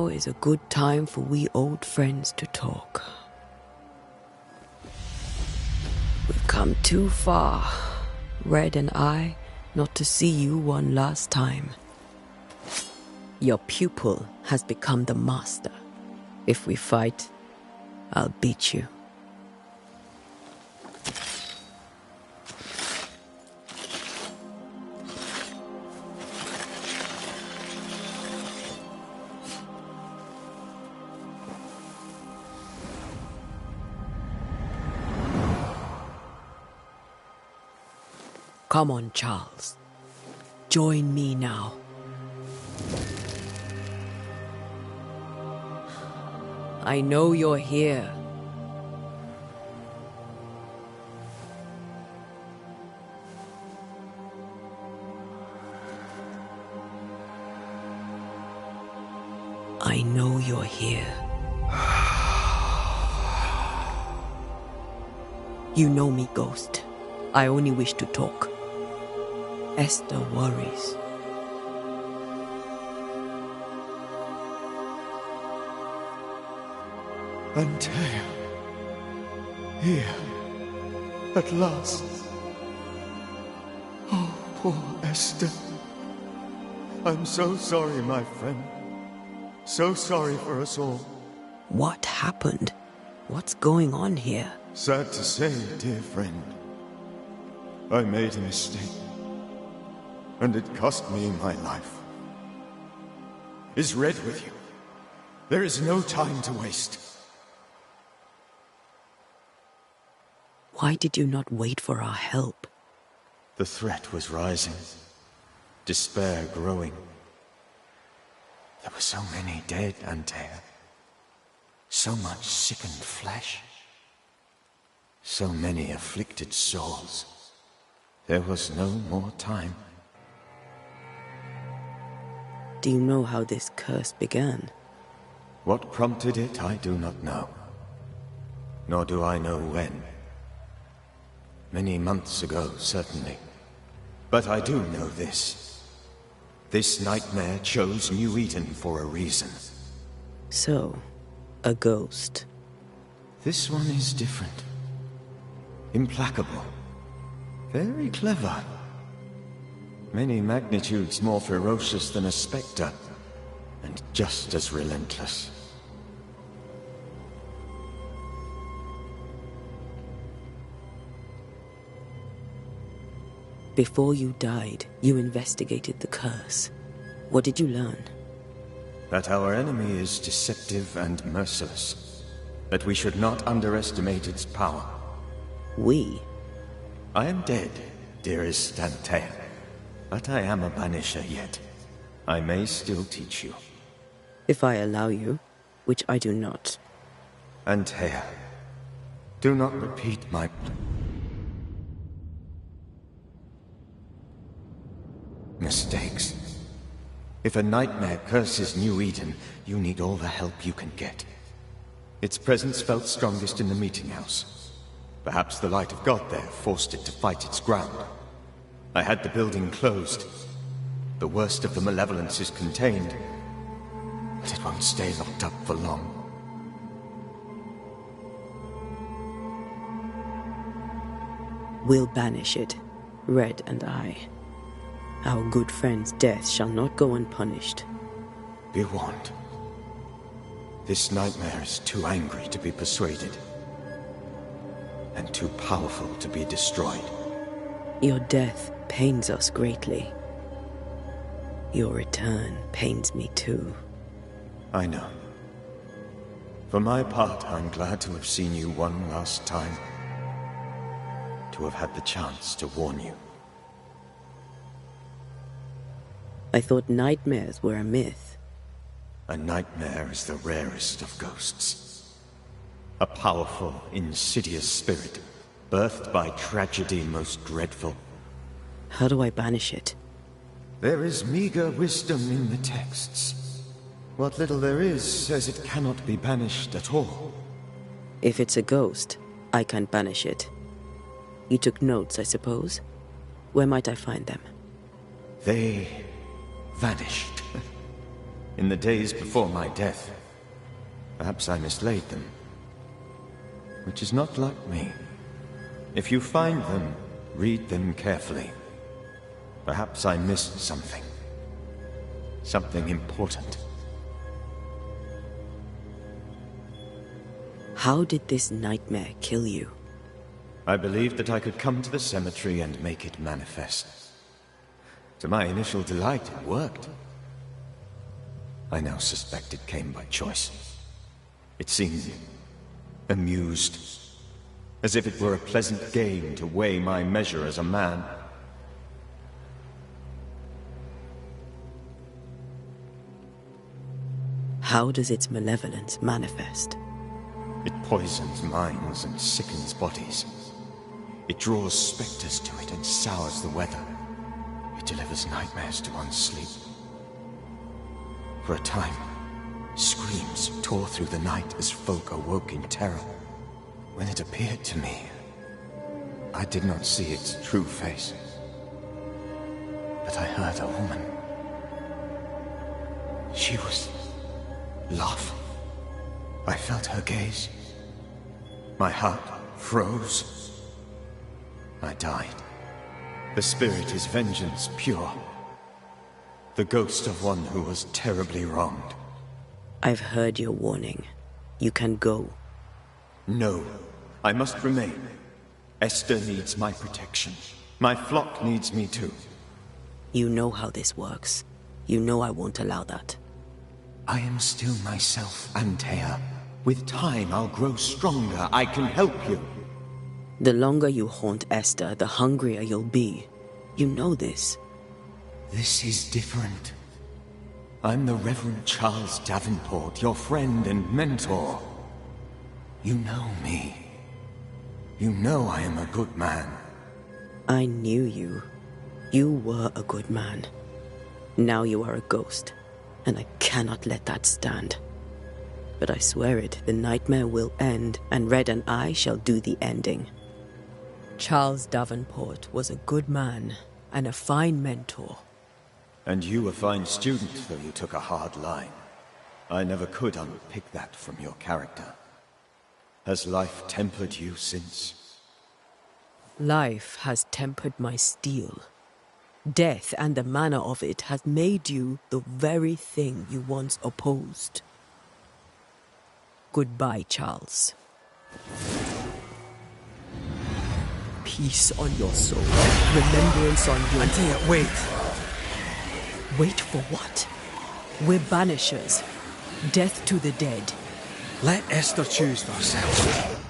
is a good time for we old friends to talk. We've come too far, Red and I, not to see you one last time. Your pupil has become the master. If we fight, I'll beat you. Come on, Charles. Join me now. I know you're here. I know you're here. You know me, Ghost. I only wish to talk. Esther worries. Antea. Here. At last. Oh, poor Esther. I'm so sorry, my friend. So sorry for us all. What happened? What's going on here? Sad to say, dear friend. I made a mistake. And it cost me my life. Is Red with you? There is no time to waste. Why did you not wait for our help? The threat was rising. Despair growing. There were so many dead, Antea. So much sickened flesh. So many afflicted souls. There was no more time. Do you know how this curse began? What prompted it, I do not know. Nor do I know when. Many months ago, certainly. But I do know this. This nightmare chose New Eden for a reason. So, a ghost. This one is different. Implacable. Very clever. Many magnitudes more ferocious than a spectre, and just as relentless. Before you died, you investigated the curse. What did you learn? That our enemy is deceptive and merciless. That we should not underestimate its power. We? I am dead, dearest Antea. But I am a banisher yet. I may still teach you. If I allow you, which I do not. Antea, do not repeat my... mistakes. If a nightmare curses New Eden, you need all the help you can get. Its presence felt strongest in the meeting house. Perhaps the light of God there forced it to fight its ground. I had the building closed. The worst of the malevolence is contained, but it won't stay locked up for long. We'll banish it, Red and I. Our good friend's death shall not go unpunished. Be warned. This nightmare is too angry to be persuaded, and too powerful to be destroyed. Your death pains us greatly. Your return pains me too. I know. For my part, I'm glad to have seen you one last time. To have had the chance to warn you. I thought nightmares were a myth. A nightmare is the rarest of ghosts. A powerful, insidious spirit, birthed by tragedy most dreadful. How do I banish it? There is meager wisdom in the texts. What little there is says it cannot be banished at all. If it's a ghost, I can't banish it. You took notes, I suppose? Where might I find them? They vanished. In the days before my death, perhaps I mislaid them. Which is not like me. If you find them, read them carefully. Perhaps I missed something. Something important. How did this nightmare kill you? I believed that I could come to the cemetery and make it manifest. To my initial delight, it worked. I now suspect it came by choice. It seemed amused, as if it were a pleasant game to weigh my measure as a man. How does its malevolence manifest? It poisons minds and sickens bodies. It draws specters to it and sours the weather. It delivers nightmares to one's sleep. For a time, screams tore through the night as folk awoke in terror. When it appeared to me, I did not see its true face. But I heard a woman. She was laughing. I felt her gaze. My heart froze. I died. The spirit is vengeance pure. The ghost of one who was terribly wronged. I've heard your warning. You can go. No, I must remain. Esther needs my protection. My flock needs me too. You know how this works. You know I won't allow that. I am still myself, Antea. With time, I'll grow stronger. I can help you. The longer you haunt Esther, the hungrier you'll be. You know this. This is different. I'm the Reverend Charles Davenport, your friend and mentor. You know me. You know I am a good man. I knew you. You were a good man. Now you are a ghost, and I cannot let that stand. But I swear it, the nightmare will end, and Red and I shall do the ending. Charles Davenport was a good man and a fine mentor. And you a fine student, though you took a hard line. I never could unpick that from your character. Has life tempered you since? Life has tempered my steel. Death and the manner of it has made you the very thing you once opposed. Goodbye, Charles. Peace on your soul, remembrance on your... Antea, wait! Wait for what? We're banishers. Death to the dead. Let Esther choose for herself.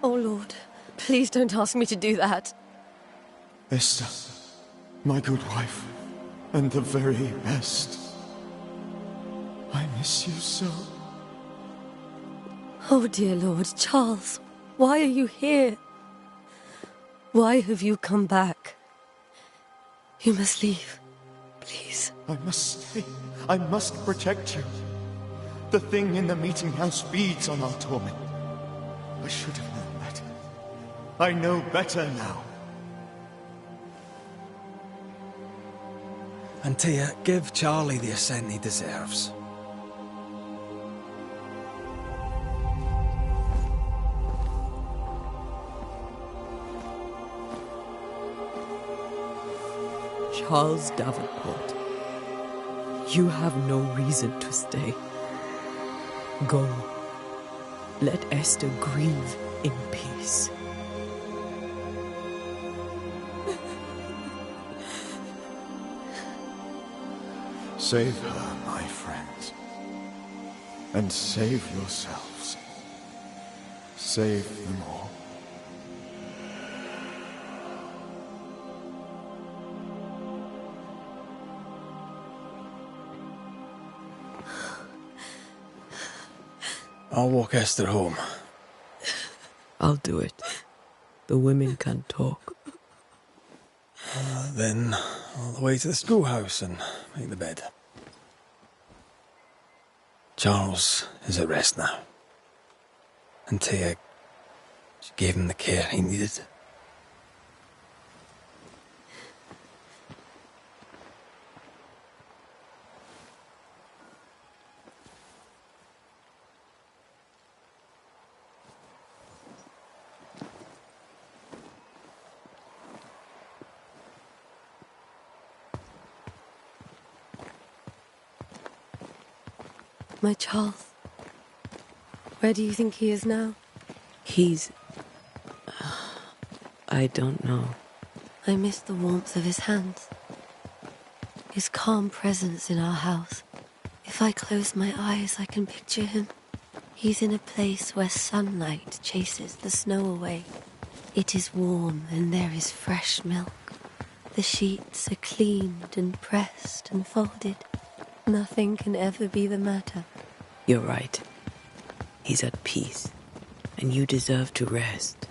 Oh, Lord. Please don't ask me to do that. Esther, my good wife, and the very best. I miss you so. Oh, dear Lord. Charles, why are you here? Why have you come back? You must leave. Please. I must stay. I must protect you. The thing in the meeting house feeds on our torment. I should have known better. I know better now. Antea, give Charlie the ascent he deserves. Charles Davenport, you have no reason to stay. Go. Let Esther grieve in peace. Save her, my friends. And save yourselves. Save them all. I'll walk Esther home. I'll do it. The women can talk. Then all the way to the schoolhouse and make the bed. Charles is at rest now. Antea, she gave him the care he needed. My Charles. Where do you think he is now? He's... I don't know. I miss the warmth of his hands. His calm presence in our house. If I close my eyes, I can picture him. He's in a place where sunlight chases the snow away. It is warm and there is fresh milk. The sheets are cleaned and pressed and folded. Nothing can ever be the matter. You're right. He's at peace, and you deserve to rest.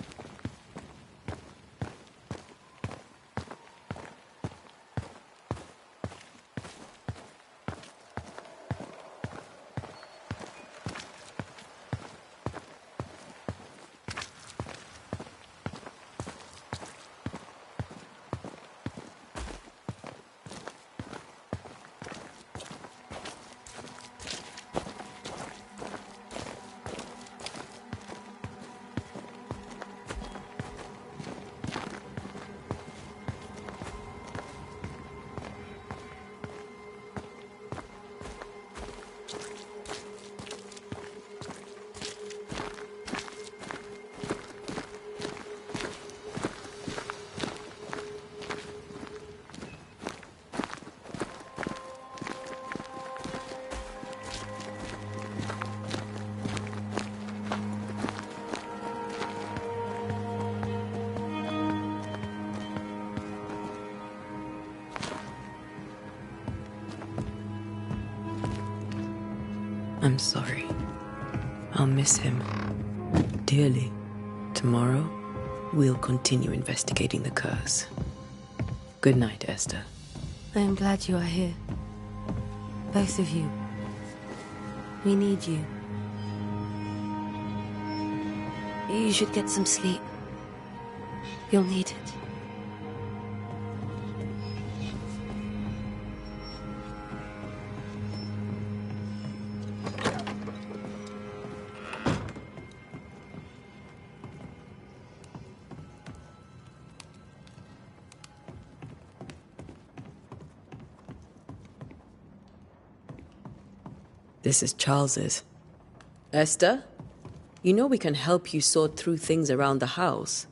I'm sorry. I'll miss him dearly. Tomorrow, we'll continue investigating the curse. Good night, Esther. I am glad you are here. Both of you. We need you. You should get some sleep. You'll need it. This is Charles's. Esther, you know we can help you sort through things around the house.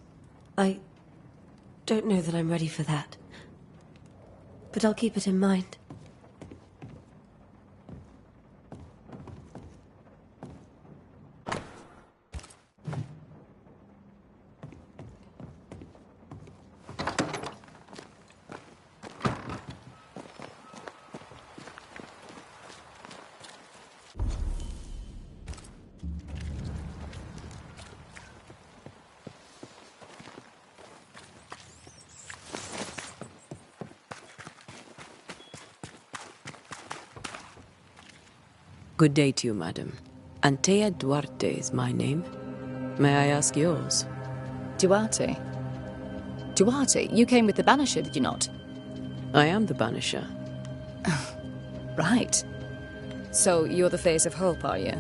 I don't know that I'm ready for that. But I'll keep it in mind. Good day to you, madam. Antea Duarte is my name. May I ask yours? Duarte? Duarte, you came with the Banisher, did you not? I am the Banisher. Right. So you're the face of hope, are you?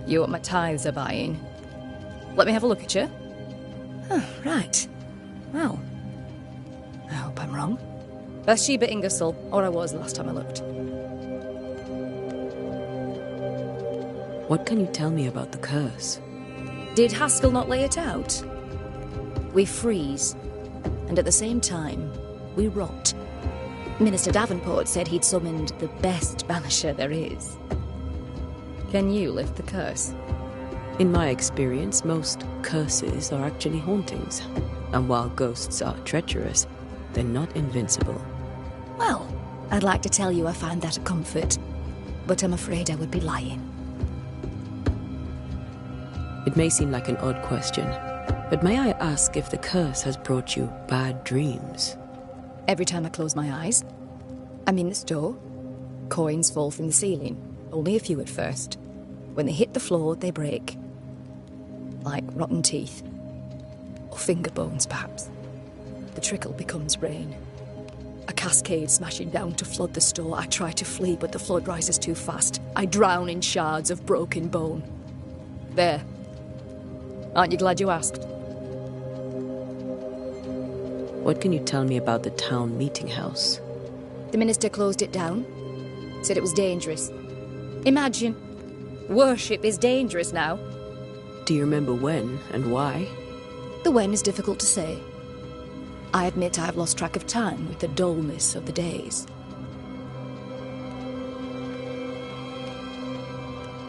You're what my tithes are buying. Let me have a look at you. Huh, right. Well, I hope I'm wrong. Bathsheba Ingersoll, or I was last time I looked. What can you tell me about the curse? Did Haskell not lay it out? We freeze, and at the same time, we rot. Minister Davenport said he'd summoned the best banisher there is. Can you lift the curse? In my experience, most curses are actually hauntings. And while ghosts are treacherous, they're not invincible. Well, I'd like to tell you I find that a comfort, but I'm afraid I would be lying. It may seem like an odd question, but may I ask if the curse has brought you bad dreams? Every time I close my eyes, I'm in the store. Coins fall from the ceiling, only a few at first. When they hit the floor, they break. Like rotten teeth. Or finger bones, perhaps. The trickle becomes rain. A cascade smashing down to flood the store. I try to flee, but the flood rises too fast. I drown in shards of broken bone. There. Aren't you glad you asked? What can you tell me about the town meeting house? The minister closed it down. Said it was dangerous. Imagine Worship is dangerous now. Do you remember when and why? The when is difficult to say. I admit I've lost track of time with the dullness of the days.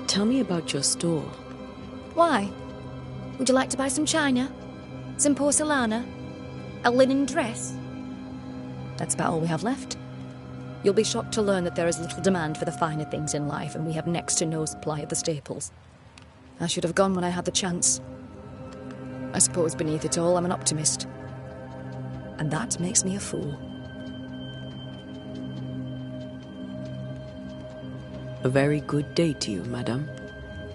Tell me about your store. Why? Would you like to buy some china? Some porcelana? A linen dress? That's about all we have left. You'll be shocked to learn that there is little demand for the finer things in life, and we have next to no supply of the staples. I should have gone when I had the chance. I suppose beneath it all, I'm an optimist. And that makes me a fool. A very good day to you, madame.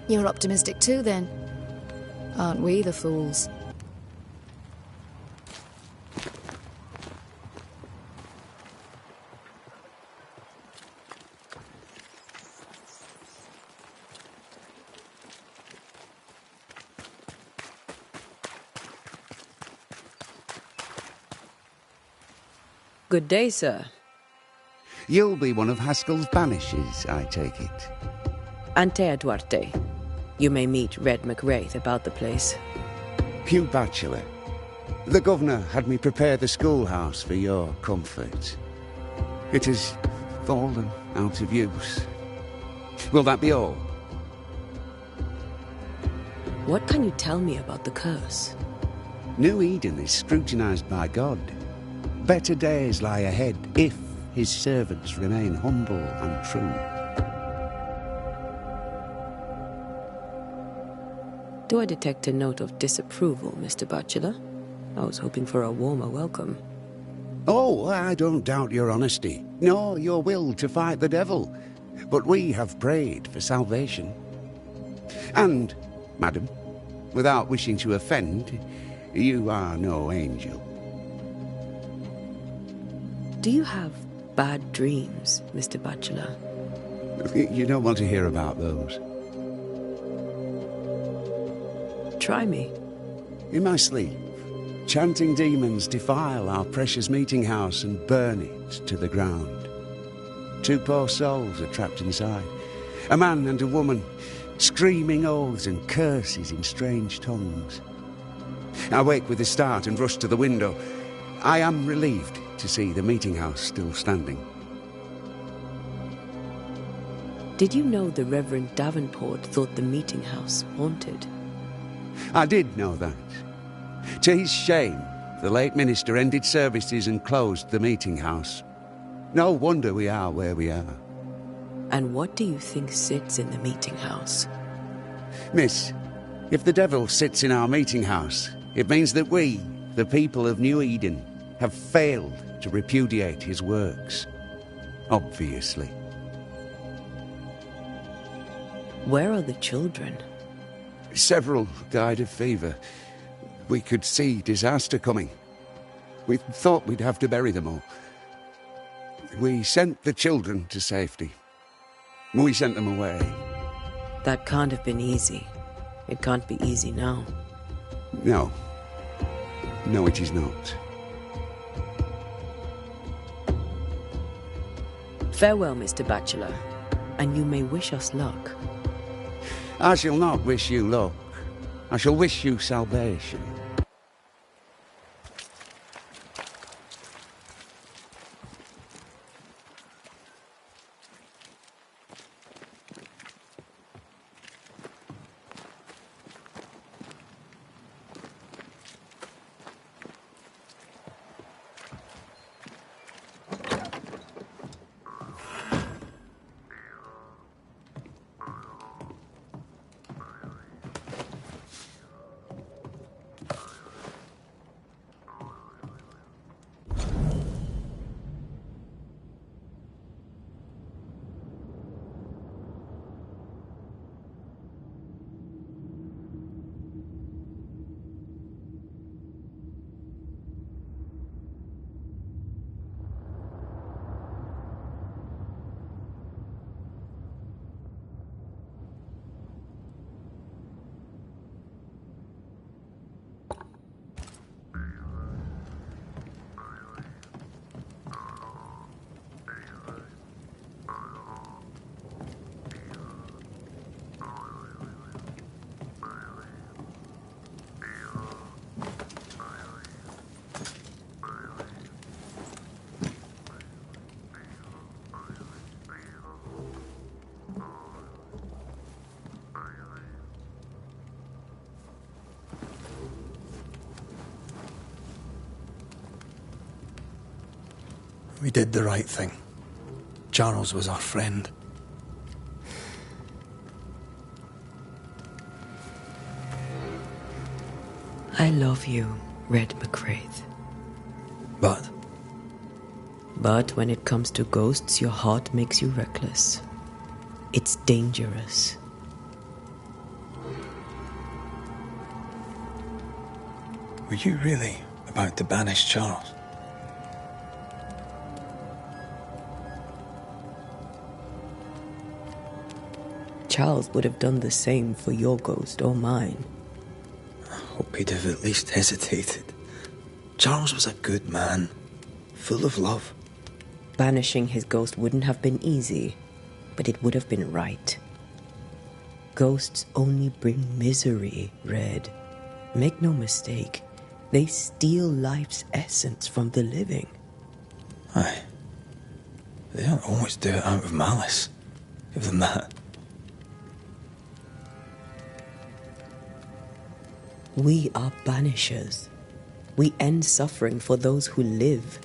You're optimistic too, then. Aren't we the fools? Good day, sir. You'll be one of Haskell's banishes, I take it. Antea Duarte. You may meet Red McWraith about the place. Hugh Bachelor. The governor had me prepare the schoolhouse for your comfort. It has fallen out of use. Will that be all? What can you tell me about the curse? New Eden is scrutinized by God. Better days lie ahead if his servants remain humble and true. Do I detect a note of disapproval, Mr. Bachelor? I was hoping for a warmer welcome. Oh, I don't doubt your honesty, nor your will to fight the devil. But we have prayed for salvation. And, madam, without wishing to offend, you are no angel. Do you have bad dreams, Mr. Bachelor? You don't want to hear about those. Try me. In my sleep, chanting demons defile our precious meeting house and burn it to the ground. 2 poor souls are trapped inside. A man and a woman, screaming oaths and curses in strange tongues. I wake with a start and rush to the window. I am relieved to see the meeting house still standing. Did you know the Reverend Davenport thought the meeting house haunted? I did know that. To his shame, the late minister ended services and closed the meeting house. No wonder we are where we are. And what do you think sits in the meeting house? Miss, if the devil sits in our meeting house, it means that we, the people of New Eden, have failed to repudiate his works. Obviously. Where are the children? Several died of fever. We could see disaster coming. We thought we'd have to bury them all. We sent the children to safety. We sent them away. That can't have been easy. It can't be easy now. No. No, it is not. Farewell, Mr. Bachelor, and you may wish us luck. I shall not wish you luck. I shall wish you salvation. We did the right thing. Charles was our friend. I love you, Red McCraith. But But when it comes to ghosts, your heart makes you reckless. It's dangerous. were you really about to banish Charles? Charles would have done the same for your ghost or mine. I hope he'd have at least hesitated. Charles was a good man, full of love. Banishing his ghost wouldn't have been easy, but it would have been right. Ghosts only bring misery, Red. Make no mistake, they steal life's essence from the living. Aye. They don't always do it out of malice. Give them that. We are banishers. We end suffering for those who live.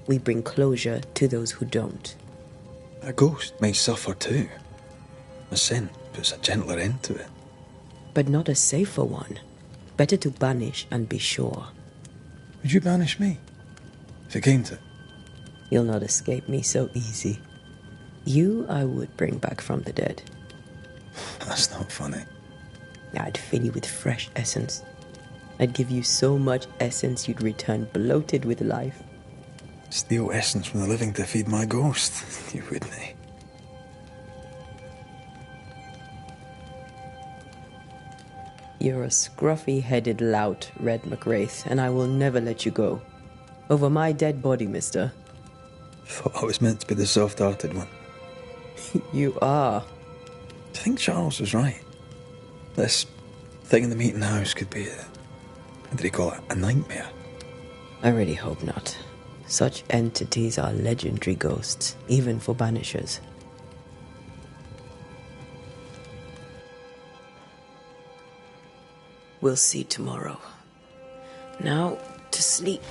We bring closure to those who don't. A ghost may suffer too. A sin puts a gentler end to it. But not a safer one. Better to banish and be sure. Would you banish me? If it came to it? You'll not escape me so easy. You I would bring back from the dead. That's not funny. I'd fill you with fresh essence. I'd give you so much essence you'd return bloated with life. Steal essence from the living to feed my ghost. You wouldn't, eh? You're a scruffy-headed lout, Red McWraith, and I will never let you go. Over my dead body, mister. Thought I was meant to be the soft-hearted one. You are. Do you think Charles was right? This thing in the meeting house could be what did he call it? A nightmare? I really hope not. Such entities are legendary ghosts, even for banishers. We'll see tomorrow. Now, to sleep.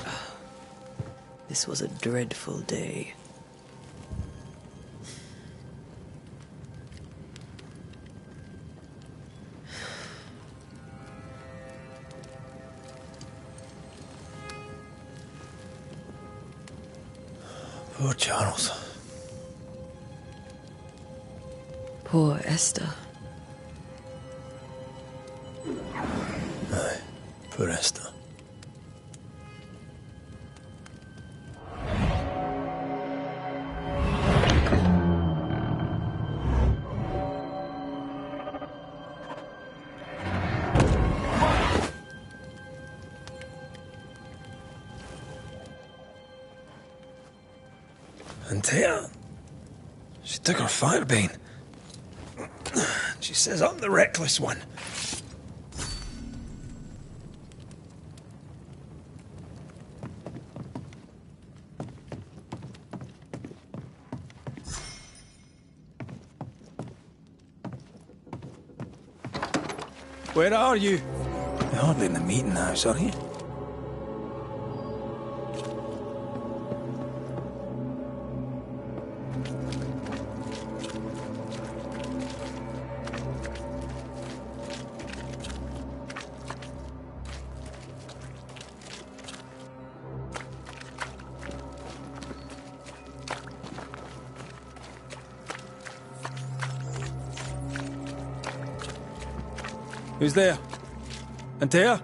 This was a dreadful day. Poor Charles. Poor Esther. Aye, poor Esther. And Tia, she took her firebane. She says I'm the reckless one. Where are you? You're hardly in the meeting house, are you? Who's there? Antea?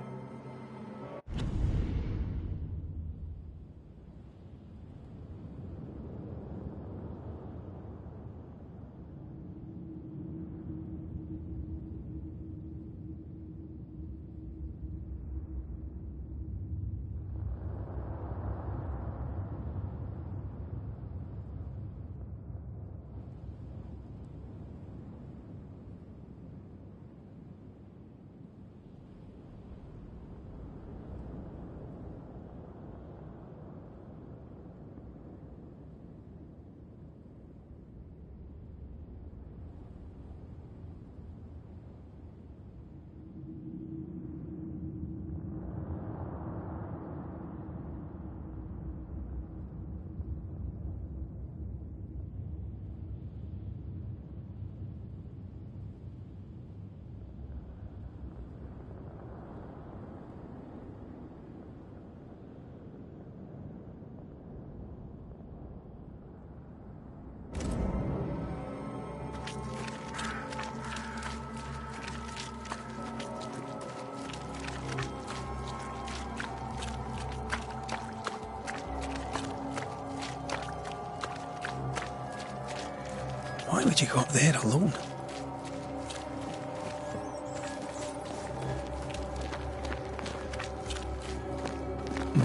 would you go up there alone?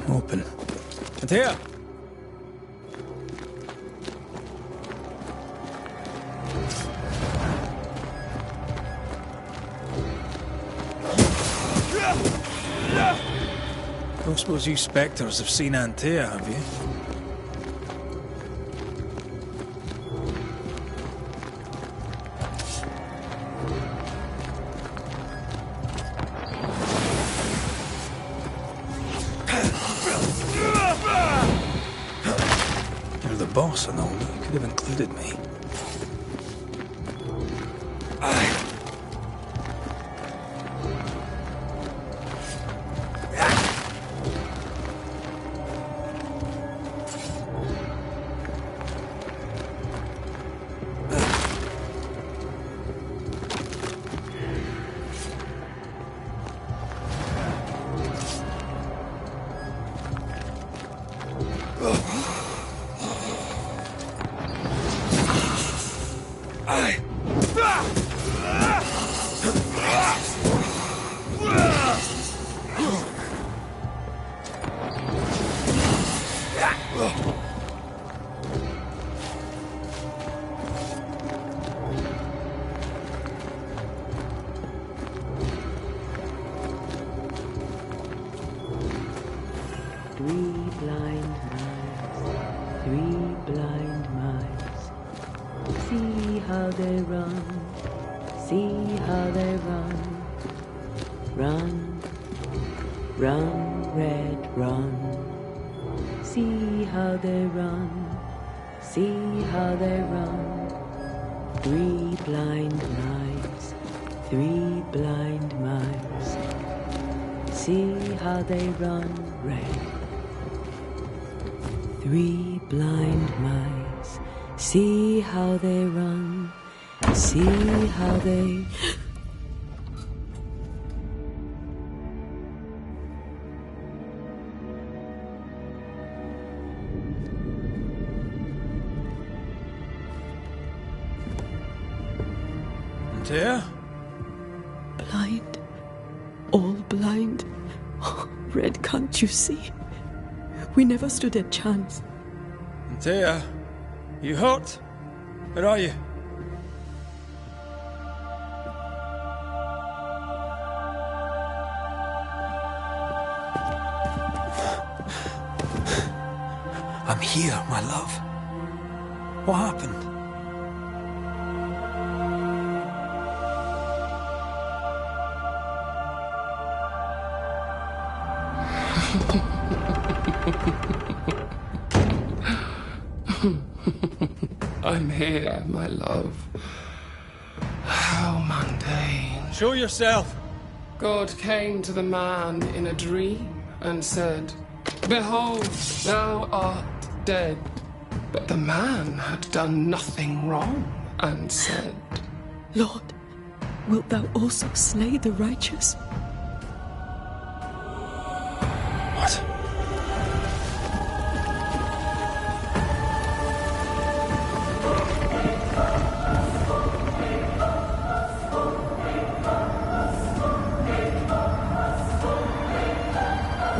Open. Antea! Don't suppose you spectres have seen Antea, have you? You're the boss and all, but you could have included me. See how they run, see how they run. Run, run, red, run. See how they run, see how they run. 3 blind mice, 3 blind mice. See how they run, red. 3 blind mice. See how they run, see how they... Antea? Blind, all blind. Oh, Red, can't you see? We never stood a chance. Antea? You hurt? Where are you? I'm here, my love. What happened? I'm here, my love. How mundane. Show yourself! God came to the man in a dream and said, "Behold, thou art dead." But the man had done nothing wrong and said, Lord, wilt thou also slay the righteous? What?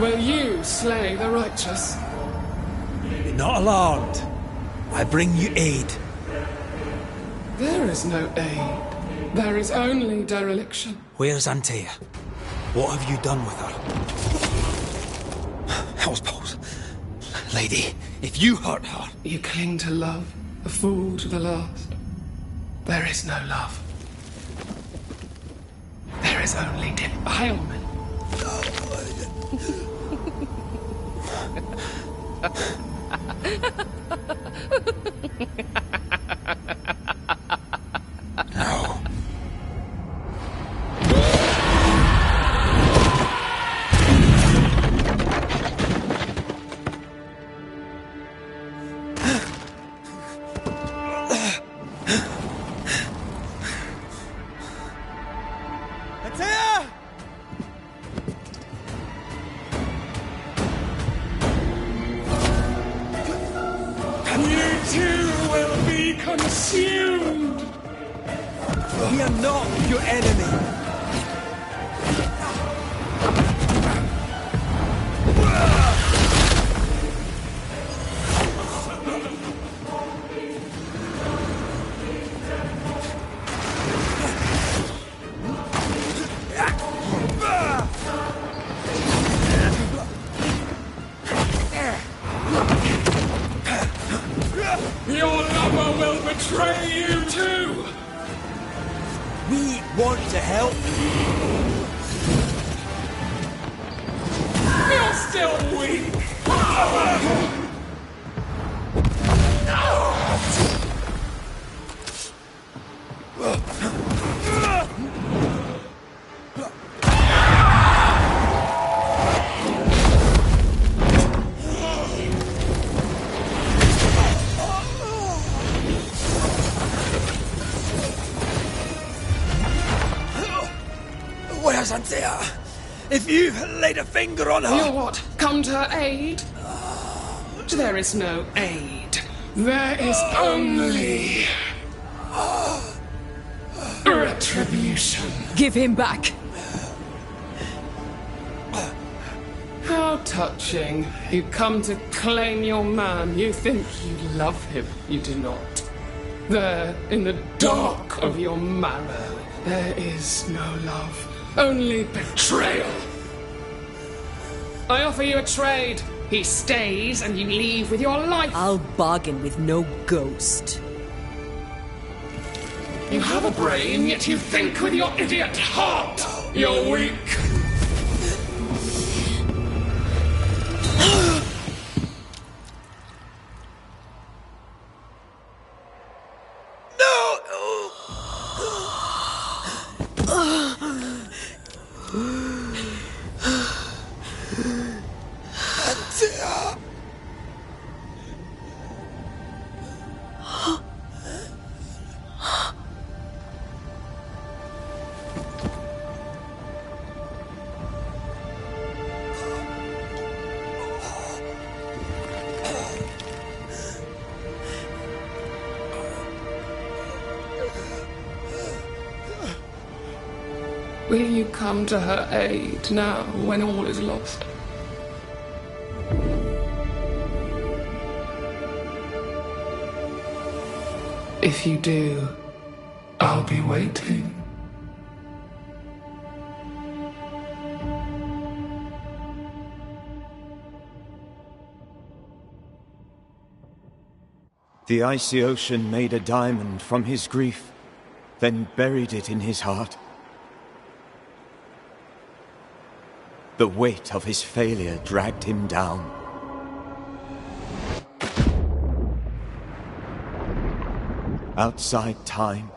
"Will you slay the righteous?" Be not alarmed. I bring you aid. There is no aid. There is only dereliction. Where's Antea? What have you done with her? Hell's balls. Lady, if you hurt her... You cling to love, a fool to the last. There is no love. There is only defilement. No. Antea! You too will be consumed. your enemy. Your lover will betray you too! We want to help. You're still weak! Where's Antea? If you've laid a finger on her... You'll what? Come to her aid? There is no aid. There is only... retribution. Give him back! How touching. You come to claim your man. You think you love him. You do not. There, in the dark of your marrow, there is no love. Only betrayal. I offer you a trade. He stays and you leave with your life. I'll bargain with no ghost. You have a brain, yet you think with your idiot heart. You're weak. Will you come to her aid now, when all is lost? If you do, I'll be waiting. The icy ocean made a diamond from his grief, then buried it in his heart. The weight of his failure dragged him down. Outside time,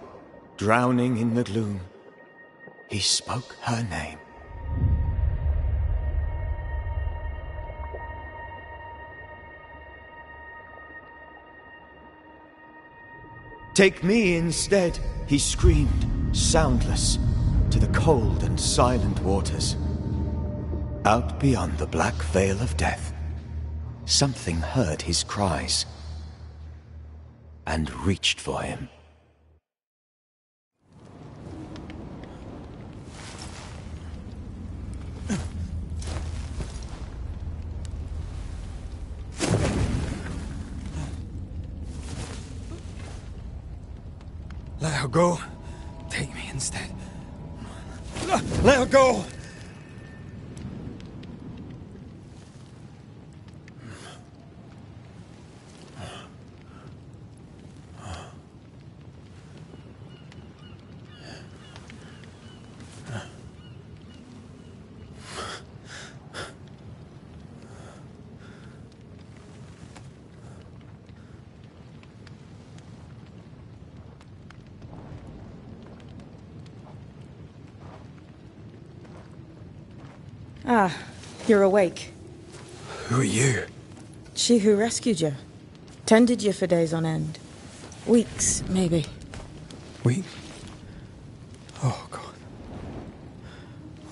drowning in the gloom, he spoke her name. Take me instead, he screamed, soundless, to the cold and silent waters. Out beyond the black veil of death, something heard his cries and reached for him. Let her go. Take me instead. Let her go! Ah, you're awake. Who are you? She who rescued you. Tended you for days on end. Weeks, maybe. Weeks? Oh, God.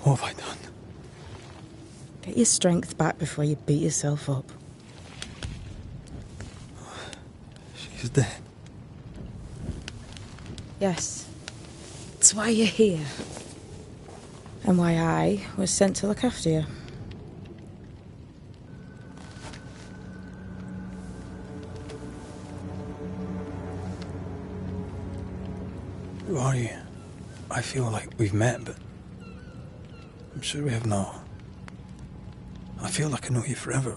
What have I done? Get your strength back before you beat yourself up. She's dead. Yes. That's why why you're here. And why I was sent to look after you. Who are you? I feel like we've met, but I'm sure we have not. I feel like I know you forever.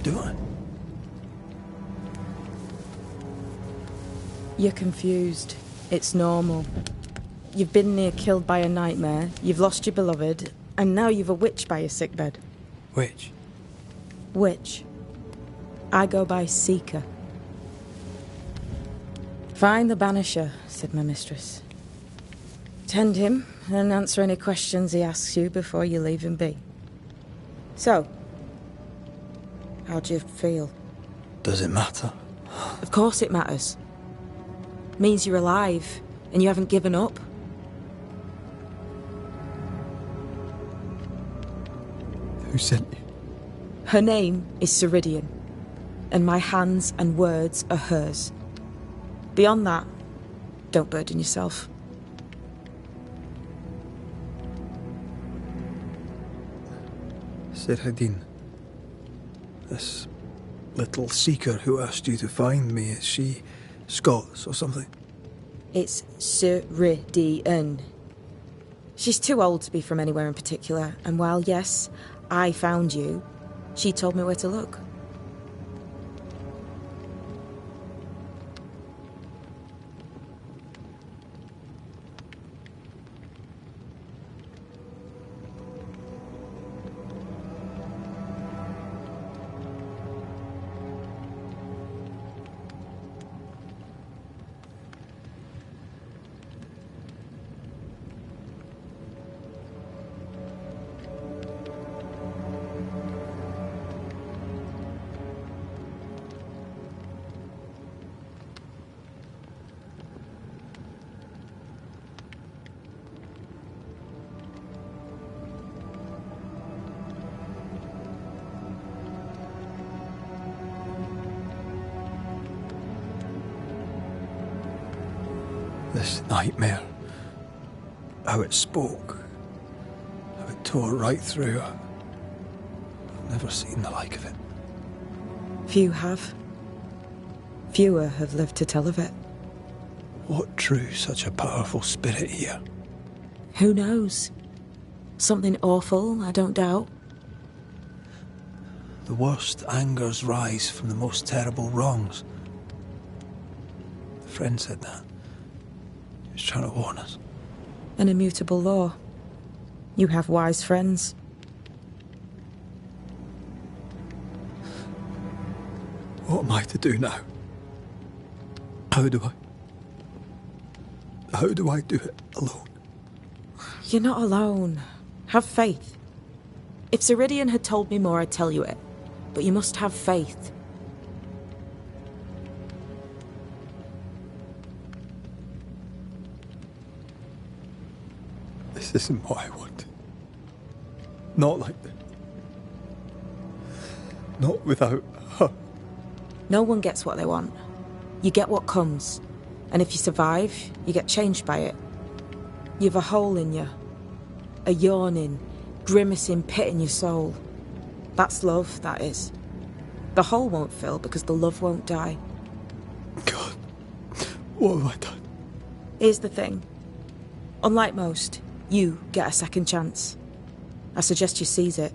Do I? You're confused. It's normal. You've been near killed by a nightmare, you've lost your beloved, and now you've a witch by your sickbed. Which? Witch. I go by Seeker. Find the Banisher, said my mistress. Tend him, and answer any questions he asks you before you leave him be. So, how do you feel? Does it matter? Of course it matters. Means you're alive, and you haven't given up. Who sent you? Her name is Ceridian, and my hands and words are hers. Beyond that, don't burden yourself. Ceridian. This little seeker who asked you to find me, is she Scots or something? It's Ceridian. She's too old to be from anywhere in particular, and while, yes, I found you, she told me where to look. This nightmare. How it spoke. How it tore right through. I've never seen the like of it. Few have. Fewer have lived to tell of it. What drew such a powerful spirit here? Who knows? Something awful, I don't doubt. The worst angers rise from the most terrible wrongs. The friend said that. He was trying to warn us. An immutable law. You have wise friends. What am I to do now? How do I do it alone? You're not alone. Have faith. If Ceridian had told me more, I'd tell you it. But you must have faith. This isn't what I want. Not like this. Not without her. No one gets what they want. You get what comes. And if you survive, you get changed by it. You've a hole in you. A yawning, grimacing pit in your soul. That's love, that is. The hole won't fill because the love won't die. God, what have I done? Here's the thing. Unlike most, you get a second chance. I suggest you seize it.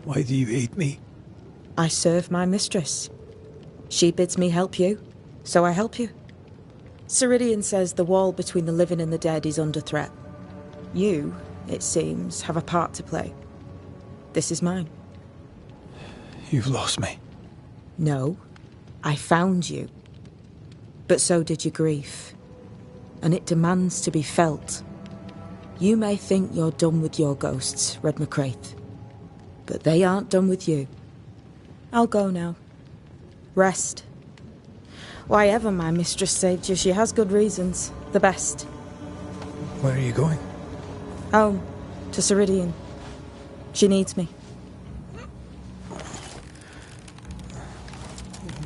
Why do you hate me? I serve my mistress. She bids me help you, so I help you. Ceridian says the wall between the living and the dead is under threat. You, it seems, have a part to play. This is mine. You've lost me. No, I found you. But so did your grief. And it demands to be felt. You may think you're done with your ghosts, Red McCraith. But they aren't done with you. I'll go now. Rest. Why ever my mistress saved you, she has good reasons. The best. Where are you going? Home. To Ceridian. She needs me.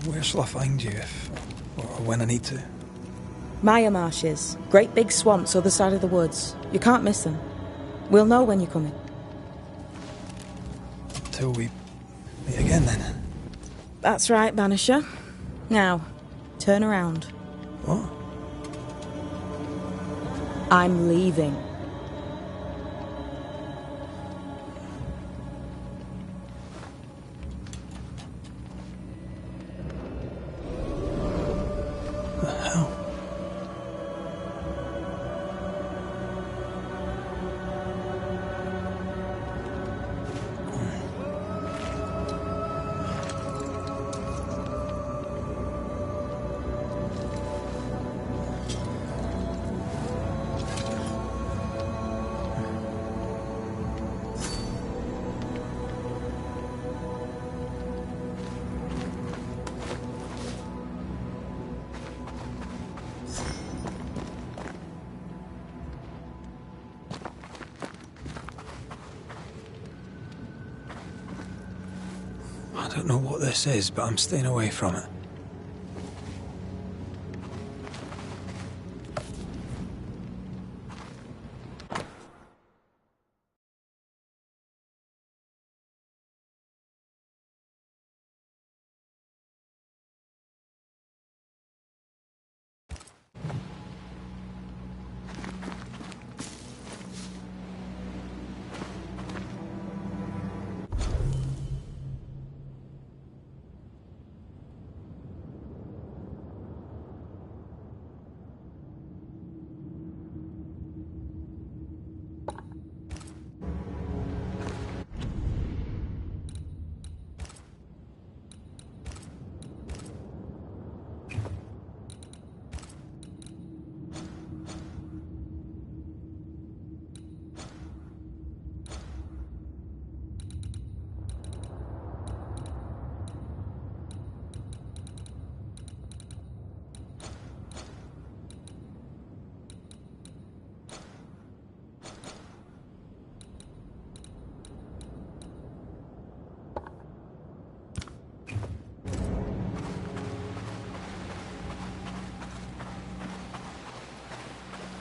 Where shall I find you if... or when I need to? Maya marshes. Great big swamps other side of the woods. You can't miss them. We'll know when you're coming. Until we meet again, then. That's right, Banisher. Now, turn around. What? I'm leaving. I don't know what this is, but I'm staying away from it.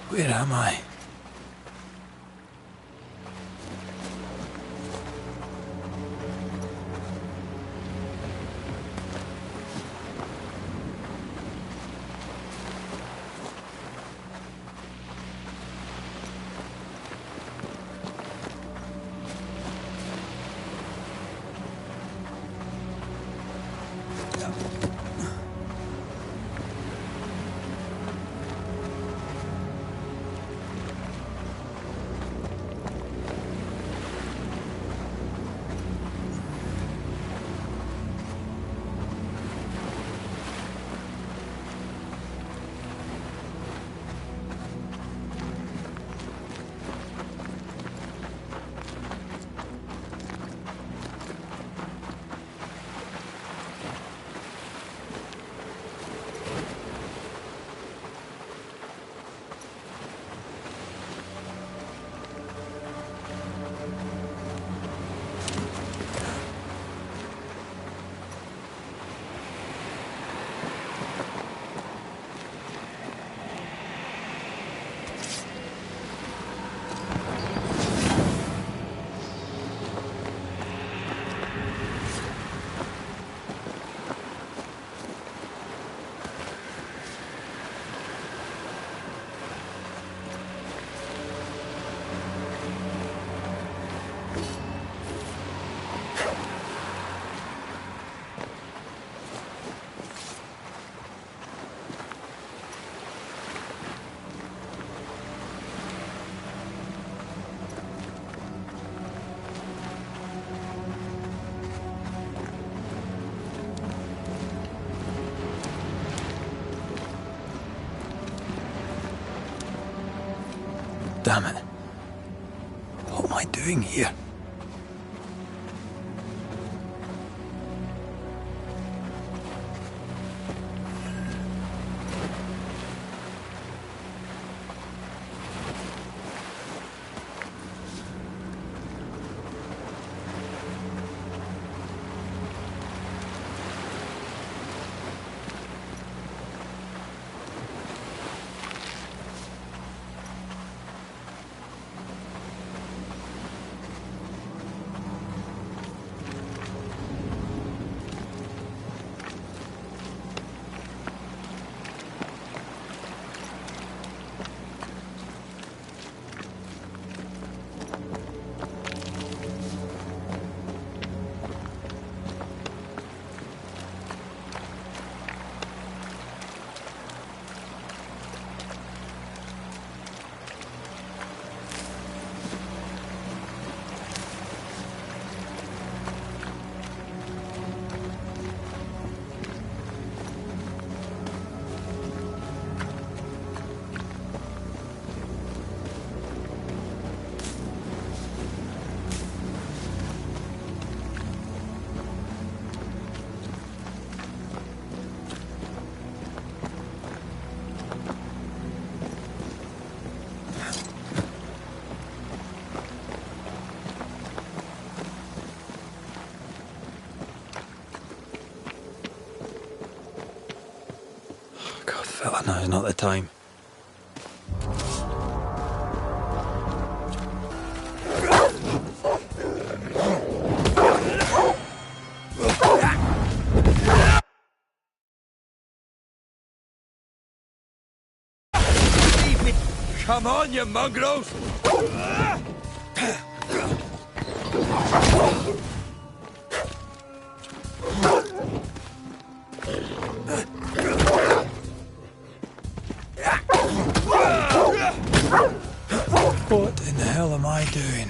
Where am I? Damn it. What am I doing here? felt like now's not the time. Come on, you mongrels! What in the hell am I doing?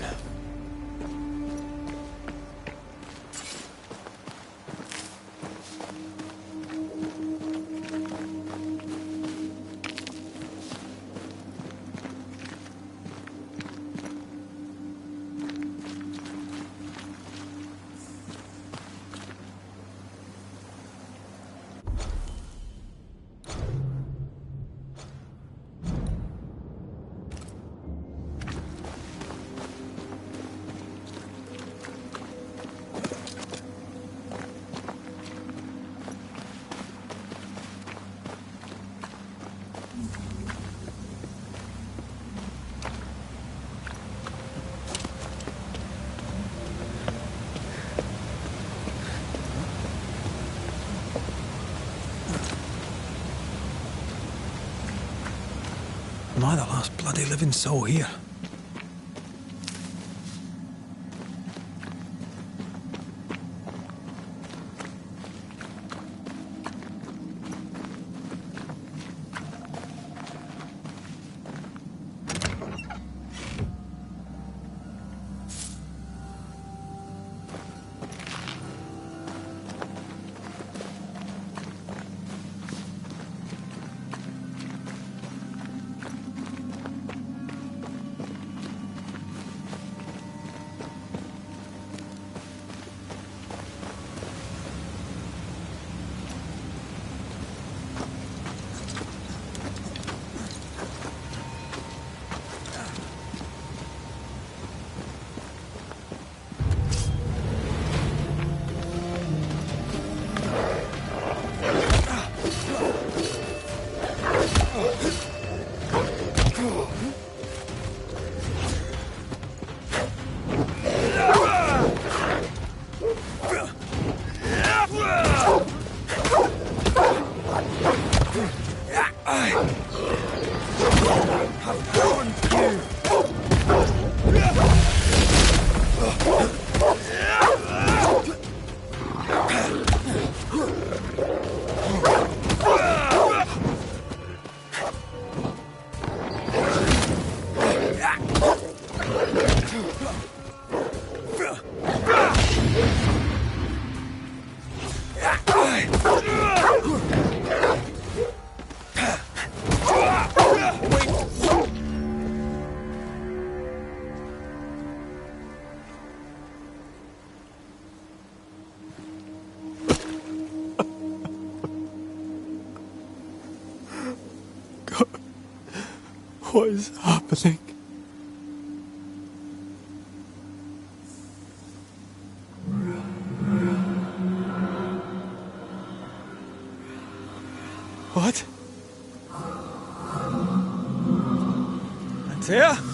Am I the last bloody living soul here? What is happening? What? Antea?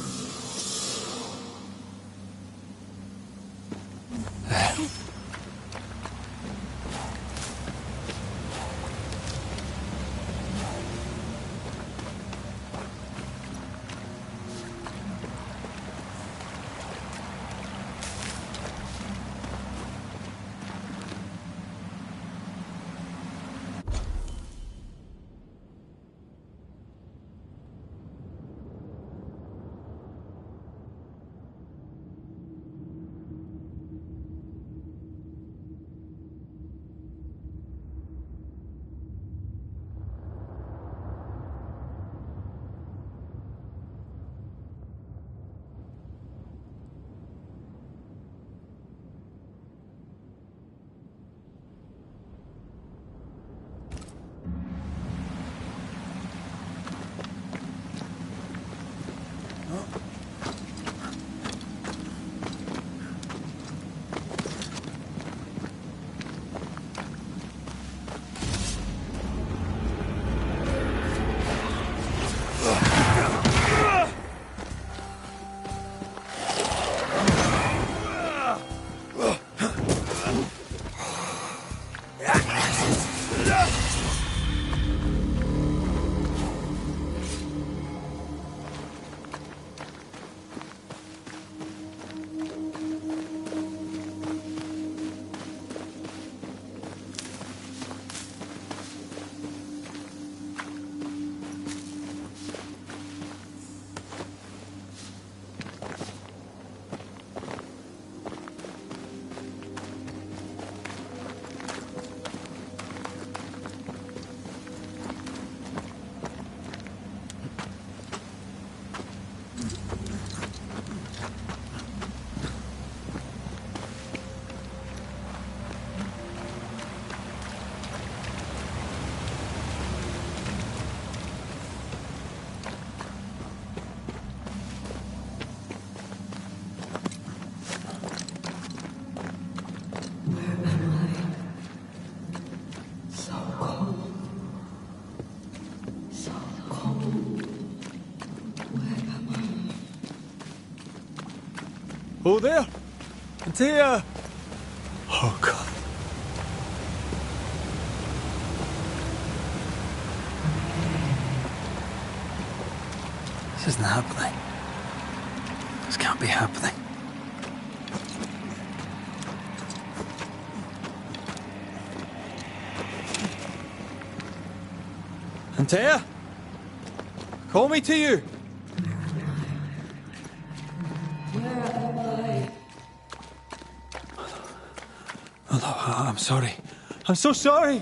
Oh, there! Antea! Oh, God. This isn't happening. This can't be happening. Antea? Call me to you! Oh, I'm sorry. I'm so sorry!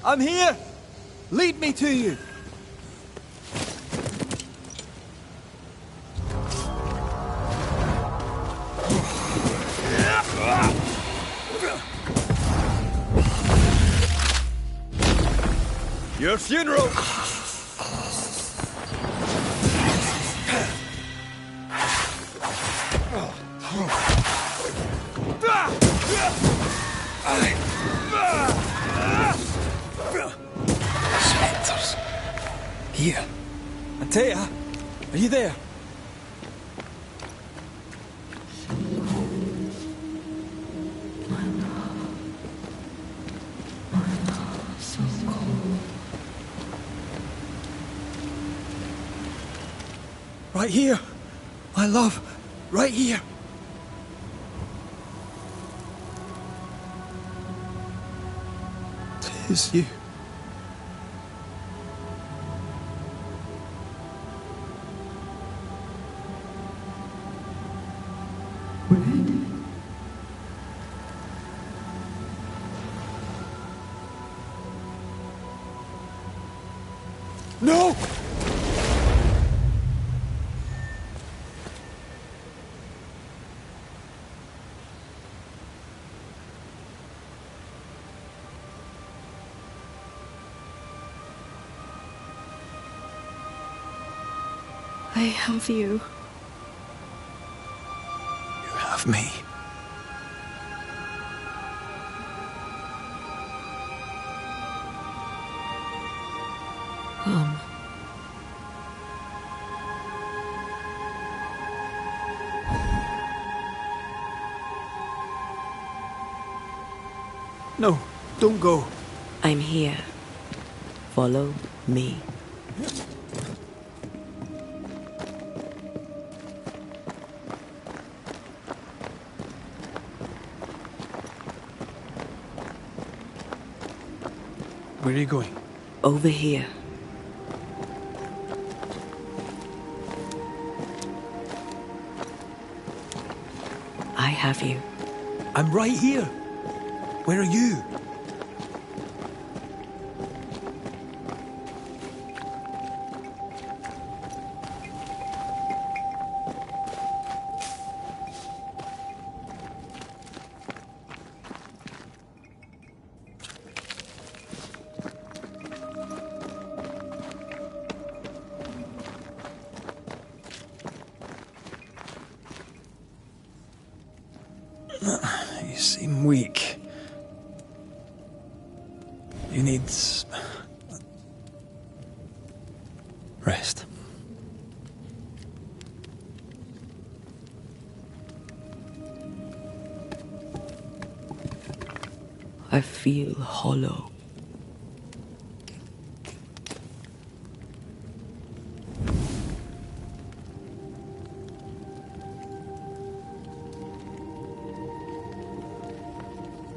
I'm here! Lead me to you! Your funeral! Spectres. Here. Antea, are you there? Right here, my love, right here. Tis you. No! I have you. You have me. Come. No, don't go. I'm here. Follow me. Where are you going? Over here. I have you. I'm right here. Where are you? You seem weak. You need rest. I feel hollow.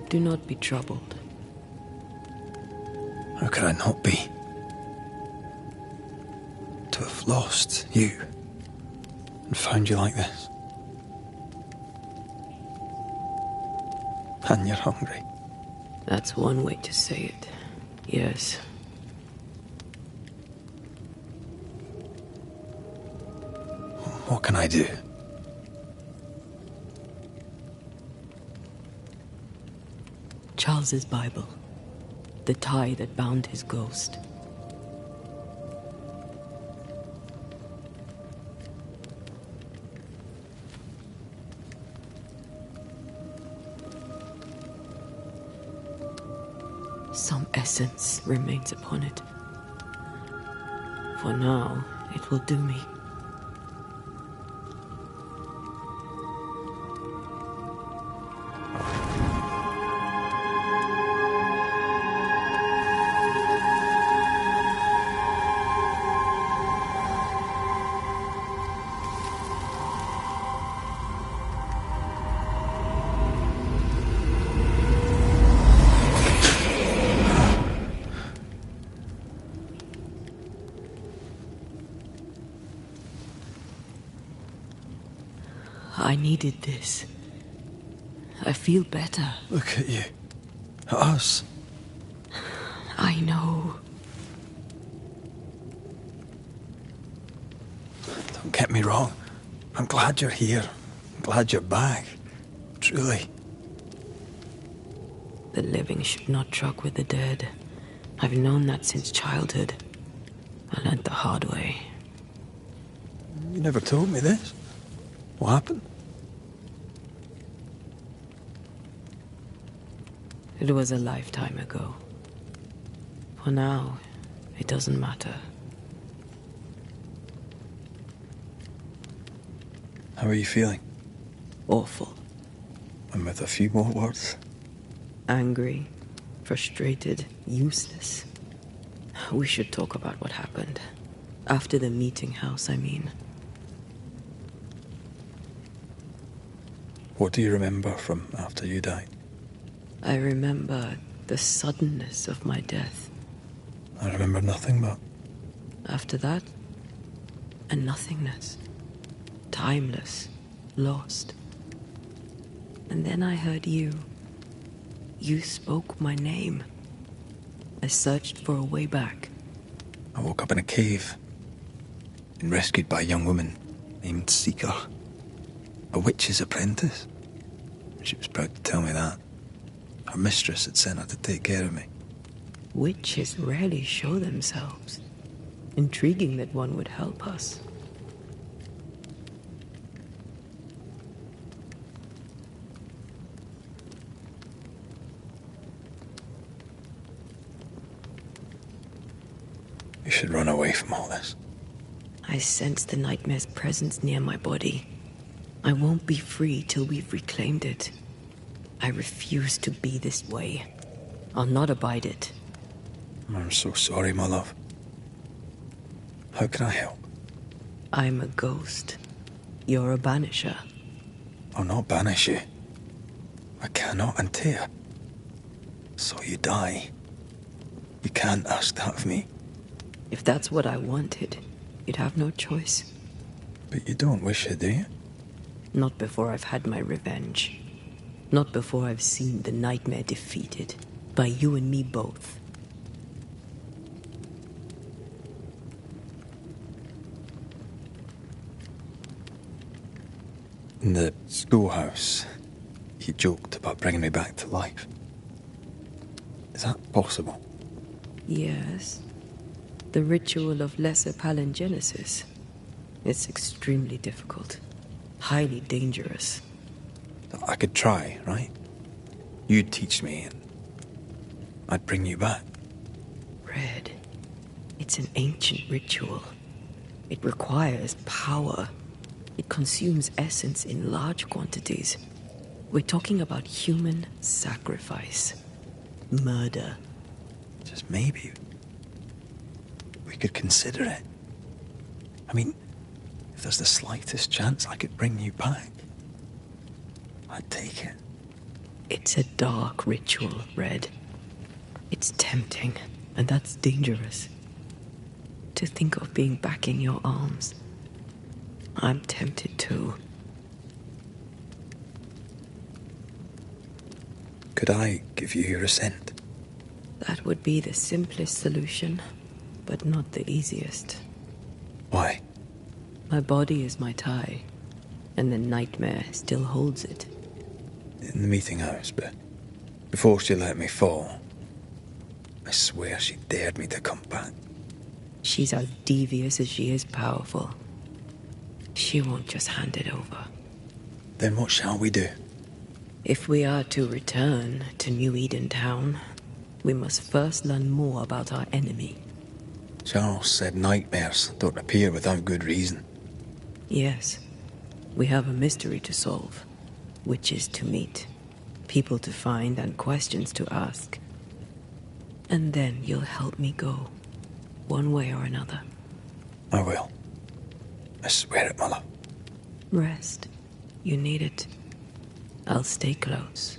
Do not be troubled. How could I not be? To have lost you and found you like this. And you're hungry. That's one way to say it. Yes. What can I do? Charles's Bible. The tie that bound his ghost. Some essence remains upon it. For now, it will do me. I needed this. I feel better. Look at you. At us. I know. Don't get me wrong. I'm glad you're here. I'm glad you're back. Truly. The living should not truck with the dead. I've known that since childhood. I learned the hard way. You never told me this. What happened? It was a lifetime ago. For now, it doesn't matter. How are you feeling? Awful. And with a few more words? Angry, frustrated, useless. We should talk about what happened. After the meeting house, I mean. What do you remember from after you died? I remember the suddenness of my death. I remember nothing but... After that, a nothingness. Timeless, lost. And then I heard you. You spoke my name. I searched for a way back. I woke up in a cave and rescued by a young woman named Seeker, a witch's apprentice. She was proud to tell me that. Her mistress had sent her to take care of me. Witches rarely show themselves. Intriguing that one would help us. You should run away from all this. I sense the nightmare's presence near my body. I won't be free till we've reclaimed it. I refuse to be this way. I'll not abide it. I'm so sorry, my love. How can I help? I'm a ghost. You're a banisher. I'll not banish you. I cannot untear. So you die. You can't ask that of me. If that's what I wanted, you'd have no choice. But you don't wish it, do you? Not before I've had my revenge. Not before I've seen the nightmare defeated. By you and me both. In the schoolhouse, you joked about bringing me back to life. Is that possible? Yes. The ritual of lesser palingenesis. It's extremely difficult. Highly dangerous. I could try, right? You'd teach me and I'd bring you back. Red. It's an ancient ritual. It requires power. It consumes essence in large quantities. We're talking about human sacrifice. Murder. Just maybe we could consider it. I mean, if there's the slightest chance I could bring you back, I'd take it. It's a dark ritual, Red. It's tempting, and that's dangerous. To think of being back in your arms. I'm tempted too. Could I give you your assent? That would be the simplest solution, but not the easiest. Why? My body is my tie, and the nightmare still holds it. In the meeting house, but before she let me fall, I swear she dared me to come back. She's as devious as she is powerful. She won't just hand it over. Then what shall we do? If we are to return to New Eden Town, We must first learn more about our enemy. Charles said nightmares don't appear without good reason. Yes. We have a mystery to solve. Witches to meet. People to find and questions to ask. And then you'll help me go. One way or another. I will. I swear it, Mother. Rest. You need it. I'll stay close.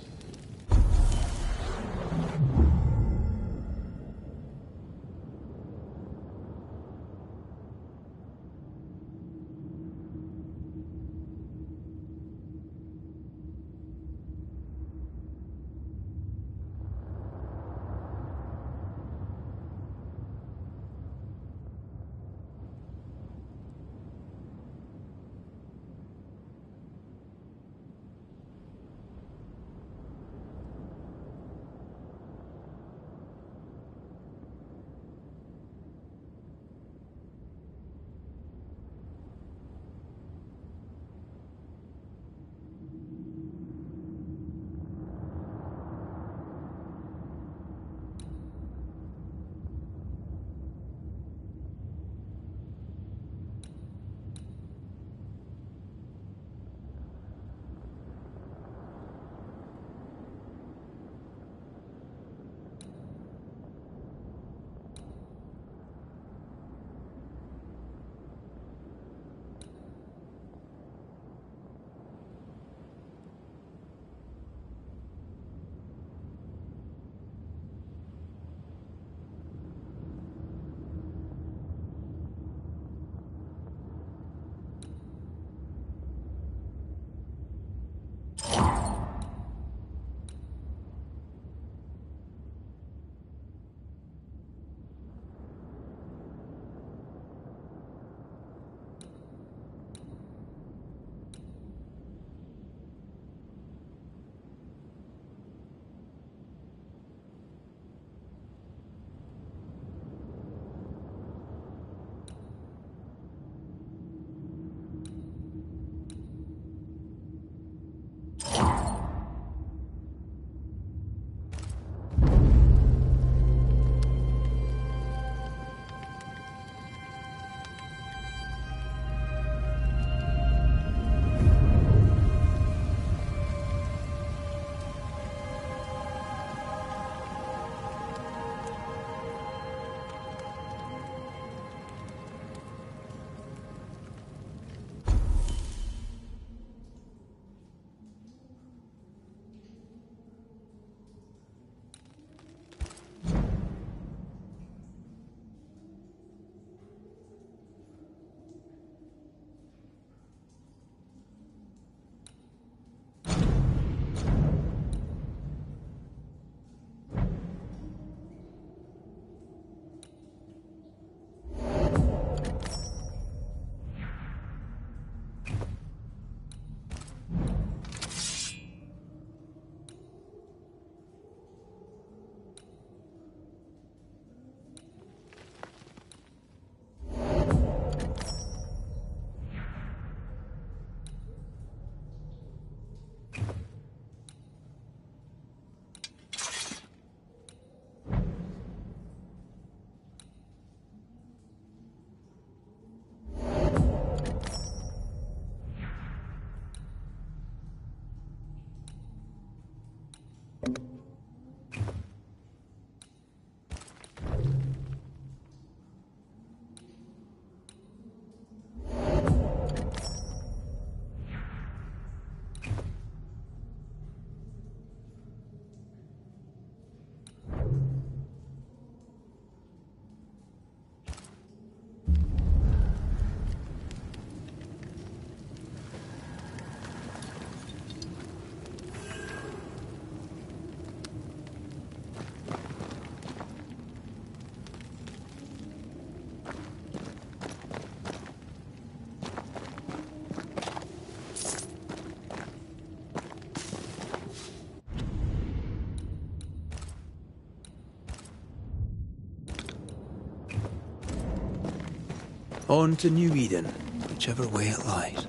On to New Eden, whichever way it lies.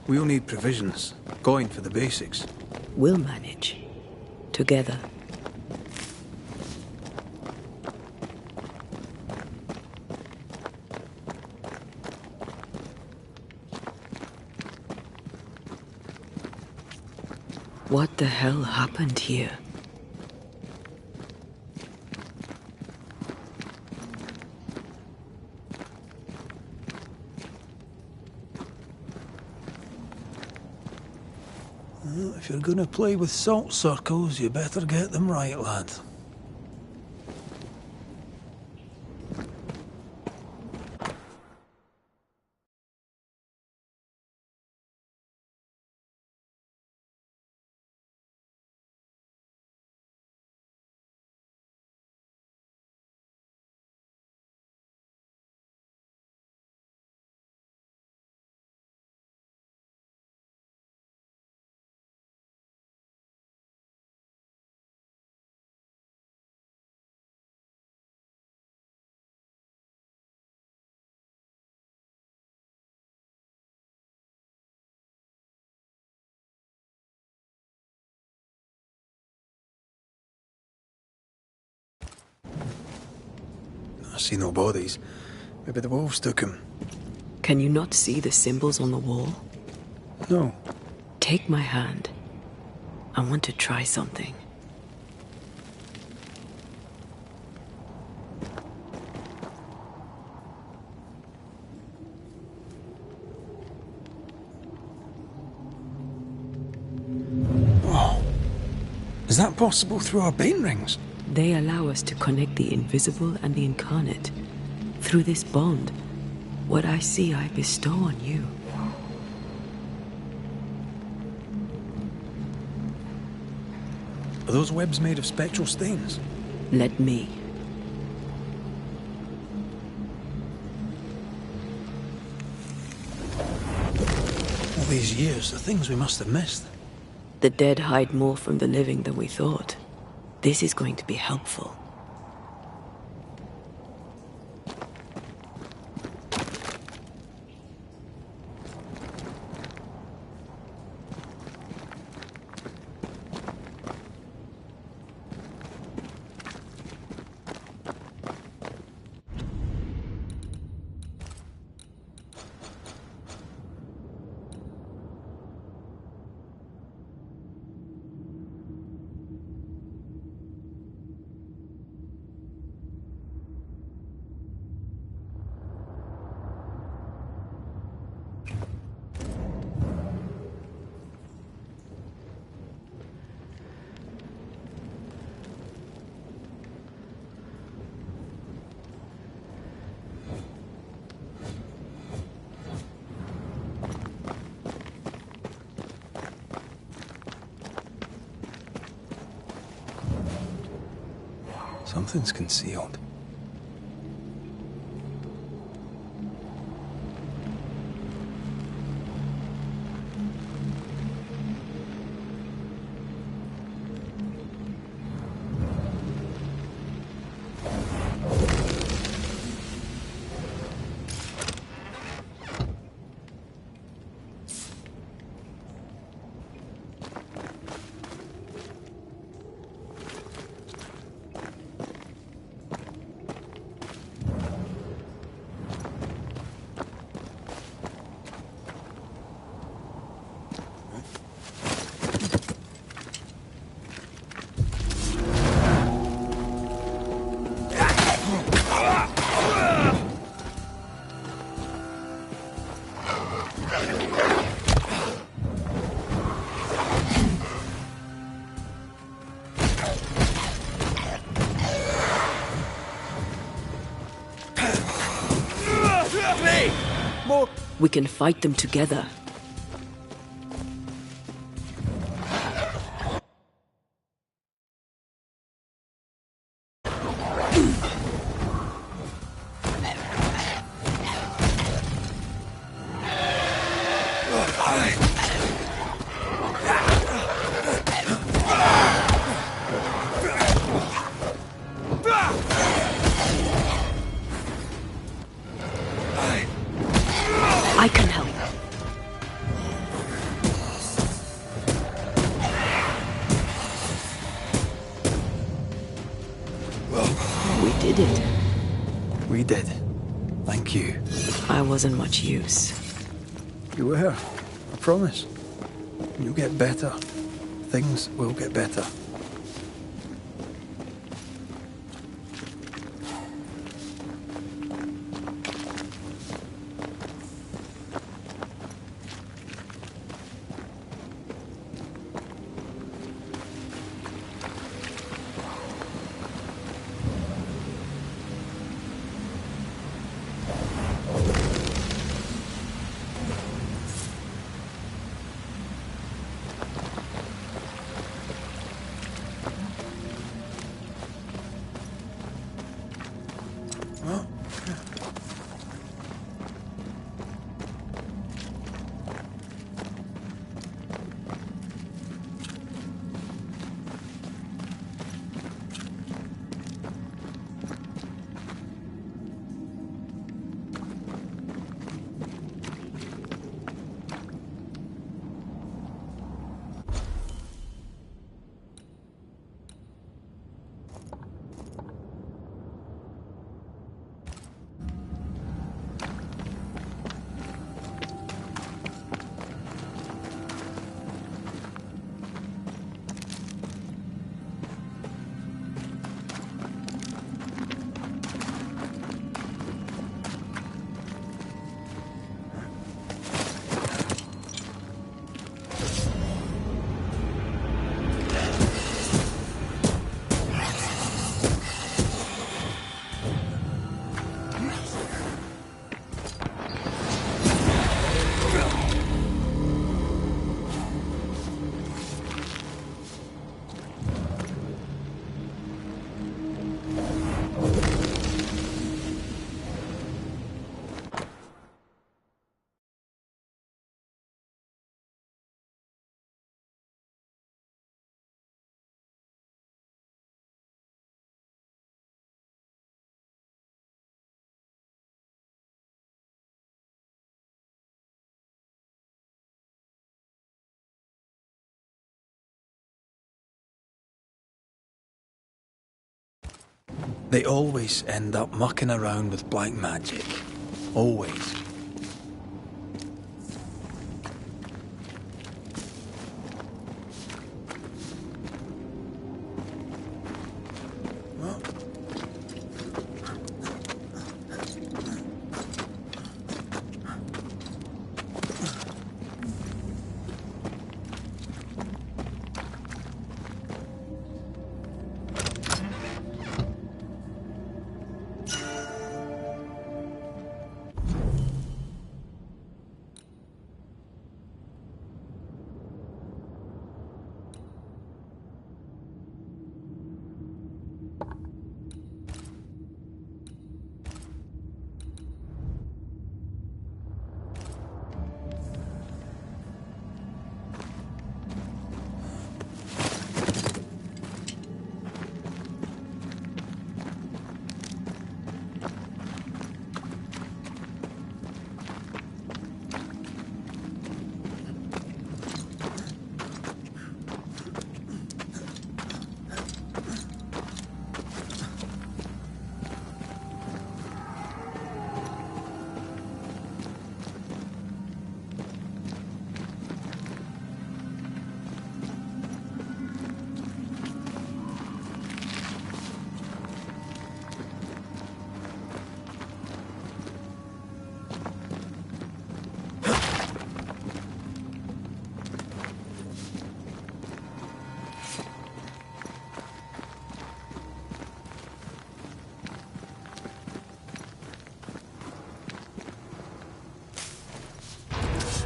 We'll need provisions, going for the basics. We'll manage. Together. What the hell happened here? Well, if you're going to play with salt circles, you better get them right, lad. I see no bodies. Maybe the wolves took him. Can you not see the symbols on the wall? No. Take my hand. I want to try something. Oh. Is that possible through our bane rings? They allow us to connect the invisible and the incarnate. Through this bond, what I see I bestow on you. Are those webs made of spectral stains? Let me. All these years, the things we must have missed. The dead hide more from the living than we thought. This is going to be helpful. Something's concealed. We can fight them together. I can help. We did it. We did. Thank you. I wasn't much use. You were. I promise. You'll get better. things will get better. They always end up mucking around with black magic. Always.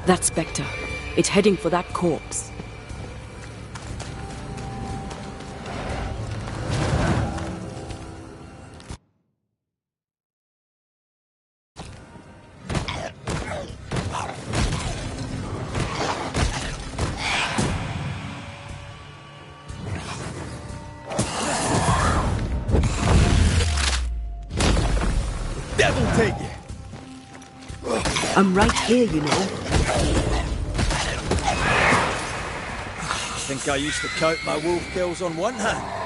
That spectre. It's heading for that corpse. Devil take you! I'm right here, you know. I think I used to count my wolf kills on one hand.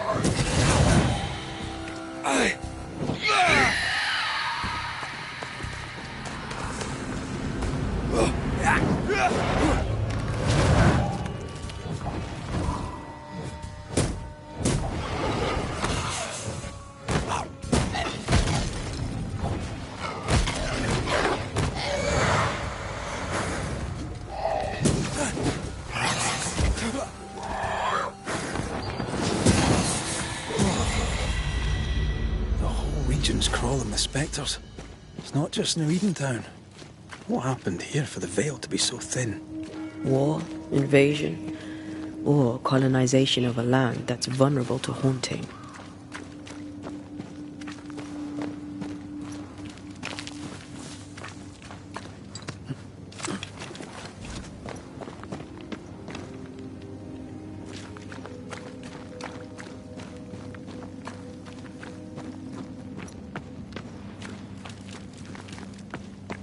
mountains crawling with spectres. It's not just New Edentown. What happened here for the veil to be so thin? War, invasion, or colonization of a land that's vulnerable to haunting.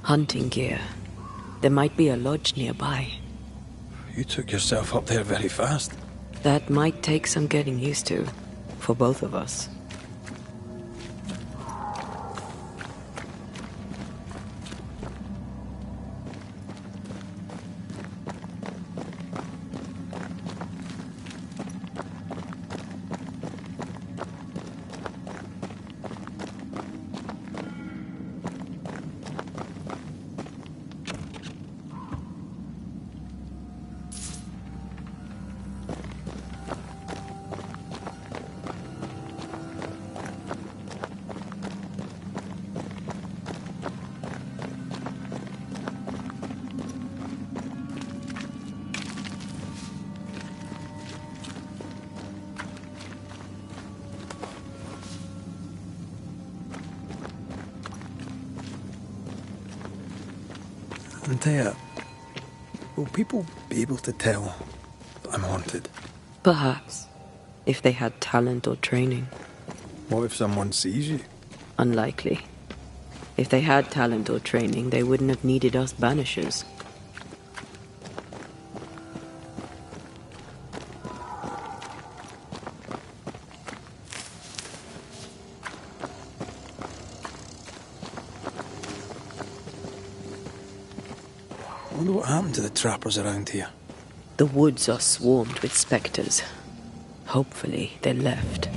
Hunting gear. There might be a lodge nearby. You took yourself up there very fast. That might take some getting used to, for both of us. Antea, will people be able to tell that I'm haunted? Perhaps, if they had talent or training. What if someone sees you? Unlikely. If they had talent or training, they wouldn't have needed us banishers. I wonder what happened to the trappers around here. The woods are swarmed with spectres. Hopefully, they left.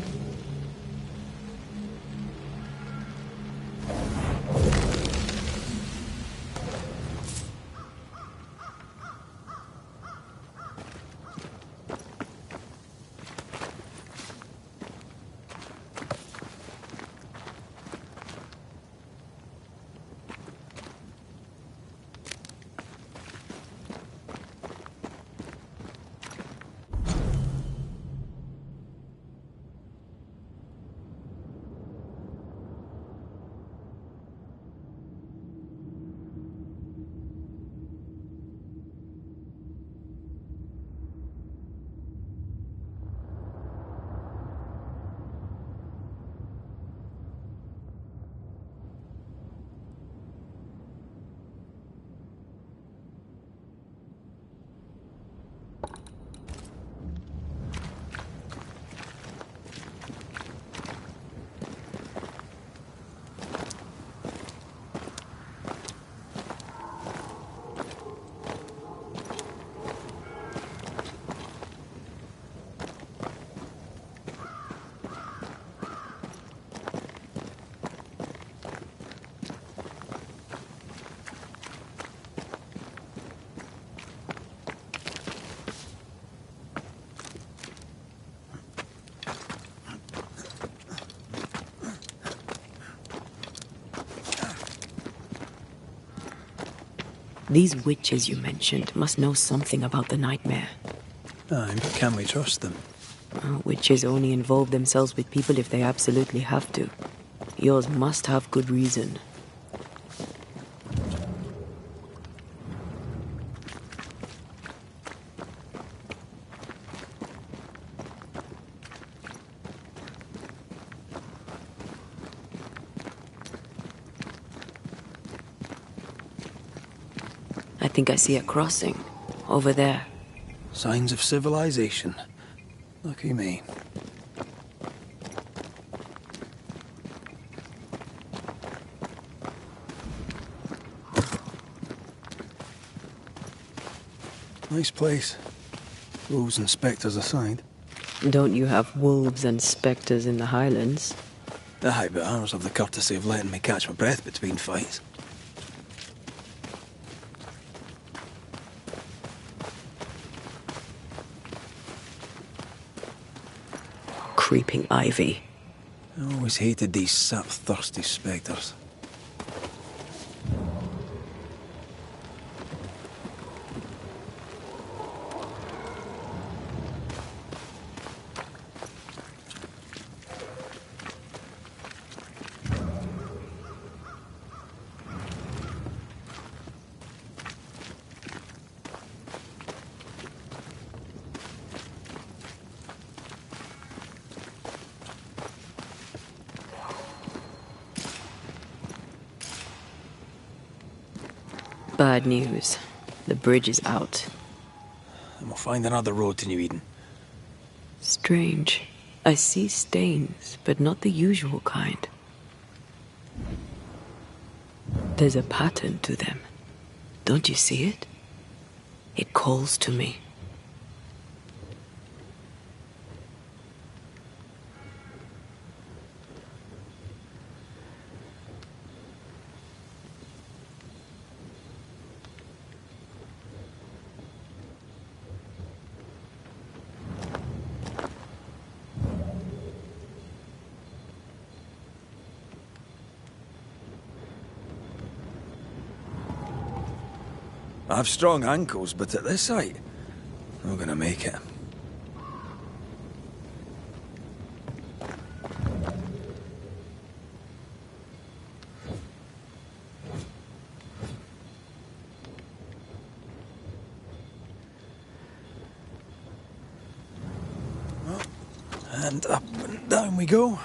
These witches you mentioned must know something about the nightmare. Aye, but can we trust them? Witches only involve themselves with people if they absolutely have to. Yours must have good reason. I think I see a crossing. Over there. Signs of civilization. Lucky me. Nice place. Wolves and spectres aside. Don't you have wolves and spectres in the Highlands? Aye, but ours have the courtesy of letting me catch my breath between fights. Creeping ivy. I always hated these sap-thirsty spectres. Bad news. The bridge is out. And we'll find another road to New Eden. Strange. I see stains, but not the usual kind. There's a pattern to them. Don't you see it? It calls to me. I have strong ankles, but at this height, I'm not gonna make it. And up and down we go.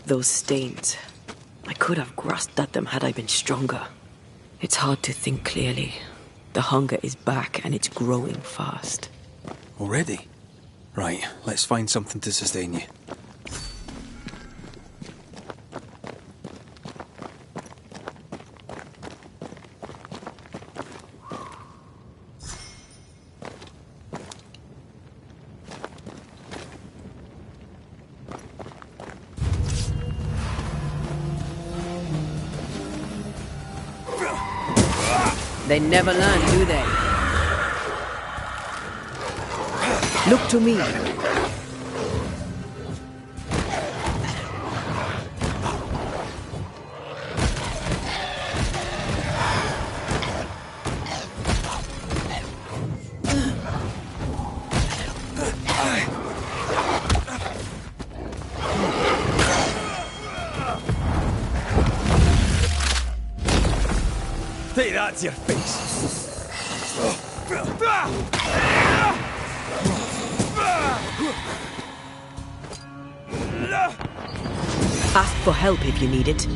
Those stains. I could have grasped at them had I been stronger. It's hard to think clearly. The hunger is back and it's growing fast. Already? Right, let's find something to sustain you. They never learn, do they? Look to me. Take that to your face. Ask for help if you need it.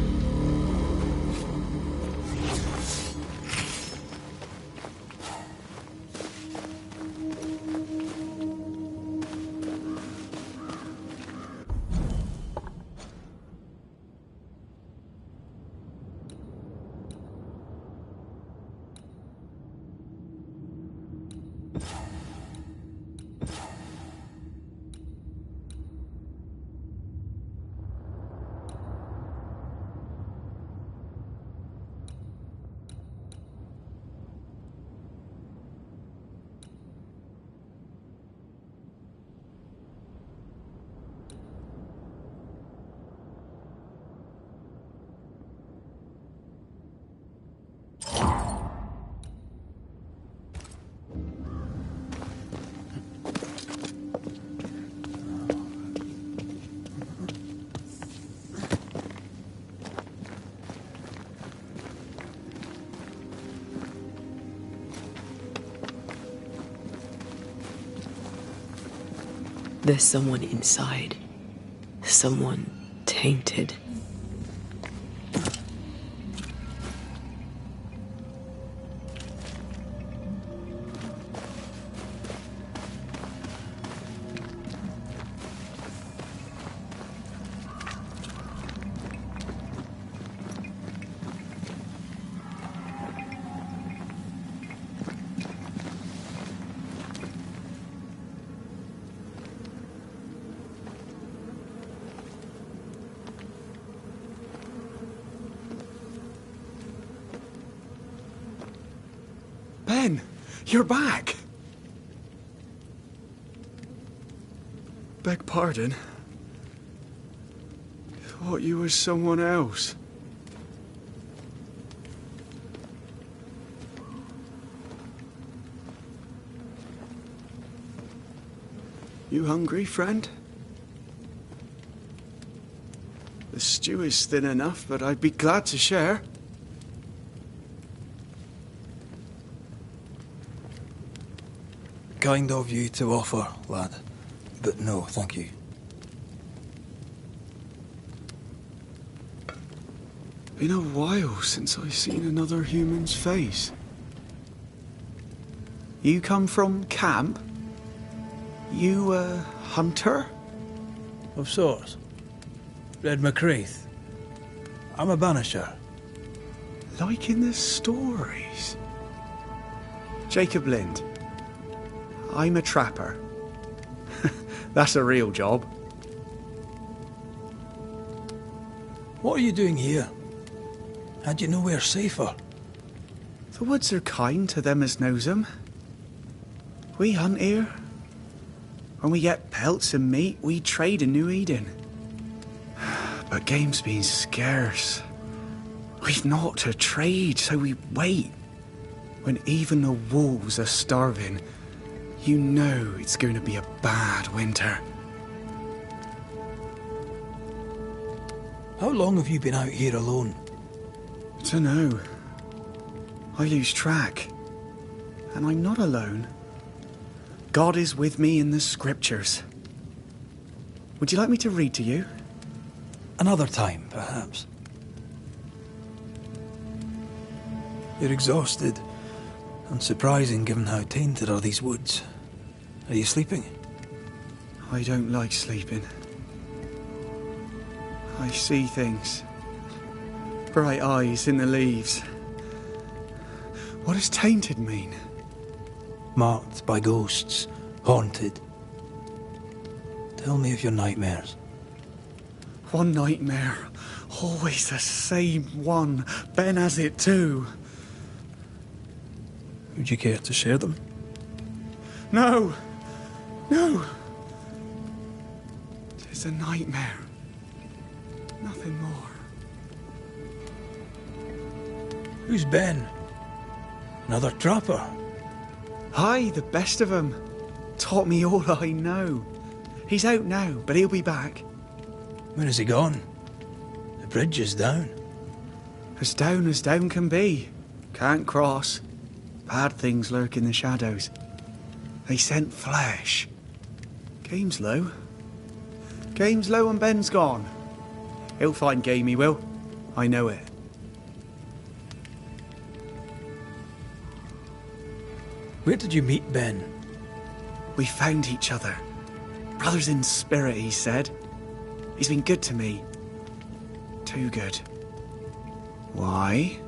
There's someone inside. Someone tainted. Ben, you're back. Beg pardon. thought you was someone else. You hungry, friend? The stew is thin enough, but I'd be glad to share. Kind of you to offer, lad. But no, thank you. Been a while since I've seen another human's face. You come from camp? You a hunter? Of sorts. Red McCraith. I'm a banisher. Like in the stories. Jacob Lind. I'm a trapper. That's a real job. What are you doing here? Had you nowhere safer? The woods are kind to them as knows 'em. We hunt here. When we get pelts and meat, we trade in New Eden. But game's been scarce. We've naught to trade, so we wait. When even the wolves are starving, you know it's going to be a bad winter. How long have you been out here alone? Dunno. I lose track. And I'm not alone. God is with me in the scriptures. Would you like me to read to you? Another time, perhaps. You're exhausted. Unsurprising given how tainted are these woods. Are you sleeping? I don't like sleeping. I see things. Bright eyes in the leaves. What does tainted mean? Marked by ghosts. Haunted. Tell me of your nightmares. One nightmare. Always the same one. Ben has it too. Would you care to share them? No! No! It's a nightmare. Nothing more. Who's Ben? Another trapper? Aye, the best of 'em. Taught me all I know. He's out now, but he'll be back. Where has he gone? The bridge is down. As down can be. Can't cross. Bad things lurk in the shadows. They scent flesh. Game's low. Game's low and Ben's gone. He'll find game, he will. I know it. Where did you meet Ben? We found each other. Brothers in spirit, he said. He's been good to me. Too good. Why?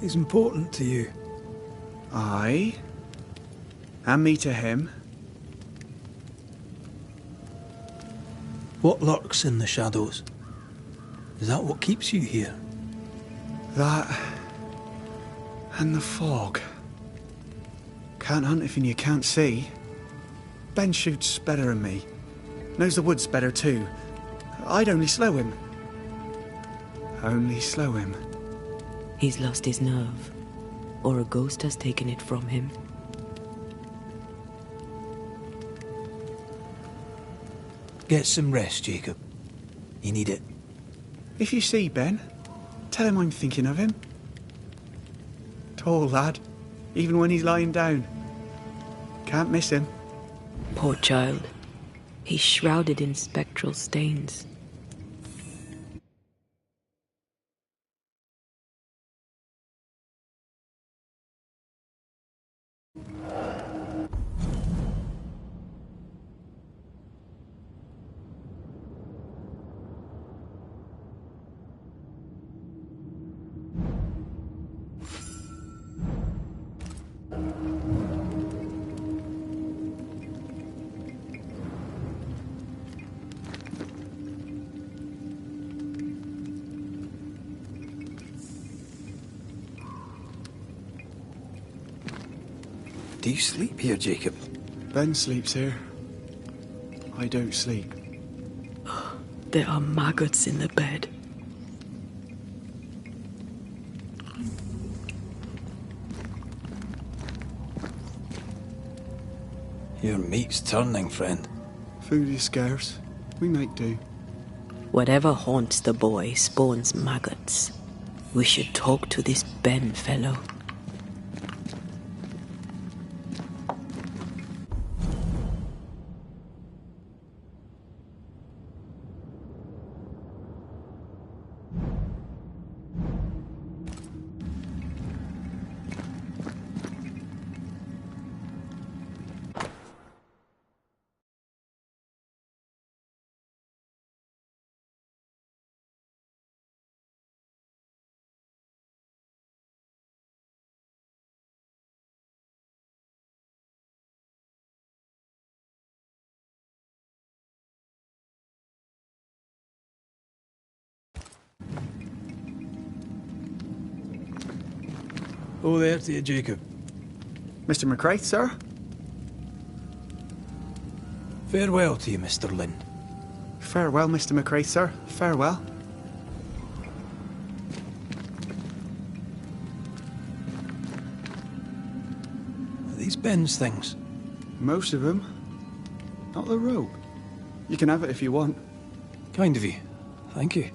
He's important to you. I? And me to him. What lurks in the shadows? Is that what keeps you here? That... and the fog. Can't hunt if you can't see. Ben shoots better than me. Knows the woods better too. I'd only slow him. Only slow him. He's lost his nerve. Or a ghost has taken it from him. Get some rest, Jacob. You need it. If you see Ben, tell him I'm thinking of him. Tall lad, even when he's lying down. Can't miss him. Poor child. He's shrouded in spectral stains. Do you sleep here, Jacob? Ben sleeps here. I don't sleep. There are maggots in the bed. Your meat's turning, friend. Food is scarce. We make do. Whatever haunts the boy spawns maggots. We should talk to this Ben fellow. Oh, there to you, Jacob. Mr. McCraith, sir? Farewell to you, Mr. Lynn. Farewell, Mr. McCraith, sir. Farewell. Are these Ben's things? Most of them. Not the rope. You can have it if you want. Kind of you. Thank you.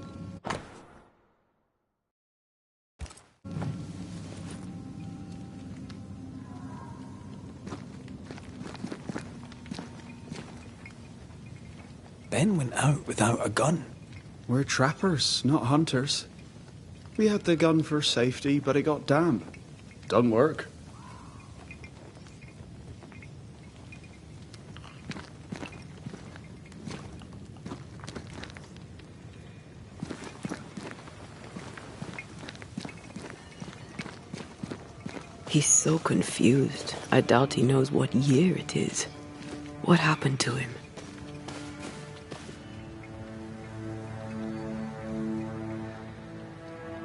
Ben went out without a gun. We're trappers, not hunters. We had the gun for safety, but it got damp. Done work. He's so confused. I doubt he knows what year it is. What happened to him?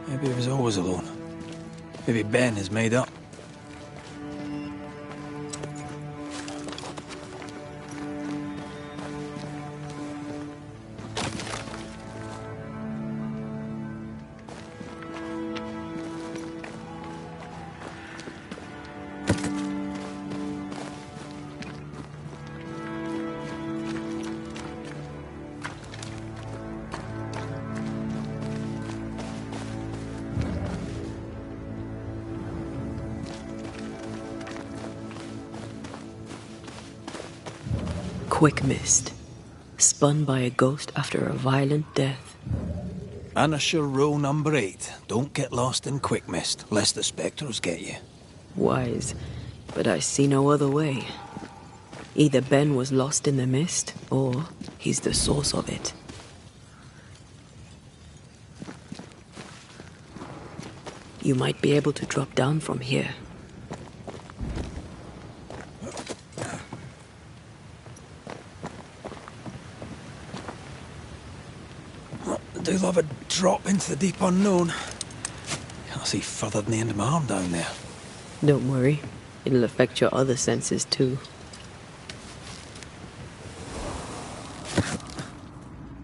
Maybe he was always alone. Maybe Ben is made up. Quick mist. Spun by a ghost after a violent death. Anisher rule number 8. Don't get lost in quick mist, lest the spectres get you. Wise, but I see no other way. Either Ben was lost in the mist, or he's the source of it. You might be able to drop down from here. I do love a drop into the deep unknown. Can't see further than the end of my arm down there. Don't worry, it'll affect your other senses too.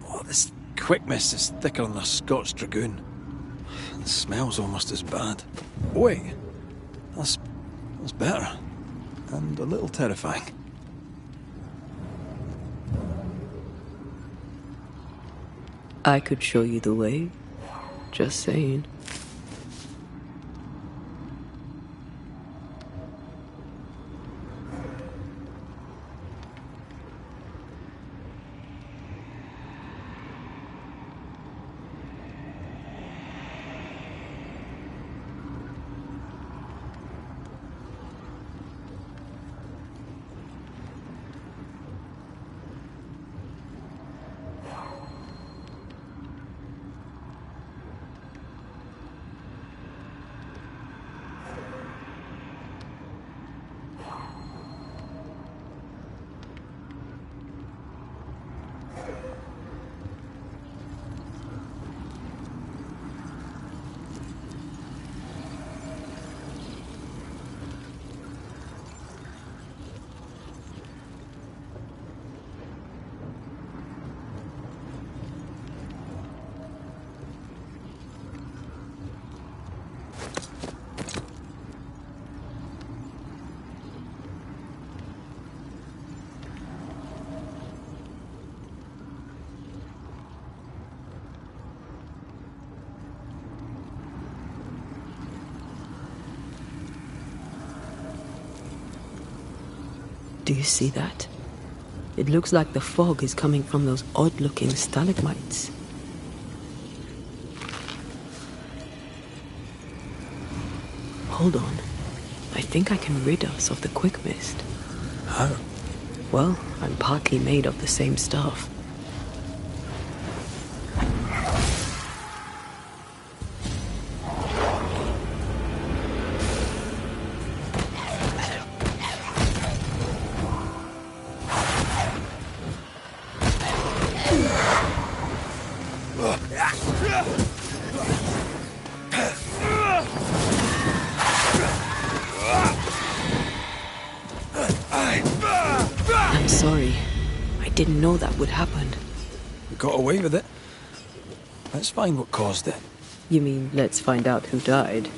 Oh, this quick mist is thicker than a Scotch dragoon. It smells almost as bad. Oh, wait, that's better. And a little terrifying. I could show you the way. Just saying. Do you see that? It looks like the fog is coming from those odd-looking stalagmites. Hold on. I think I can rid us of the quick mist. How? Well, I'm partly made of the same stuff. I'm sorry. I didn't know that would happen. We got away with it. Let's find what caused it. You mean, let's find out who died?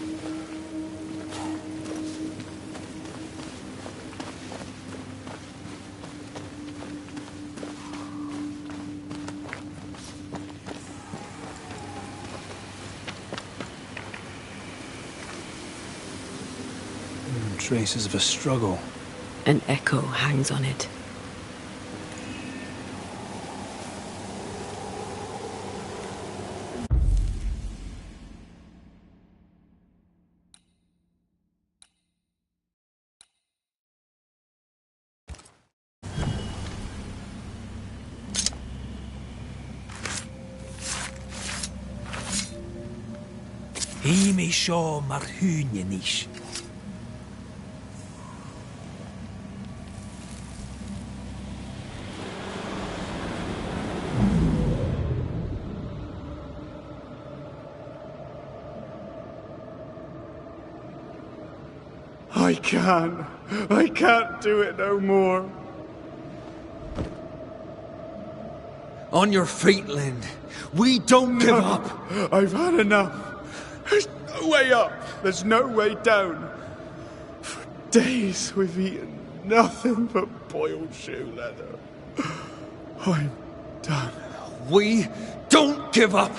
Traces of a struggle. An echo hangs on it. Himi sio marhunianish. I can't do it no more. On your feet, Lind. We don't give up. I've had enough. There's no way up. There's no way down. For days we've eaten nothing but boiled shoe leather. I'm done. We don't give up.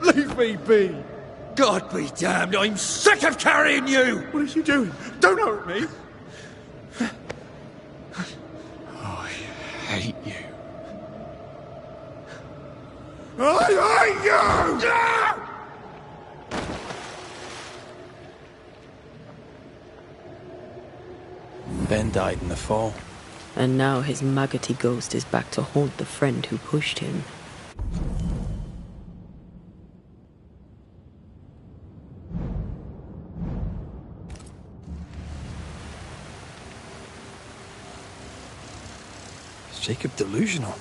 Leave me be. God be damned, I'm sick of carrying you! What are you doing? Don't hurt me. I hate you. I hate you! Ben died in the fall. And now his maggoty ghost is back to haunt the friend who pushed him. Is Jacob delusional?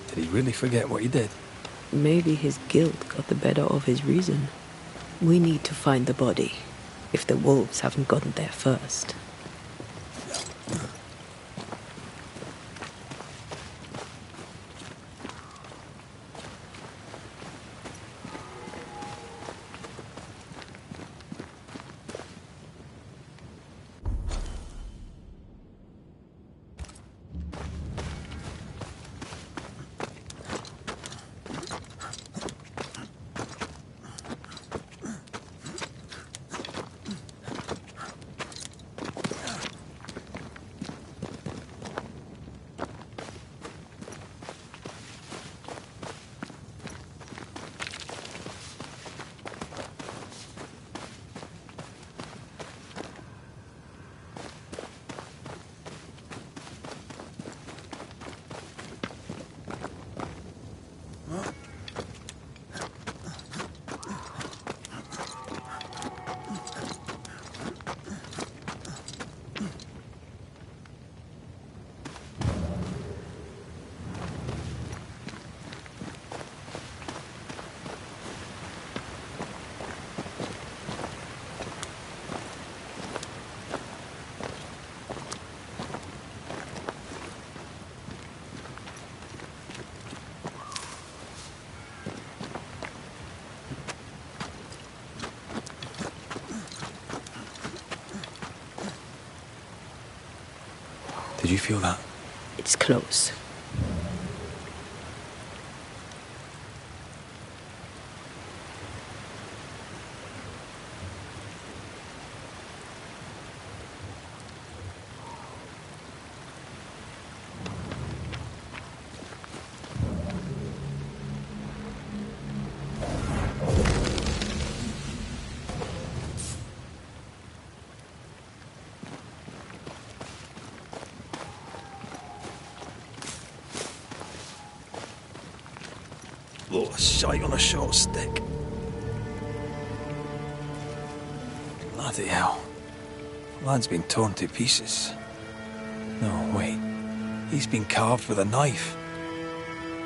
Did he really forget what he did? Maybe his guilt got the better of his reason. We need to find the body, if the wolves haven't gotten there first. Did you feel that? It's close. shite on a short stick. Bloody hell. The lad's been torn to pieces. No, wait. He's been carved with a knife.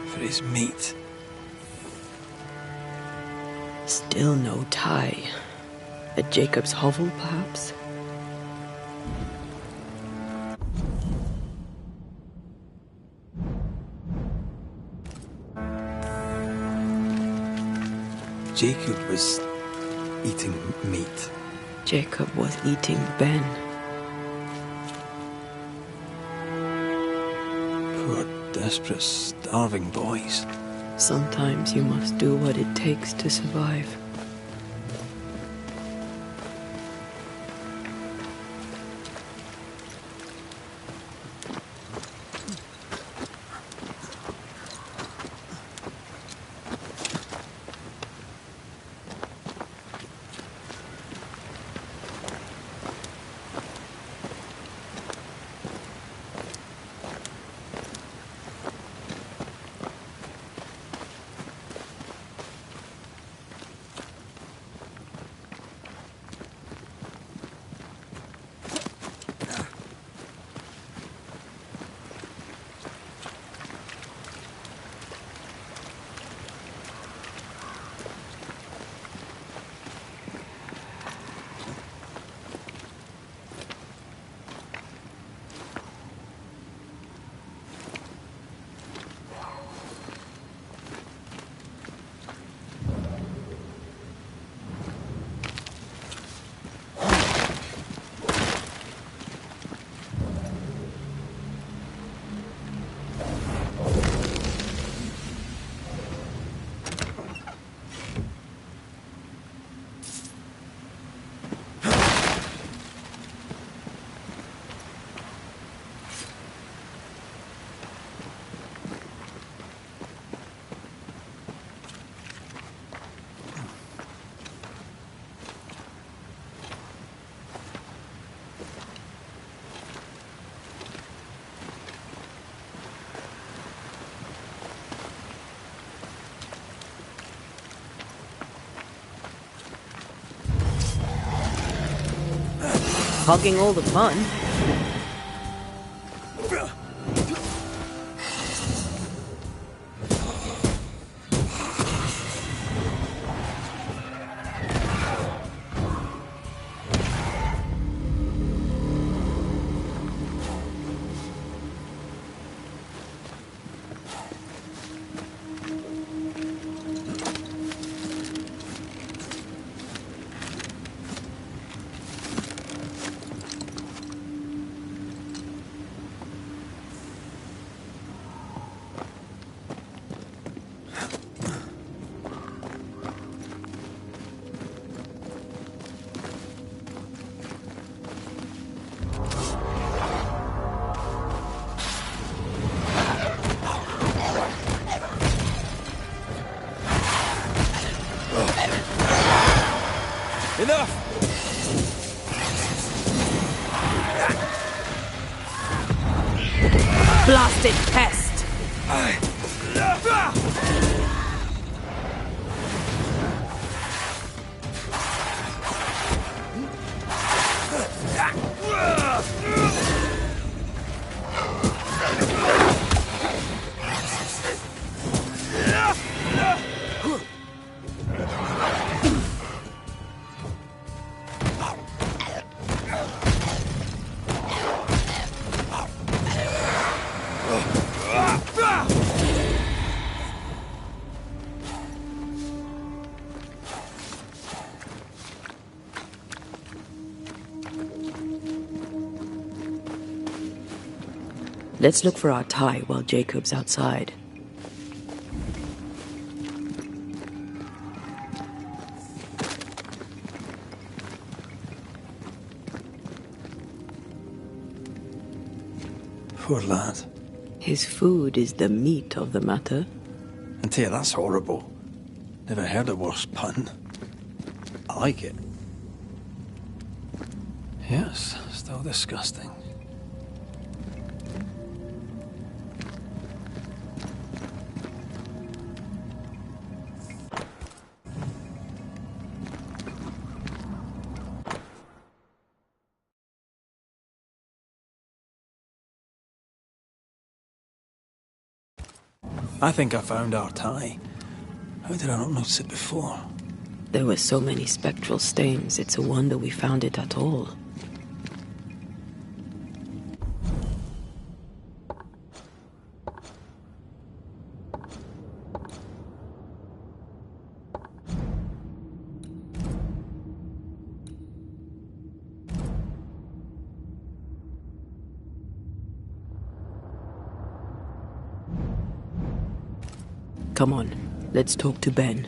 For his meat. Still no tie. At Jacob's hovel, perhaps? Jacob was eating meat. Jacob was eating Ben. Poor, desperate, starving boys. Sometimes you must do what it takes to survive. Hogging all the fun. Enough! Blasted pest! Let's look for our tie while Jacob's outside. Poor lad. His food is the meat of the matter. And tell you, that's horrible. Never heard a worse pun. I like it. Yes, still disgusting. I think I found our tie. How did I not notice it before? There were so many spectral stains, it's a wonder we found it at all. Come on, let's talk to Ben.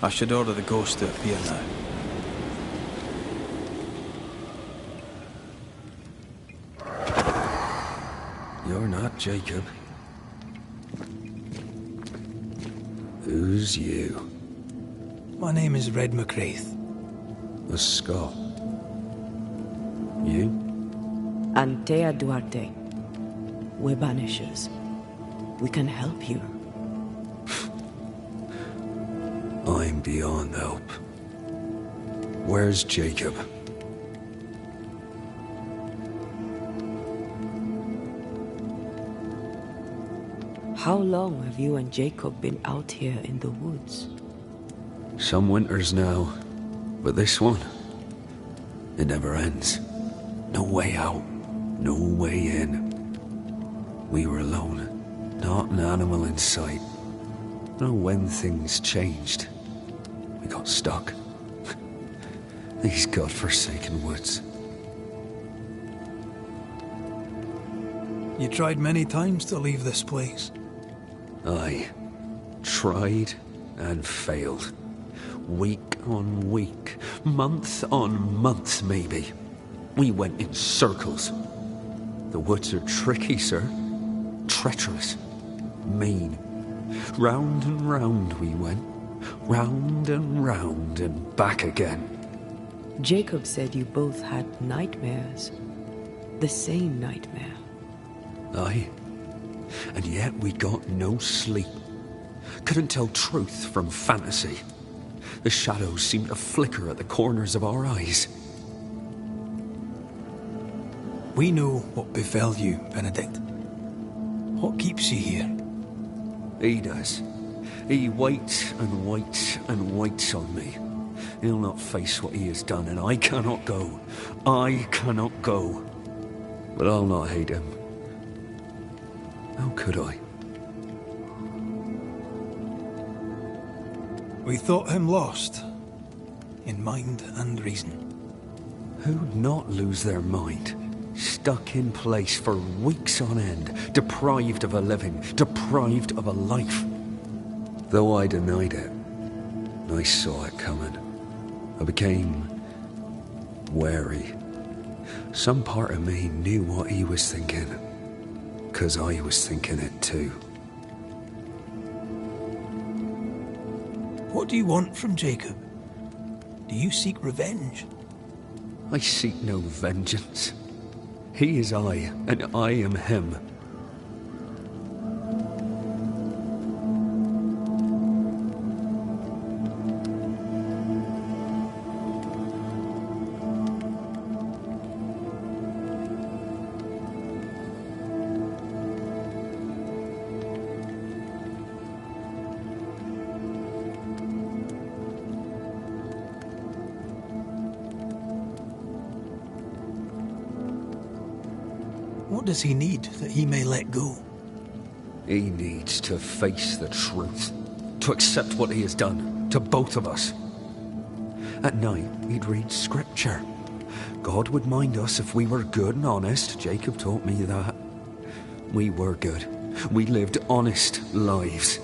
I should order the ghost to appear now. You're not Jacob. Who's you? My name is Red McCraith. A Scot. You? Antea Duarte. We're banishers. We can help you. I'm beyond help. Where's Jacob? How long have you and Jacob been out here in the woods? Some winters now, but this one, it never ends. No way out, no way in. We were alone, not an animal in sight. I don't know when things changed. We got stuck. These godforsaken woods. You tried many times to leave this place. I tried and failed. Week on week, month on month maybe. We went in circles. The woods are tricky, sir. Treacherous. Mean. Round and round we went. Round and back again. Jacob said you both had nightmares. The same nightmare. Aye. And yet we got no sleep. Couldn't tell truth from fantasy. The shadows seemed to flicker at the corners of our eyes. We know what befell you, Benedict. What keeps you here? He does. He waits and waits and waits on me. He'll not face what he has done, and I cannot go. I cannot go. But I'll not hate him. How could I? We thought him lost, in mind and reason. Who'd not lose their mind? Stuck in place for weeks on end, deprived of a living, deprived of a life. Though I denied it, I saw it coming. I became wary. Some part of me knew what he was thinking, 'cause I was thinking it too. What do you want from Jacob? Do you seek revenge? I seek no vengeance. He is I, and I am him. What does he need that he may let go? He needs to face the truth, to accept what he has done, to both of us. At night, he'd read scripture. God would mind us if we were good and honest. Jacob taught me that. We were good. We lived honest lives.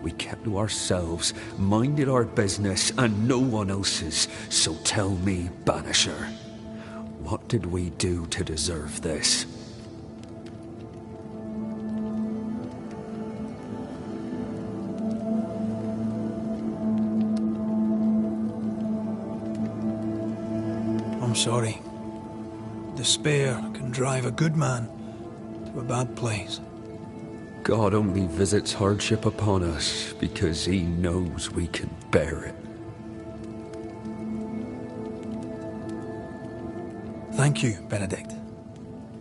We kept to ourselves, minded our business and no one else's. So tell me, Banisher, what did we do to deserve this? I'm sorry. Despair can drive a good man to a bad place. God only visits hardship upon us because he knows we can bear it. Thank you, Benedict.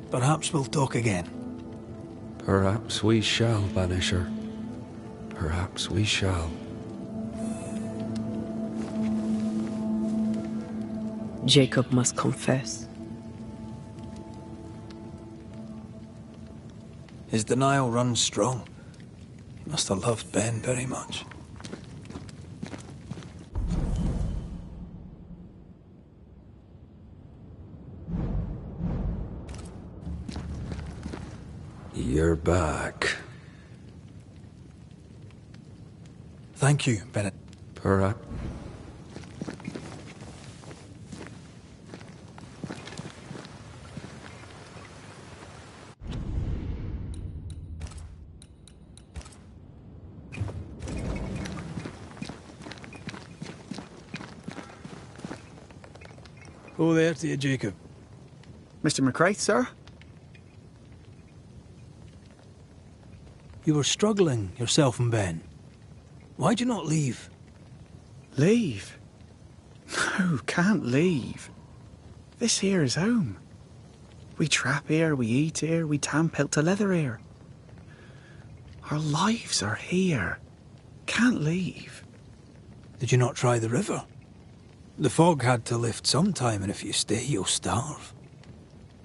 Perhaps we'll talk again. Perhaps we shall, Banisher. Perhaps we shall. Jacob must confess. His denial runs strong. He must have loved Ben very much. You're back. Thank you, Benedict. Perhaps. Oh, there to you, Jacob. Mr. McCraith, sir? You were struggling, yourself and Ben. Why'd you not leave? Leave? No, can't leave. This here is home. We trap here, we eat here, we tan pelt to leather here. Our lives are here. Can't leave. Did you not try the river? The fog had to lift sometime, and if you stay, you'll starve.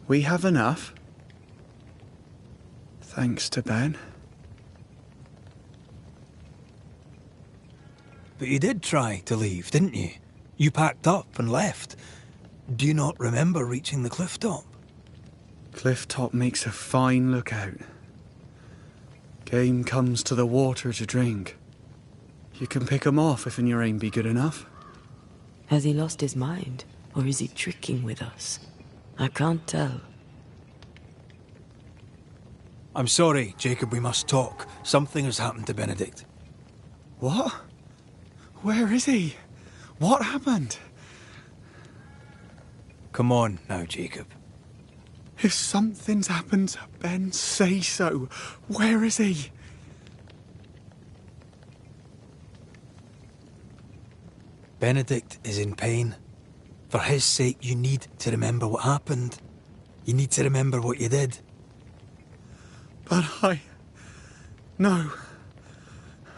We have enough. Thanks to Ben. But you did try to leave, didn't you? You packed up and left. Do you not remember reaching the cliff top? Cliff top makes a fine lookout. Game comes to the water to drink. You can pick 'em off if your aim be good enough. Has he lost his mind, or is he tricking with us? I can't tell. I'm sorry, Jacob, we must talk. Something has happened to Benedict. What? Where is he? What happened? Come on now, Jacob. If something's happened to Ben, say so. Where is he? Benedict is in pain. For his sake, you need to remember what happened. You need to remember what you did. But No.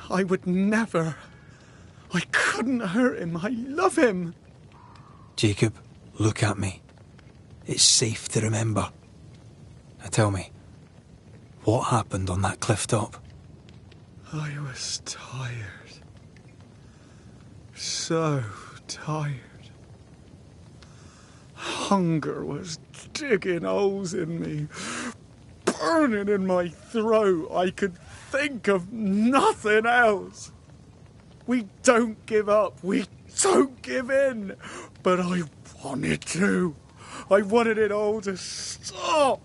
I would never. I couldn't hurt him. I love him. Jacob, look at me. It's safe to remember. Now tell me, what happened on that cliff top? I was tired. So tired. Hunger was digging holes in me, burning in my throat. I could think of nothing else. We don't give up. We don't give in. But I wanted to. I wanted it all to stop.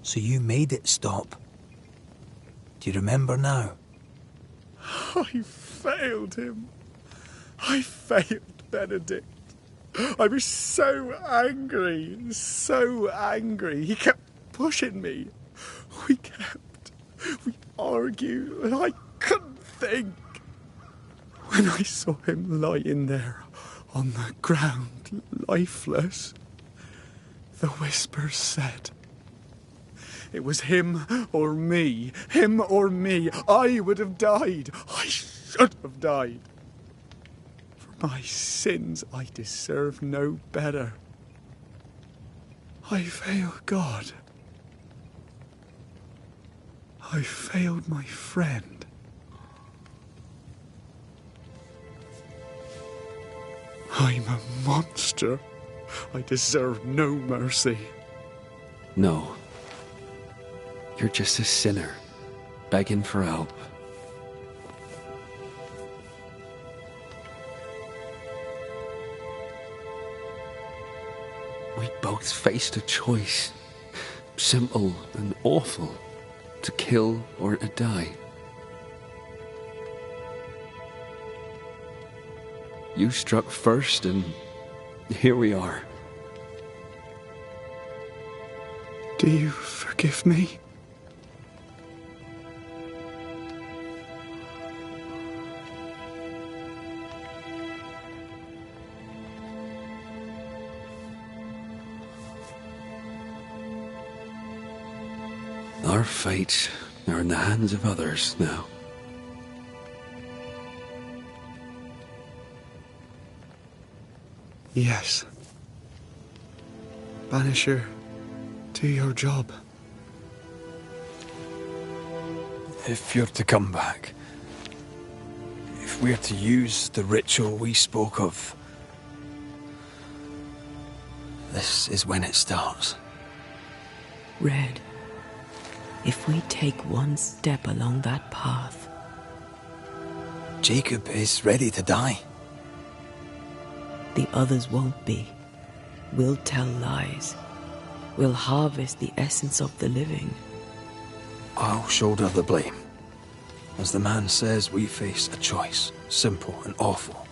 So you made it stop. Do you remember now? I failed him. I failed Benedict. I was so angry, so angry. He kept pushing me. We argued, and I couldn't think. When I saw him lying there on the ground, lifeless, the whispers said, it was him or me. Him or me. I would have died. I should have died. my sins, I deserve no better. I failed God. I failed my friend. I'm a monster. I deserve no mercy. No. You're just a sinner, begging for help. We both faced a choice, simple and awful, to kill or to die. You struck first, and here we are. Do you forgive me? Our fates are in the hands of others now. Yes. Banisher, do your job. If you're to come back, if we're to use the ritual we spoke of, this is when it starts. Red, if we take one step along that path... Jacob is ready to die. The others won't be. We'll tell lies. We'll harvest the essence of the living. I'll shoulder the blame. As the man says, we face a choice, simple and awful.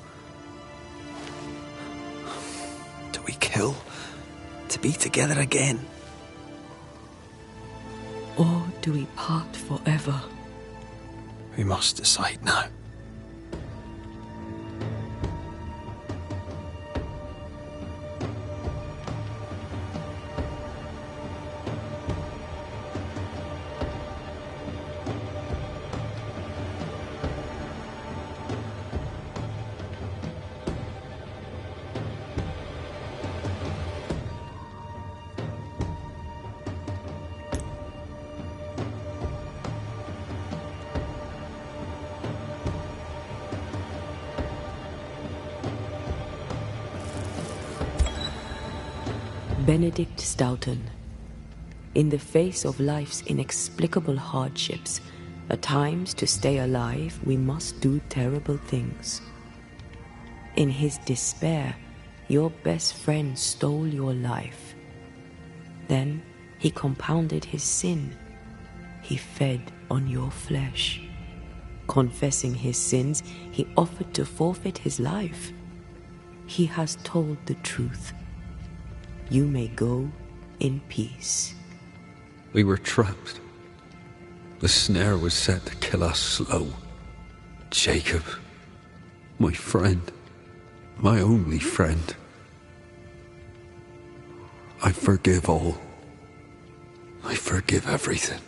Do we kill to be together again? Or do we part forever? We must decide now. Benedict Stoughton. In the face of life's inexplicable hardships, at times to stay alive we must do terrible things. In his despair, your best friend stole your life. Then he compounded his sin. He fed on your flesh. Confessing his sins, he offered to forfeit his life. He has told the truth. You may go in peace. We were trapped. The snare was set to kill us slow. Jacob, my friend, my only friend. I forgive all. I forgive everything.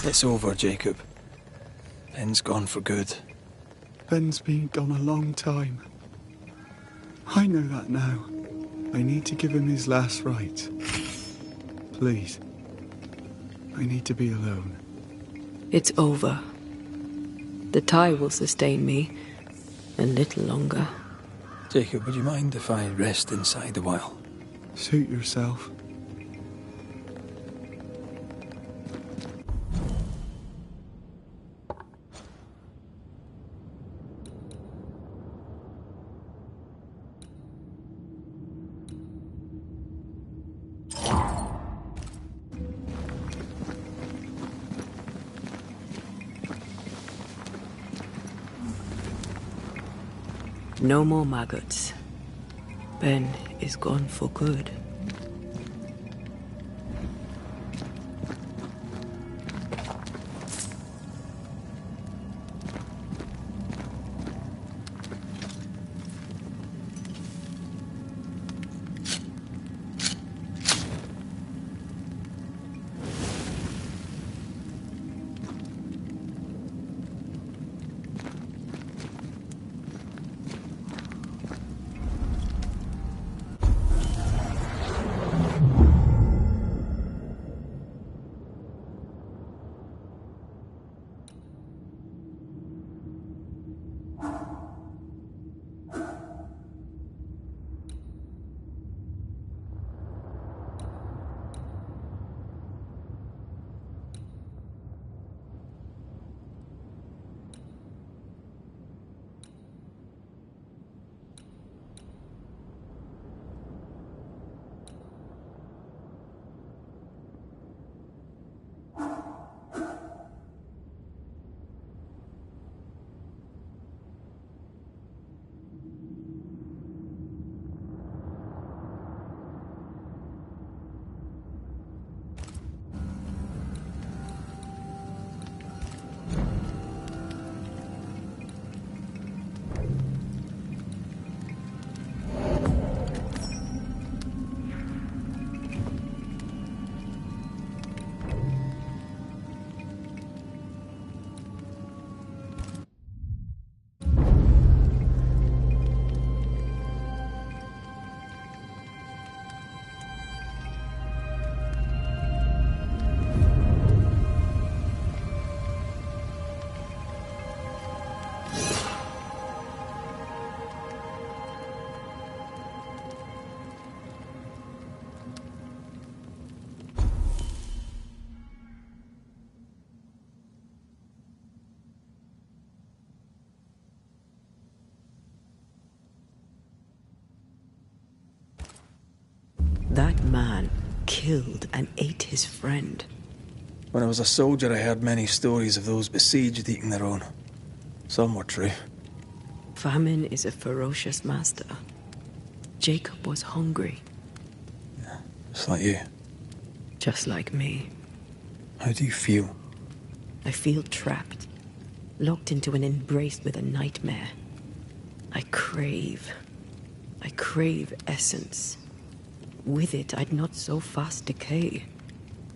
It's over, Jacob. Ben's gone for good. Ben's been gone a long time. I know that now. I need to give him his last rites. Please. I need to be alone. It's over. The tie will sustain me a little longer. Jacob, would you mind if I rest inside a while? Suit yourself. No more maggots. Ben is gone for good. That man killed and ate his friend. When I was a soldier, I heard many stories of those besieged eating their own. Some were true. Famine is a ferocious master. Jacob was hungry. Yeah, just like you. Just like me. How do you feel? I feel trapped. Locked into an embrace with a nightmare. I crave essence. With it, I'd not so fast decay.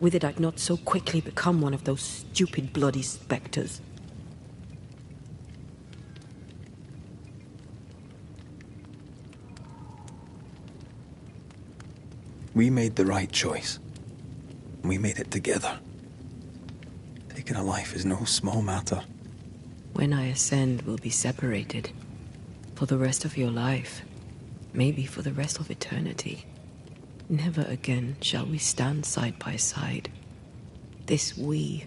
With it, I'd not so quickly become one of those stupid bloody spectres. We made the right choice. We made it together. Taking a life is no small matter. When I ascend, we'll be separated. For the rest of your life. Maybe for the rest of eternity. Never again shall we stand side by side. This thing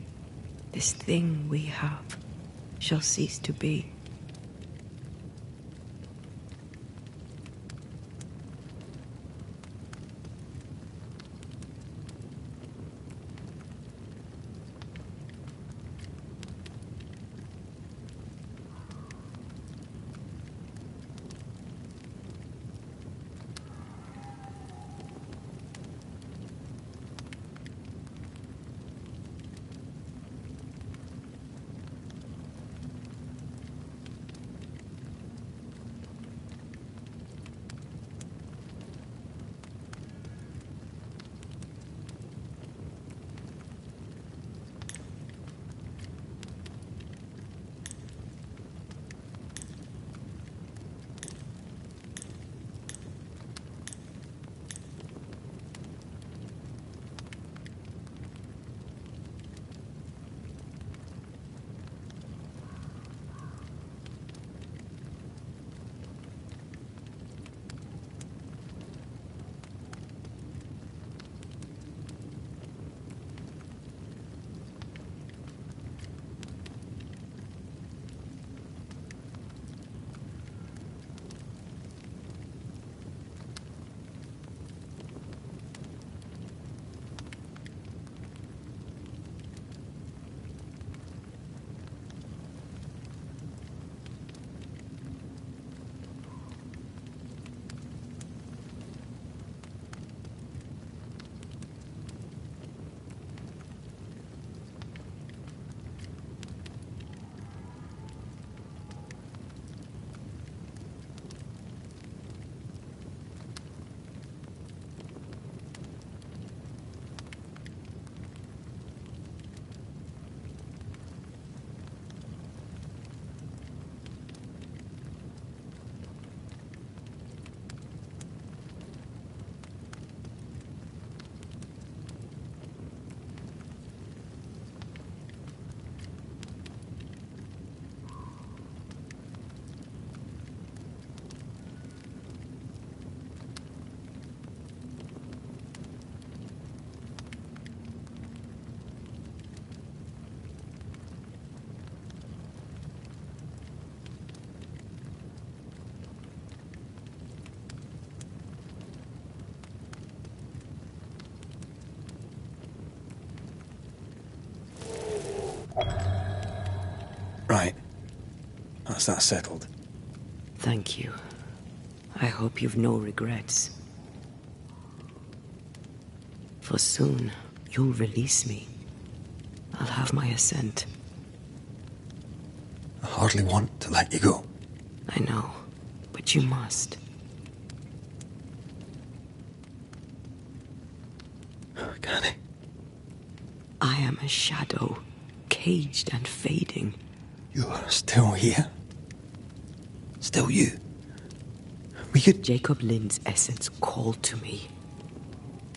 we have, shall cease to be. That's that settled. Thank you. I hope you've no regrets. For soon, you'll release me. I'll have my assent. I hardly want to let you go. I know, but you must. Can I? I am a shadow, caged and fading. You are still here. Still you. We could... Jacob Lind's essence called to me.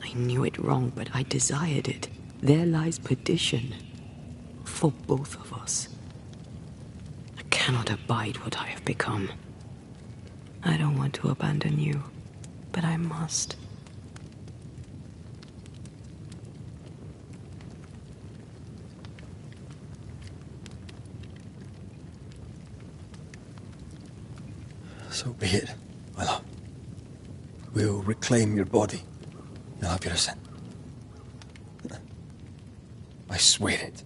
I knew it wrong, but I desired it. There lies perdition. For both of us. I cannot abide what I have become. I don't want to abandon you, but I must. So be it, my love. We'll reclaim your body. You'll have your assent. I swear it.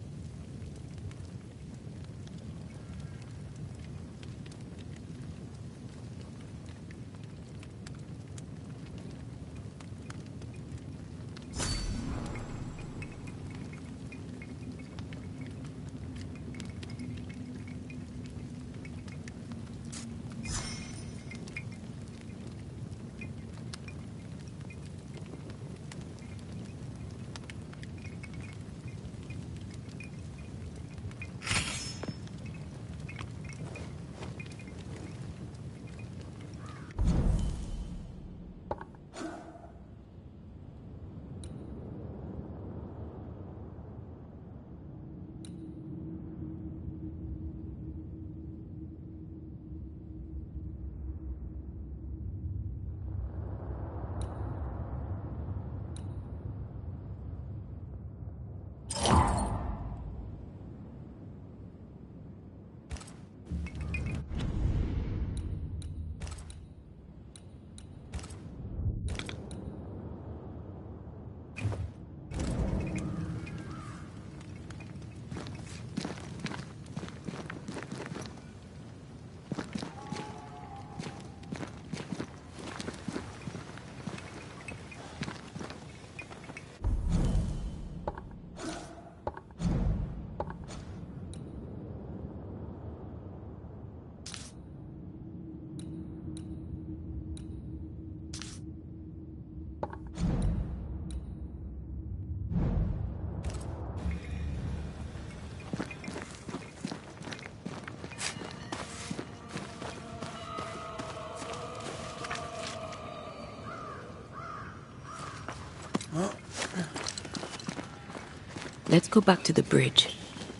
Let's go back to the bridge.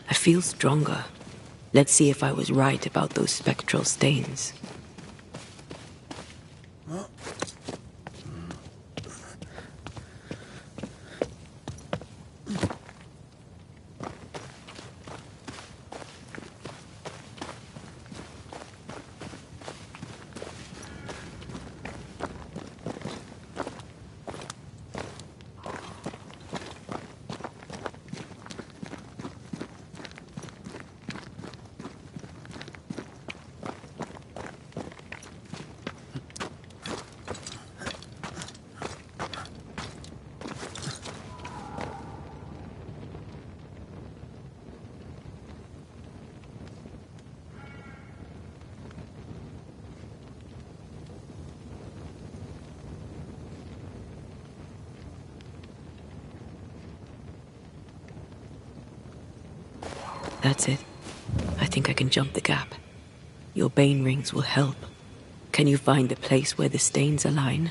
I feel stronger. Let's see if I was right about those spectral stains. That's it. I think I can jump the gap. Your bane rings will help. Can you find the place where the stains align?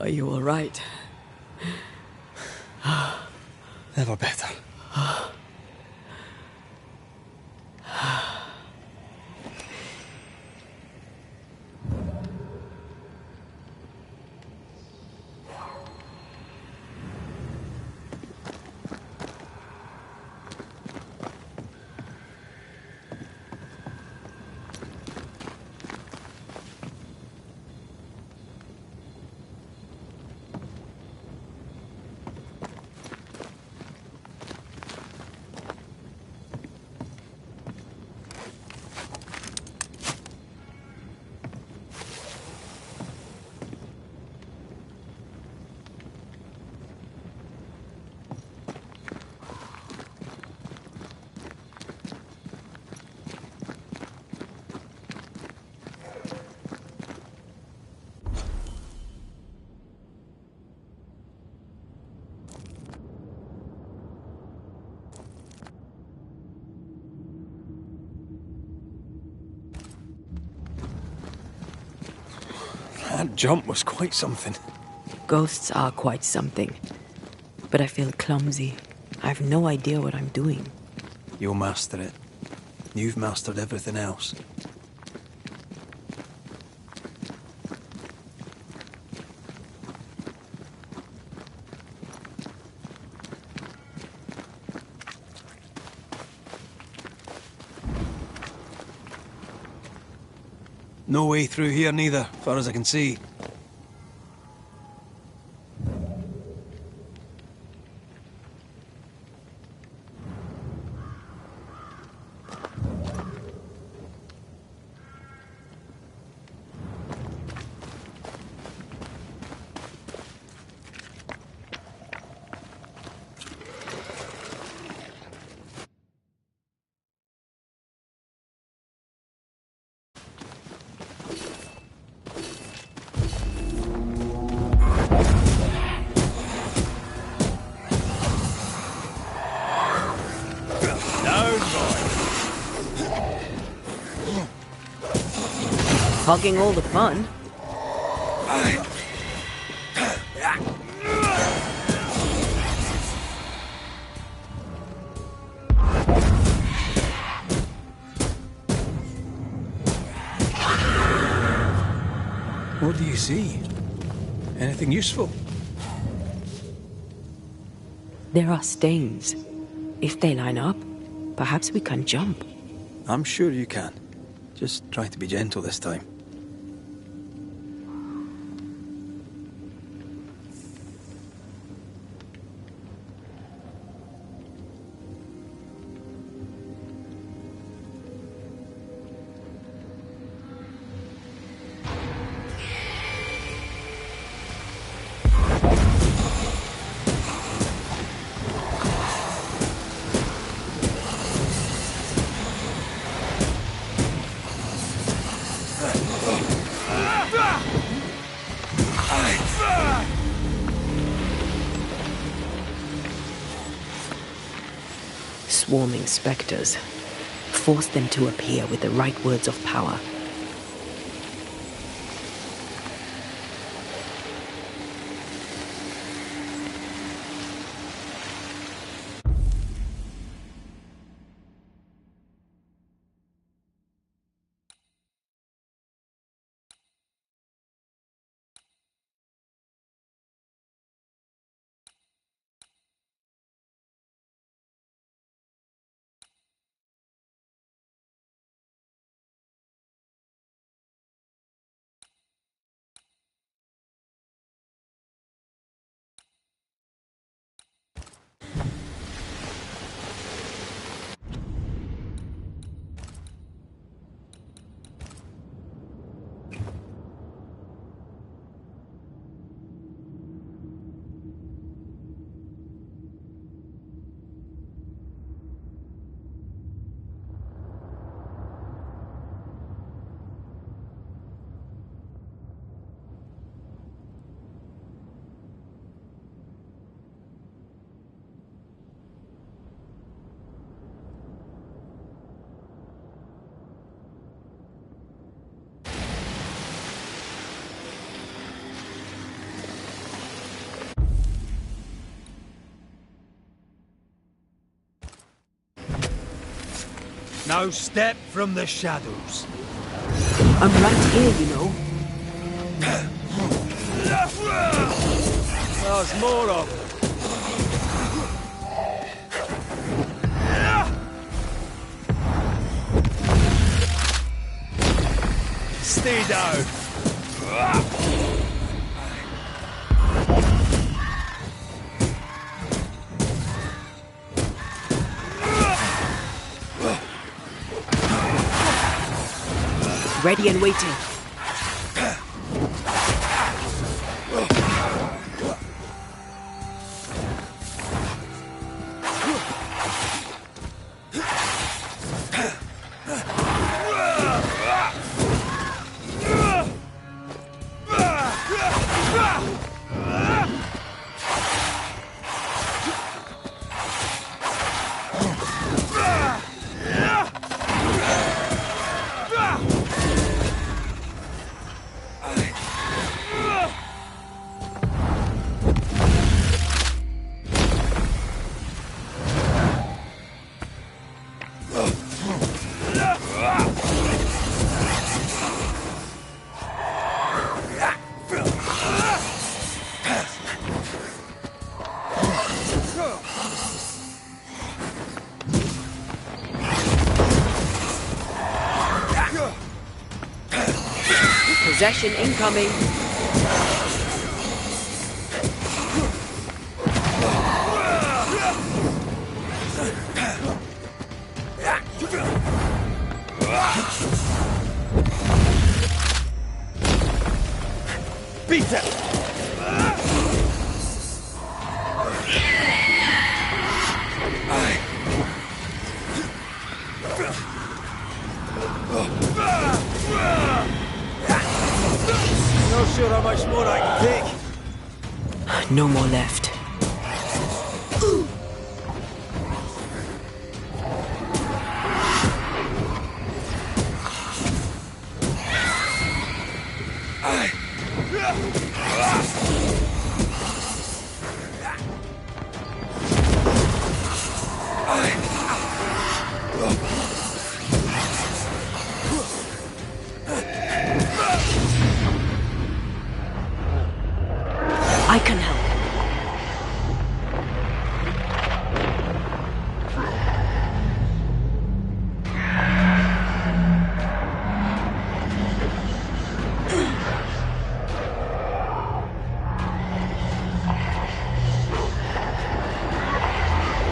Are you all right? Never better. That jump was quite something. Ghosts are quite something. But I feel clumsy. I have no idea what I'm doing. You'll master it. You've mastered everything else. No way through here neither, far as I can see. Hogging all the fun. What do you see? Anything useful? There are stains. If they line up, perhaps we can jump. I'm sure you can. Just try to be gentle this time. Swarming spectres. Force them to appear with the right words of power. No step from the shadows. I'm right here, you know. There's more of them. Stay down. Ready and waiting. Possession incoming. Beat it! Not sure how much more I can take. No more left. I can help.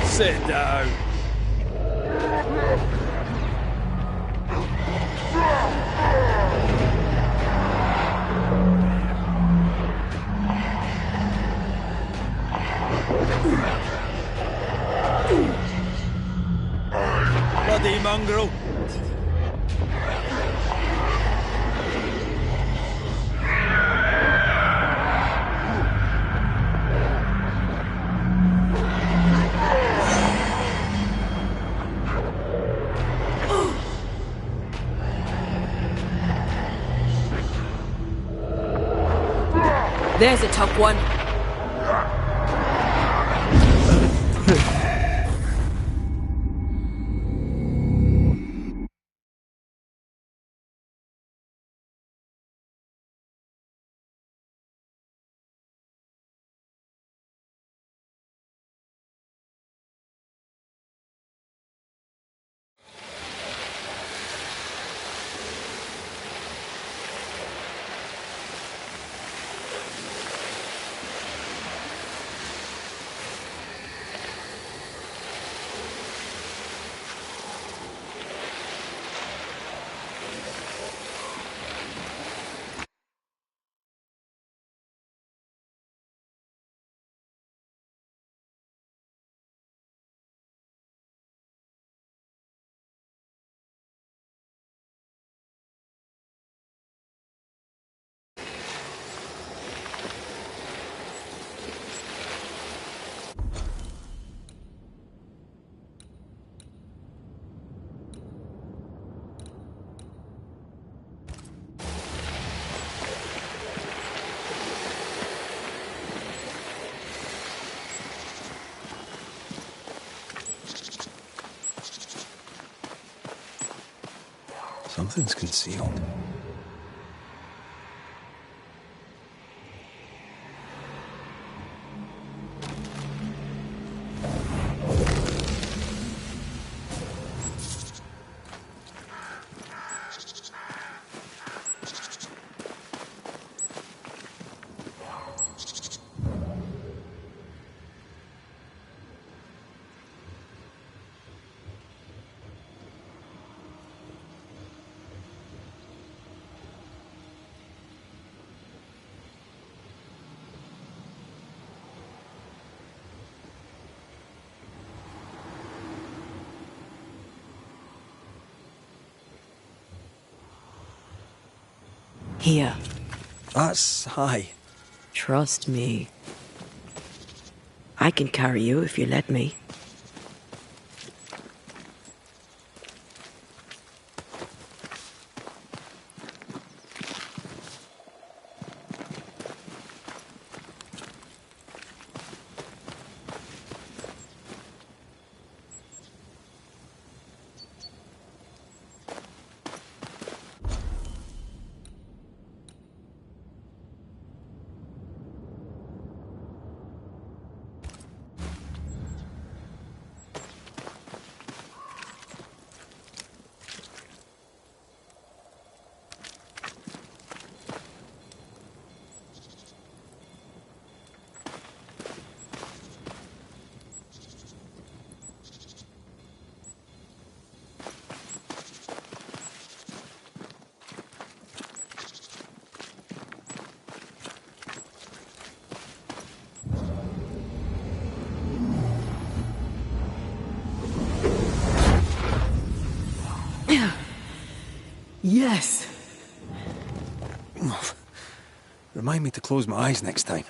Sit down. Bloody mongrel. There's a tough one. Nothing's concealed. Here. That's high. Trust me. I can carry you if you let me. Yes! Remind me to close my eyes next time.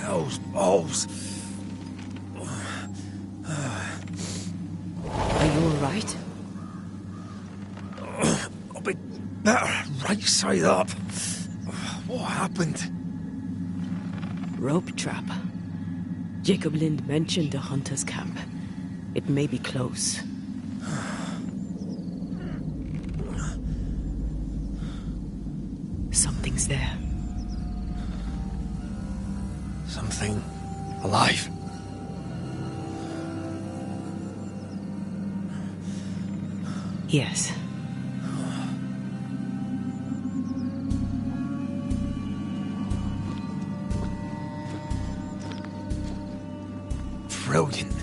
Those balls. Are you alright? I'll be better right side up. What happened? Rope trap. Jacob Lind mentioned the hunter's camp. It may be close. Something's there. Something alive. Yes. Brilliant.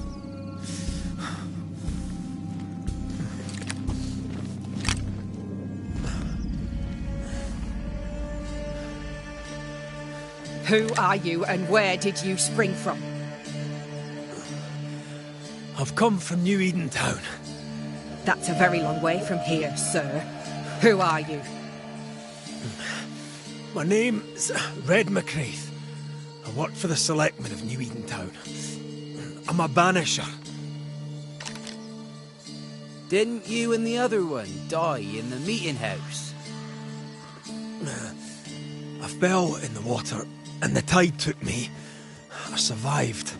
Who are you and where did you spring from? I've come from New Eden Town. That's a very long way from here, sir. Who are you? My name's Red McCraith. I work for the selectmen of New Eden Town. I'm a banisher. Didn't you and the other one die in the meeting house? I fell in the water and the tide took me. I survived.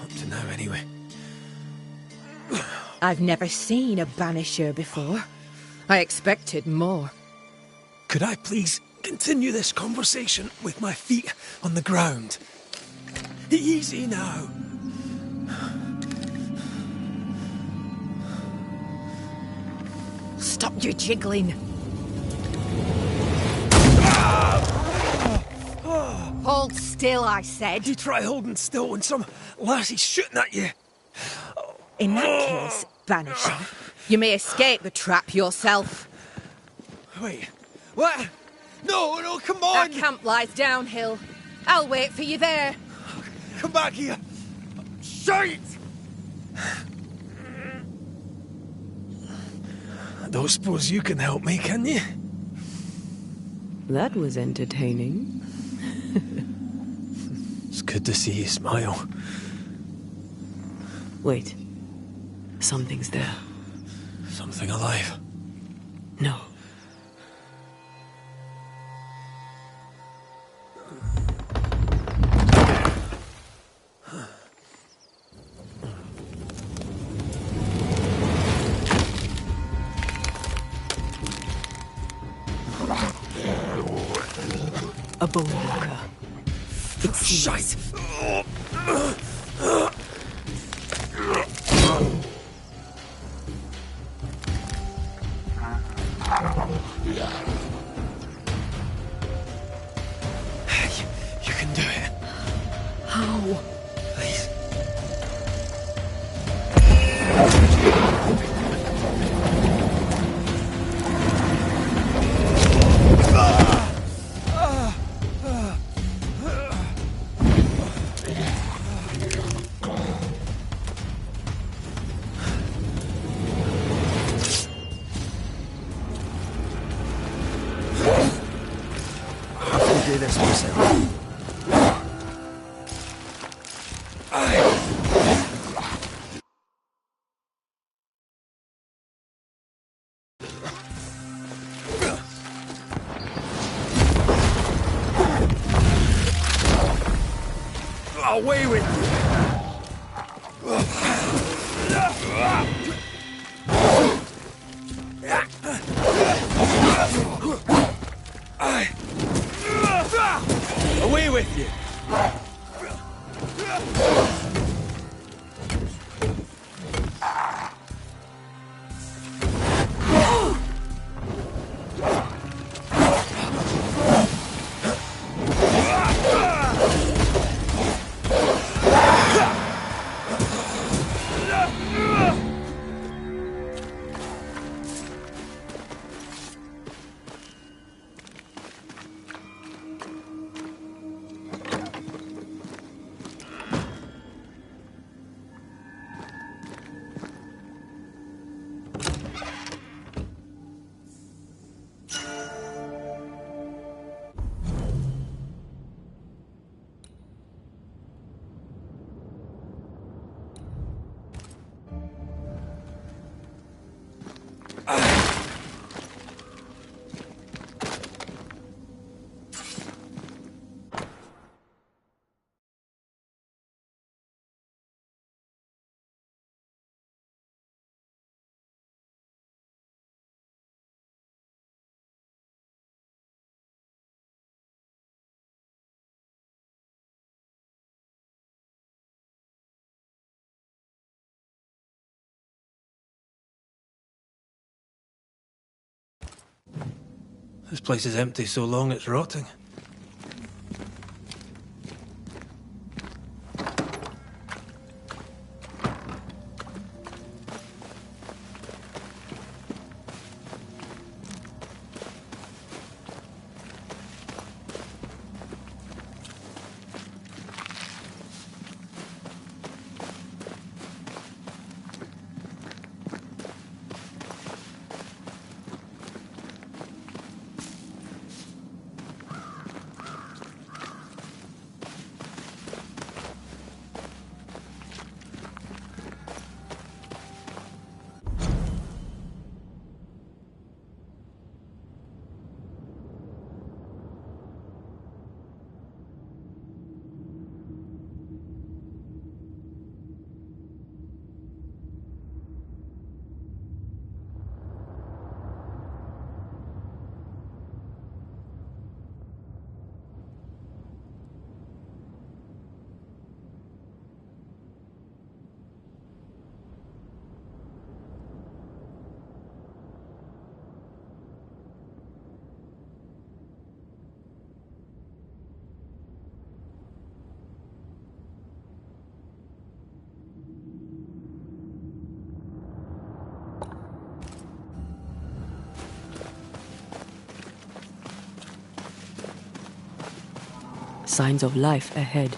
Up to now, anyway. I've never seen a banisher before. I expected more. Could I please continue this conversation with my feet on the ground? Easy now. Stop your jiggling. Hold still, I said. You try holding still when some lassie's shooting at you. In that case, banisher, you may escape the trap yourself. Wait, what? No, come on! Our camp lies downhill. I'll wait for you there. Come back here! Shite! I don't suppose you can help me, can you? That was entertaining. It's good to see you smile. Wait. Something's there. Something alive? No. A bone walker. It's shite. You can do it. How? Please. Do this myself. Away with you! Away with you! This place is empty so long it's rotting. signs of life ahead.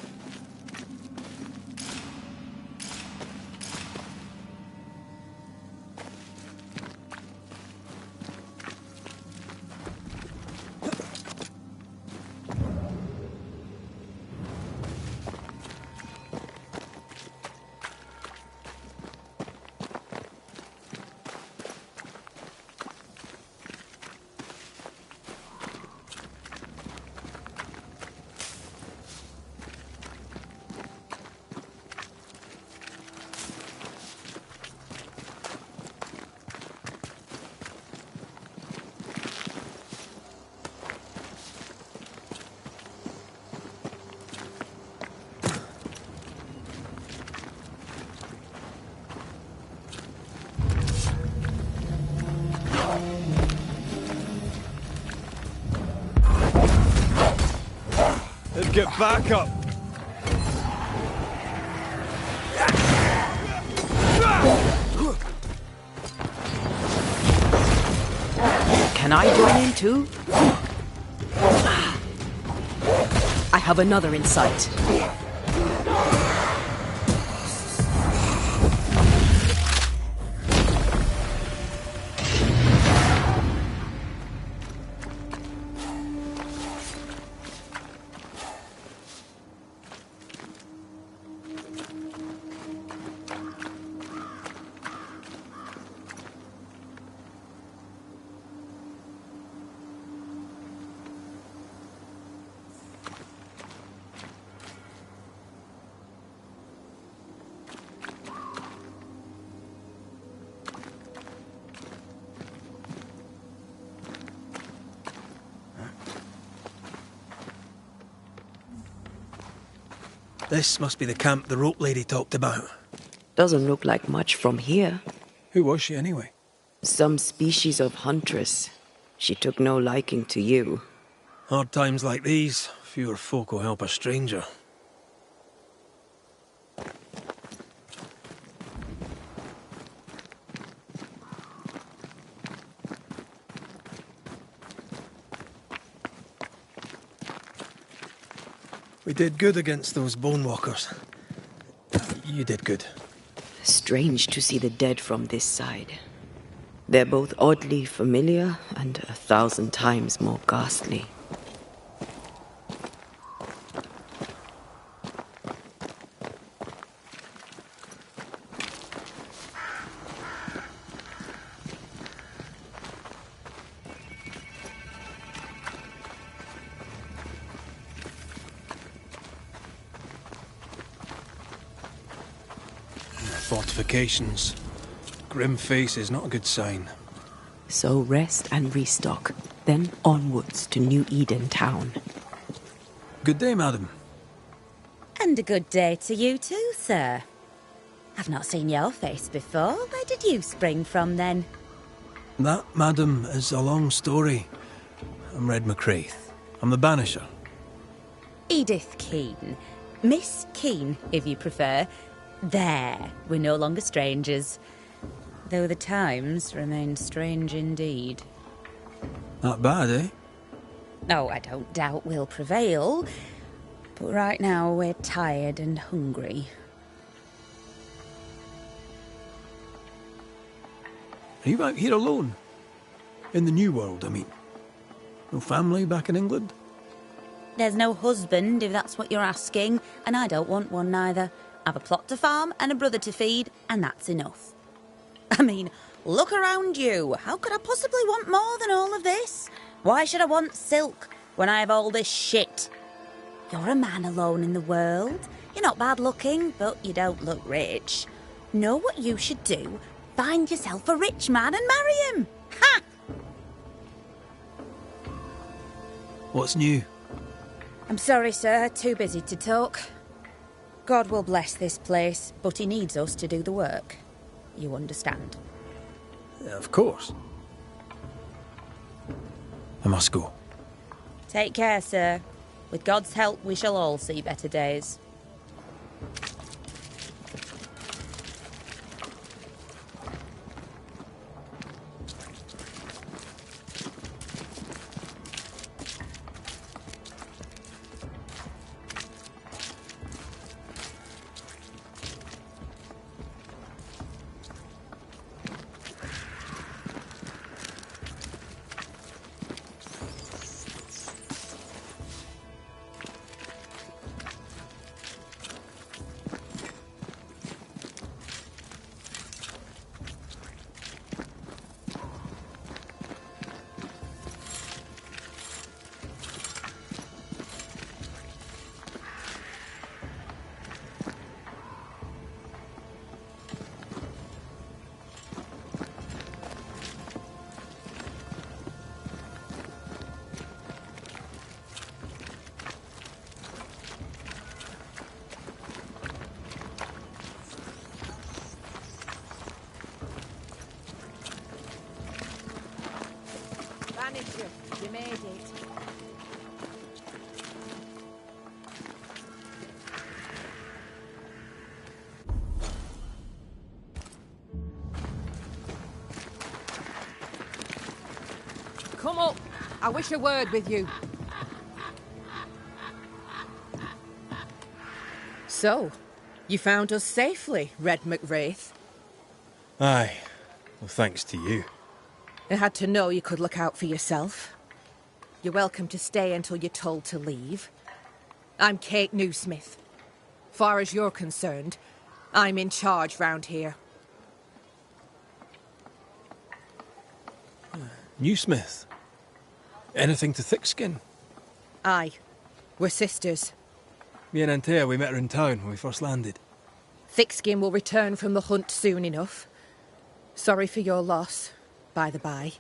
Get back up! Can I join in too? I have another in sight. This must be the camp the rope lady talked about. Doesn't look like much from here. Who was she anyway? Some species of huntress. She took no liking to you. Hard times like these, fewer folk will help a stranger. We did good against those bone walkers. You did good. Strange to see the dead from this side. They're both oddly familiar and 1,000 times more ghastly. Fortifications. Grim face is not a good sign. So rest and restock, then onwards to New Eden town. Good day, madam. And a good day to you too, sir. I've not seen your face before. Where did you spring from, then? That, madam, is a long story. I'm Red McCraith. I'm the banisher. Edith Keane. Miss Keane, if you prefer. There, we're no longer strangers. Though the times remain strange indeed. Not bad, eh? Oh, I don't doubt we'll prevail. But right now we're tired and hungry. Are you out here alone? In the New World, I mean. No family back in England? There's no husband, if that's what you're asking, and I don't want one neither. I've a plot to farm and a brother to feed, and that's enough. I mean, look around you. How could I possibly want more than all of this? Why should I want silk when I have all this shit? You're a man alone in the world. You're not bad looking, but you don't look rich. Know what you should do? Find yourself a rich man and marry him. Ha! What's new? I'm sorry, sir. Too busy to talk. God will bless this place, but he needs us to do the work. You understand? Of course. I must go. Take care, sir. With God's help, we shall all see better days. I wish a word with you. So, you found us safely, Red McWraith. Aye. Well, thanks to you. I had to know you could look out for yourself. You're welcome to stay until you're told to leave. I'm Kate Newsmith. Far as you're concerned, I'm in charge round here. Newsmith? Anything to Thickskin? Aye. We're sisters. Me and Antea, we met her in town when we first landed. Thickskin will return from the hunt soon enough. Sorry for your loss, by the by.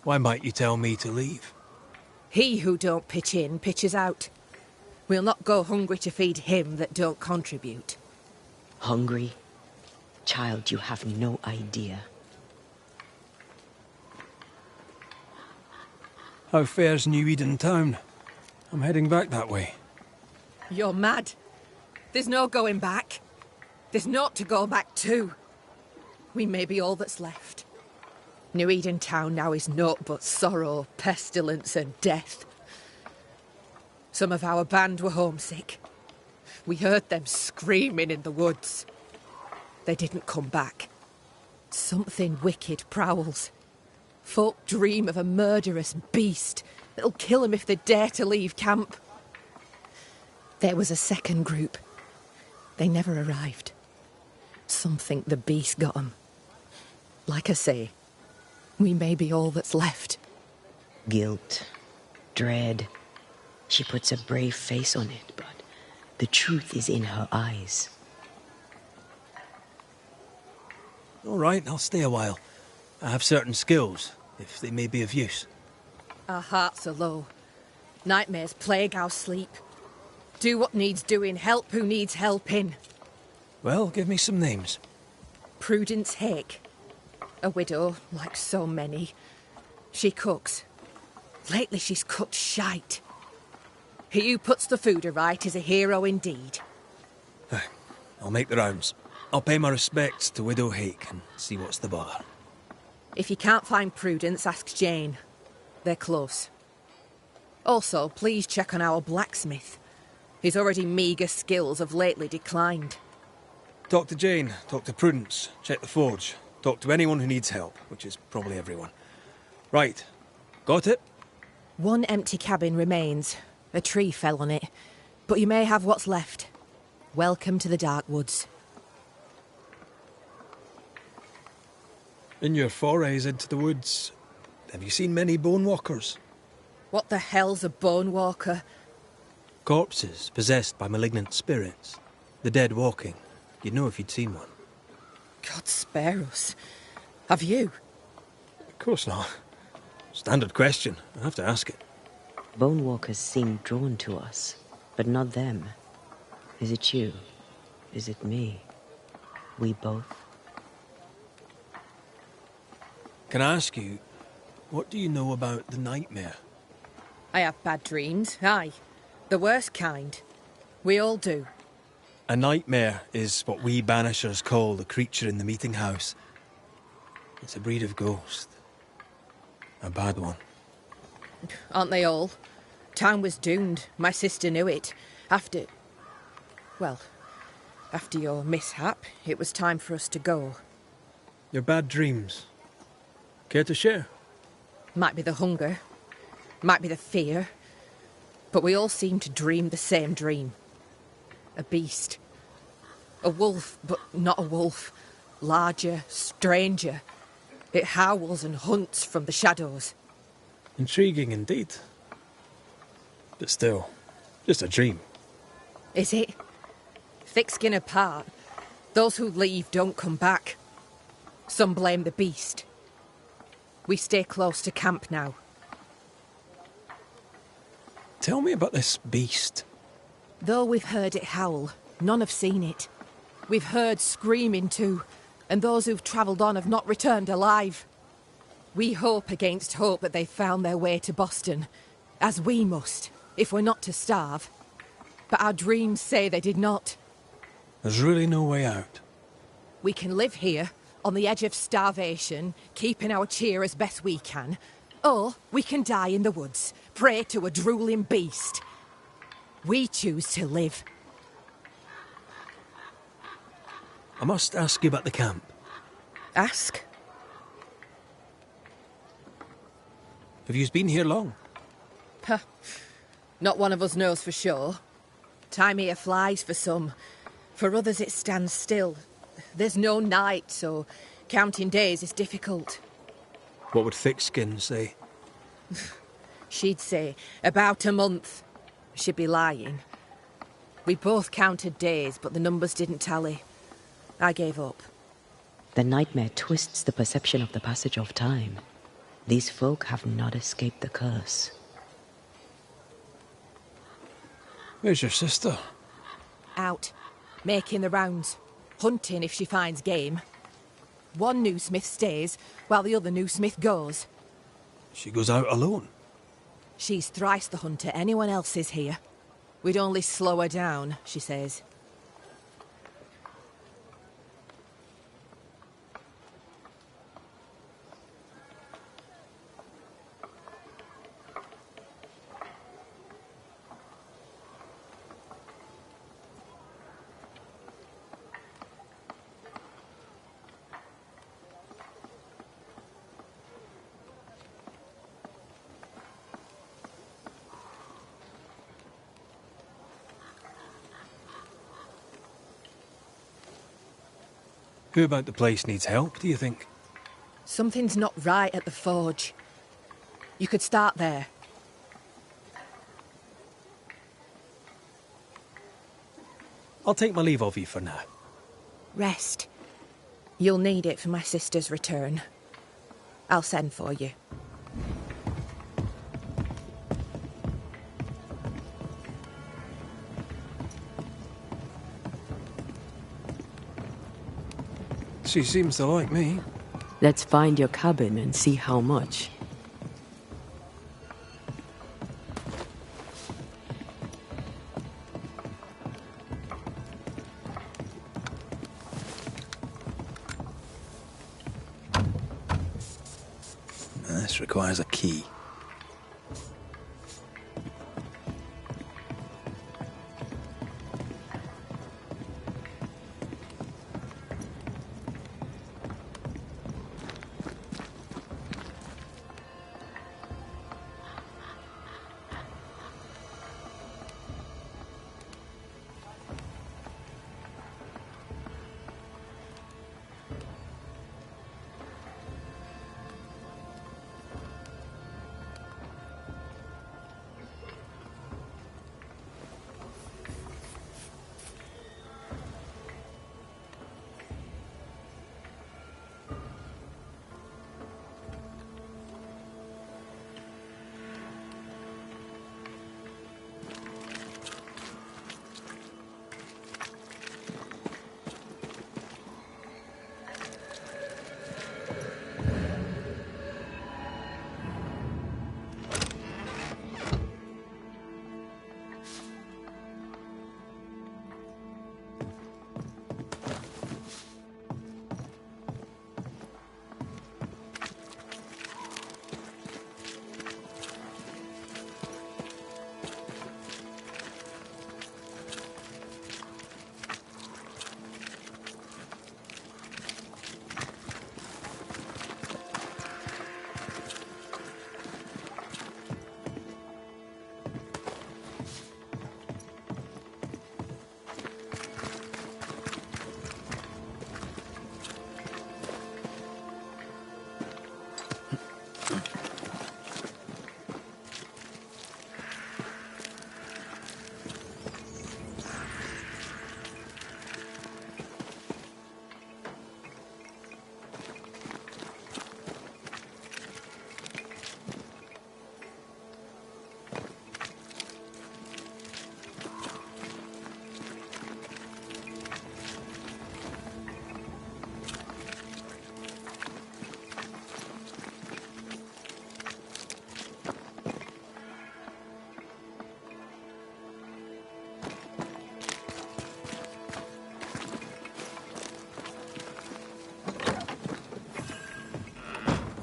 Why might you tell me to leave? He who don't pitch in, pitches out. We'll not go hungry to feed him that don't contribute. Hungry? Child, you have no idea. How fare's New Eden town? I'm heading back that way. You're mad. There's no going back. There's naught to go back to. We may be all that's left. New Eden town now is naught but sorrow, pestilence and death. Some of our band were homesick. We heard them screaming in the woods. They didn't come back. Something wicked prowls. Folk dream of a murderous beast that'll kill 'em if they dare to leave camp. There was a second group. They never arrived. Some think the beast got 'em. Like I say, we may be all that's left. Guilt, dread. She puts a brave face on it, but the truth is in her eyes. All right, I'll stay a while. I have certain skills, if they may be of use. Our hearts are low. Nightmares plague our sleep. Do what needs doing, help who needs helping. Well, give me some names. Prudence Hake. A widow, like so many. She cooks. Lately she's cooked shite. He who puts the food aright is a hero indeed. I'll make the rounds. I'll pay my respects to Widow Hake and see what's the bother. If you can't find Prudence, ask Jane. They're close. Also, please check on our blacksmith. His already meagre skills have lately declined. Talk to Jane, talk to Prudence, check the forge, talk to anyone who needs help, which is probably everyone. Right. Got it? One empty cabin remains. A tree fell on it. But you may have what's left. Welcome to the Dark Woods. In your forays into the woods, have you seen many bone walkers? What the hell's a bone walker? Corpses possessed by malignant spirits. The dead walking. You'd know if you'd seen one. God spare us. Have you? Of course not. Standard question. I have to ask it. Bone walkers seem drawn to us, but not them. Is it you? Is it me? We both? Can I ask you, what do you know about the nightmare? I have bad dreams, aye. The worst kind. We all do. A nightmare is what we banishers call the creature in the meeting house. It's a breed of ghost. A bad one. Aren't they all? Town was doomed. My sister knew it. After your mishap, it was time for us to go. Your bad dreams. Care to share? Might be the hunger. Might be the fear. But we all seem to dream the same dream. A beast. A wolf, but not a wolf. Larger, stranger. It howls and hunts from the shadows. Intriguing indeed. But still, just a dream. Is it? Thick skin apart, those who leave don't come back. Some blame the beast. We stay close to camp now. Tell me about this beast. Though we've heard it howl, none have seen it. We've heard screaming too, and those who've travelled on have not returned alive. We hope against hope that they found their way to Boston, as we must, if we're not to starve. But our dreams say they did not. There's really no way out. We can live here, on the edge of starvation, keeping our cheer as best we can. Or we can die in the woods, prey to a drooling beast. We choose to live. I must ask you about the camp. Ask? Have you been here long? Huh. Not one of us knows for sure. Time here flies for some. For others it stands still. There's no night, so counting days is difficult. What would Thickskin say? She'd say about a month. She'd be lying. We both counted days, but the numbers didn't tally. I gave up. The nightmare twists the perception of the passage of time. These folk have not escaped the curse. Where's your sister? Out, making the rounds, hunting if she finds game. One new smith stays, while the other new smith goes. She goes out alone? She's thrice the hunter anyone else is here. We'd only slow her down, she says. Who about the place needs help, do you think? Something's not right at the forge. You could start there. I'll take my leave of you for now. Rest. You'll need it for my sister's return. I'll send for you. She seems to like me. Let's find your cabin and see how much. This requires a key.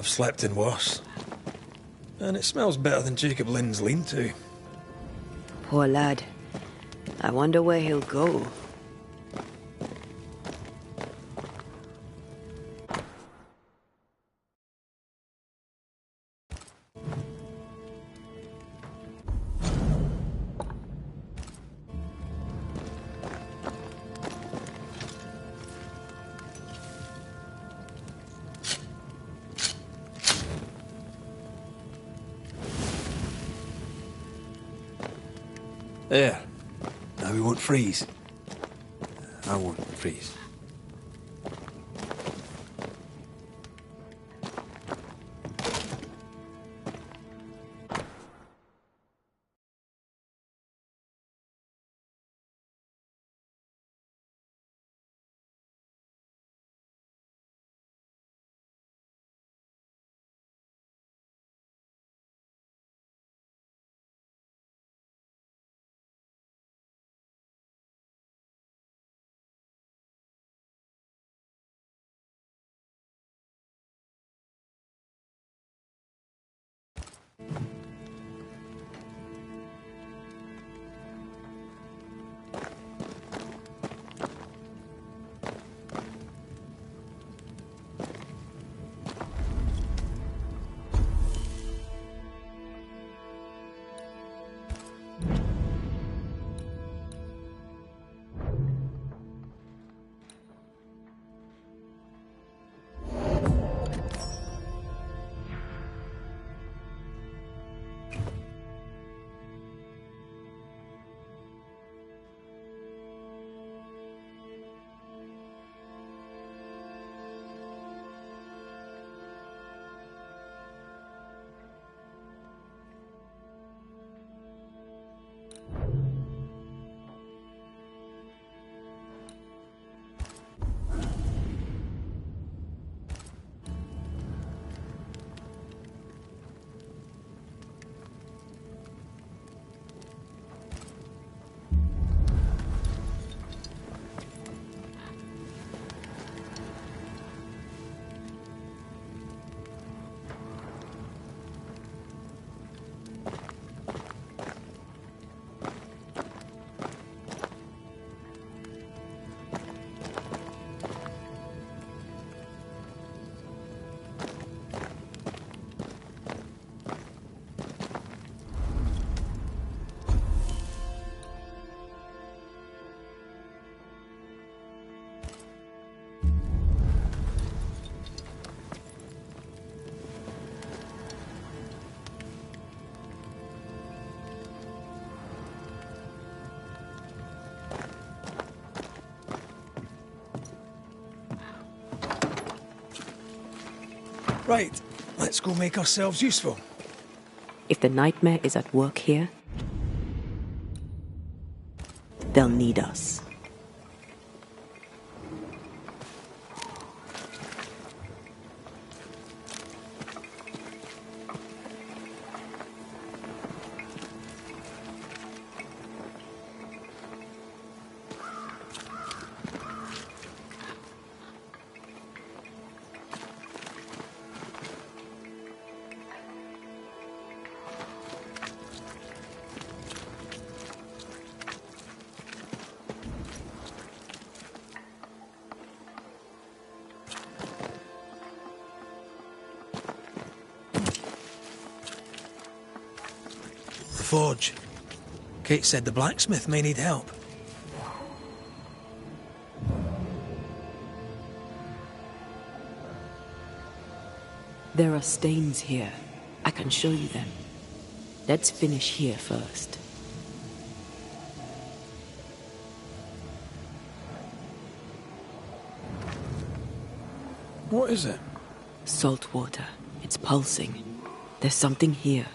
I've slept in worse. And it smells better than Jacob Lynn's lean-to. Poor lad. I wonder where he'll go. There. Now we won't freeze. I won't freeze. Right, let's go make ourselves useful. If the nightmare is at work here, they'll need us. Forge. Kate said the blacksmith may need help. There are stains here. I can show you them. Let's finish here first. What is it? Salt water. It's pulsing. There's something here.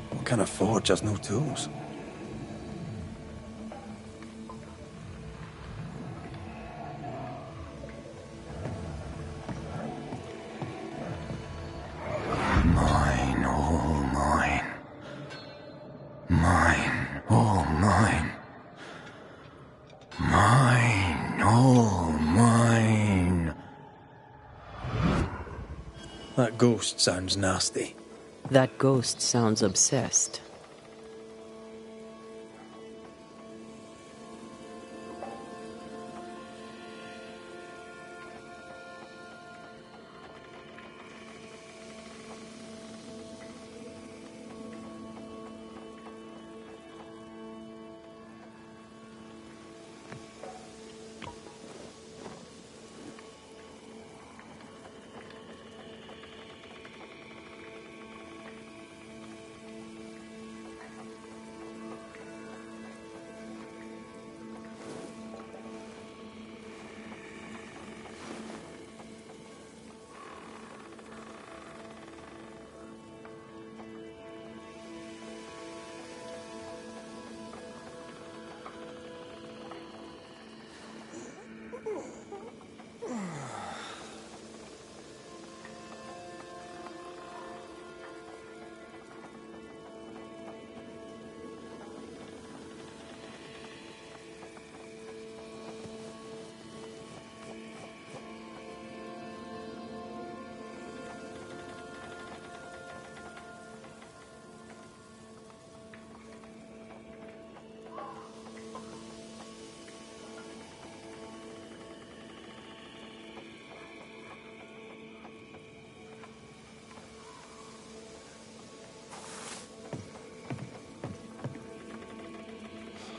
What kind of forge has no tools? Mine, all mine. Mine, all mine. Mine. That ghost sounds nasty. That ghost sounds obsessed.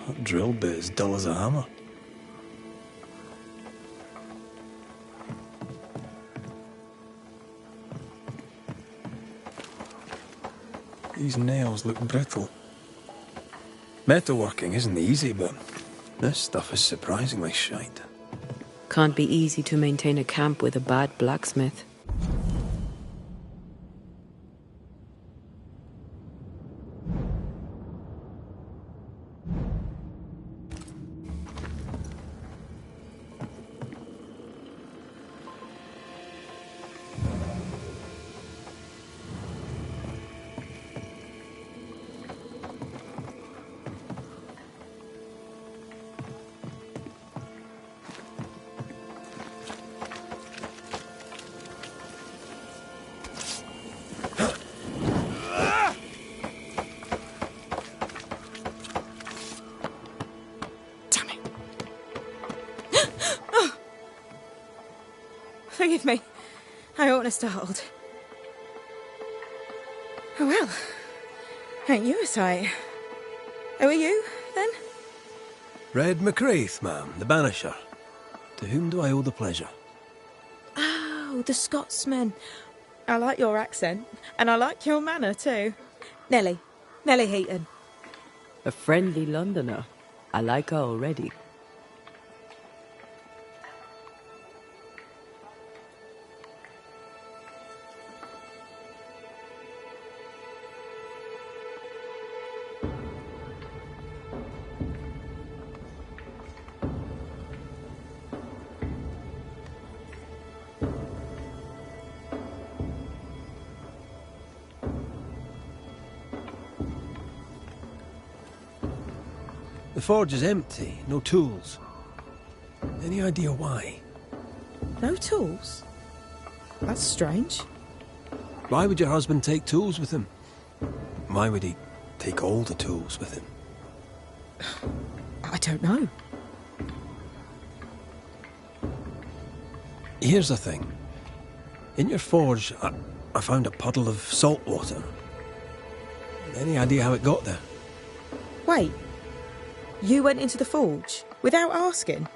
That drill bit is dull as a hammer. These nails look brittle. Metalworking isn't easy, but this stuff is surprisingly shite. Can't be easy to maintain a camp with a bad blacksmith. Forgive me. I oughtn't have startled. Oh well. Ain't you a sight? Who are you, then? Red MacWraith, ma'am, the banisher. To whom do I owe the pleasure? Oh, the Scotsman. I like your accent, and I like your manner too. Nellie Heaton. A friendly Londoner. I like her already. The forge is empty, no tools. Any idea why? No tools? That's strange. Why would your husband take tools with him? Why would he take all the tools with him? I don't know. Here's the thing. In your forge, I found a puddle of salt water. Any idea how it got there? Wait. You went into the forge without asking?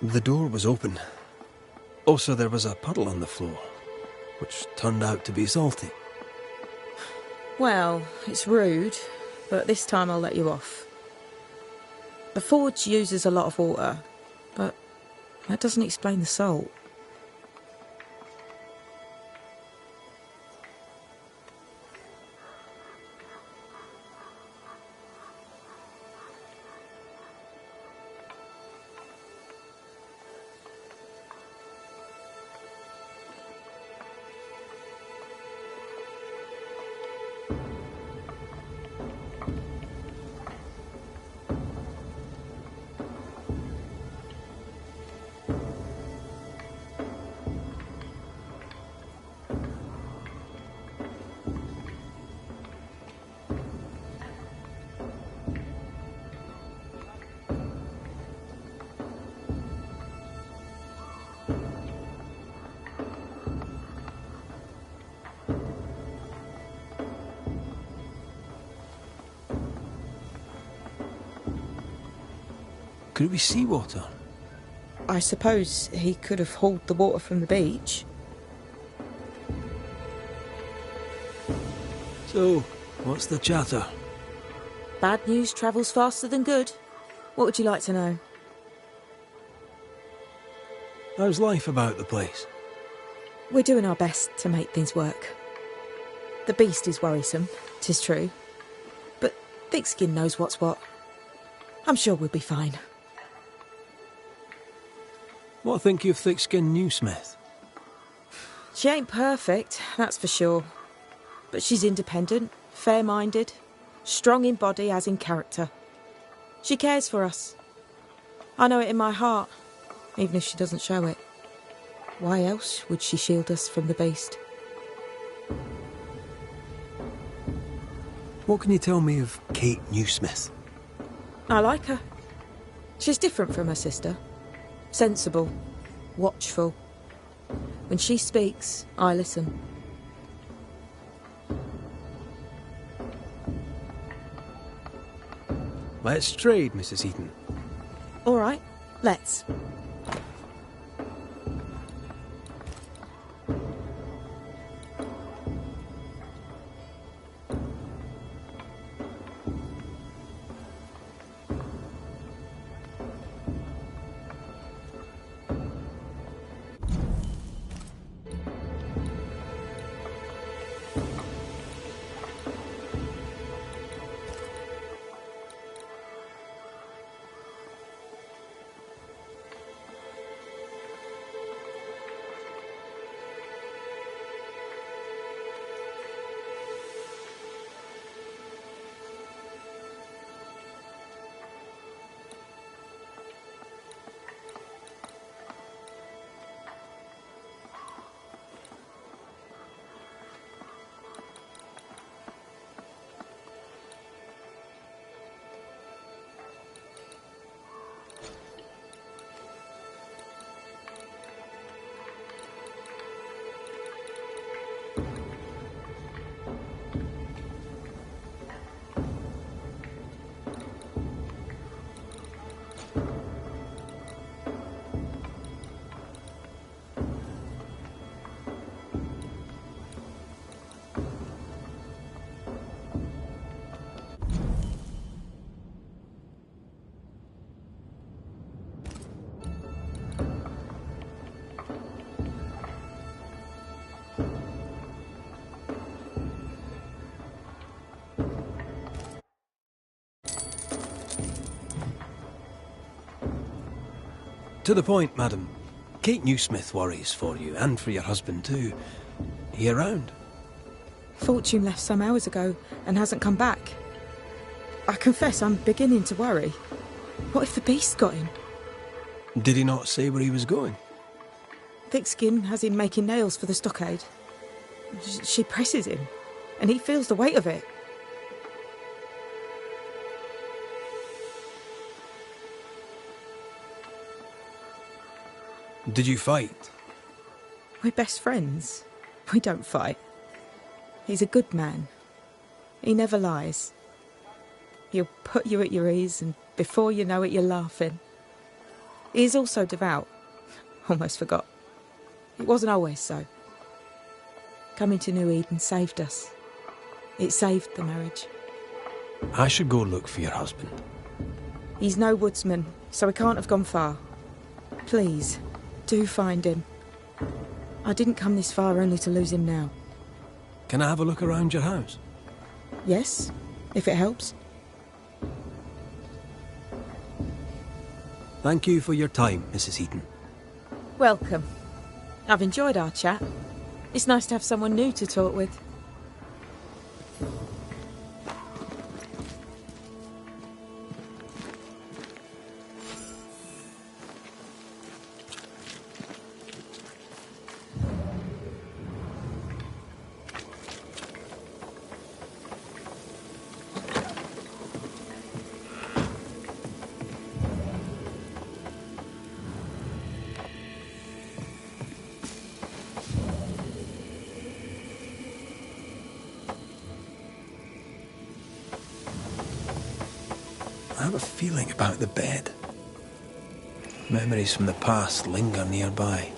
The door was open. Also, there was a puddle on the floor, which turned out to be salty. Well, it's rude, but this time I'll let you off. The forge uses a lot of water, but that doesn't explain the salt. Could it be seawater? I suppose he could have hauled the water from the beach. So, what's the chatter? Bad news travels faster than good. What would you like to know? How's life about the place? We're doing our best to make things work. The beast is worrisome, 'tis true. But Thickskin knows what's what. I'm sure we'll be fine. What think you of Thickskin Newsmith? She ain't perfect, that's for sure. But she's independent, fair-minded, strong in body as in character. She cares for us. I know it in my heart, even if she doesn't show it. Why else would she shield us from the beast? What can you tell me of Kate Newsmith? I like her. She's different from her sister. Sensible, watchful. When she speaks, I listen. Let's trade, Mrs. Eaton. All right, let's. To the point, madam. Kate Newsmith worries for you, and for your husband too. He around? Fortune left some hours ago and hasn't come back. I confess I'm beginning to worry. What if the beast got him? Did he not say where he was going? Thickskin has him making nails for the stockade. She presses him, and he feels the weight of it. Did you fight? We're best friends. We don't fight. He's a good man. He never lies. He'll put you at your ease, and before you know it, you're laughing. He is also devout. Almost forgot. It wasn't always so. Coming to New Eden saved us. It saved the marriage. I should go look for your husband. He's no woodsman, so he can't have gone far. Please, do find him. I didn't come this far only to lose him now. Can I have a look around your house? Yes, if it helps. Thank you for your time, Mrs. Eaton. Welcome. I've enjoyed our chat. It's nice to have someone new to talk with. I have a feeling about the bed. Memories from the past linger nearby.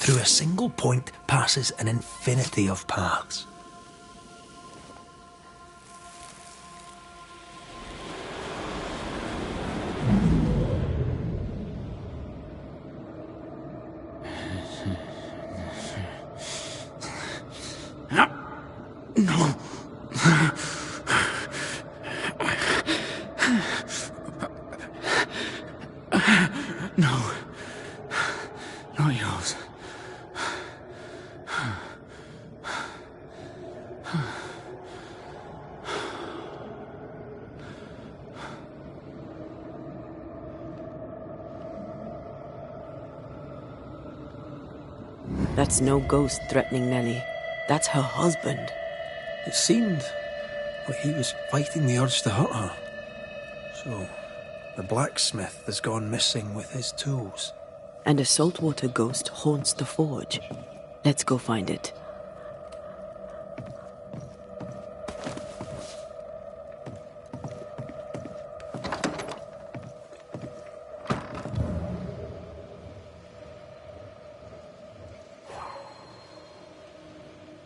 Through a single point passes an infinity of paths. No. No. Not yours. That's no ghost threatening Nellie. That's her husband. It seemed like he was fighting the urge to hurt her. So, the blacksmith has gone missing with his tools. And a saltwater ghost haunts the forge. Let's go find it.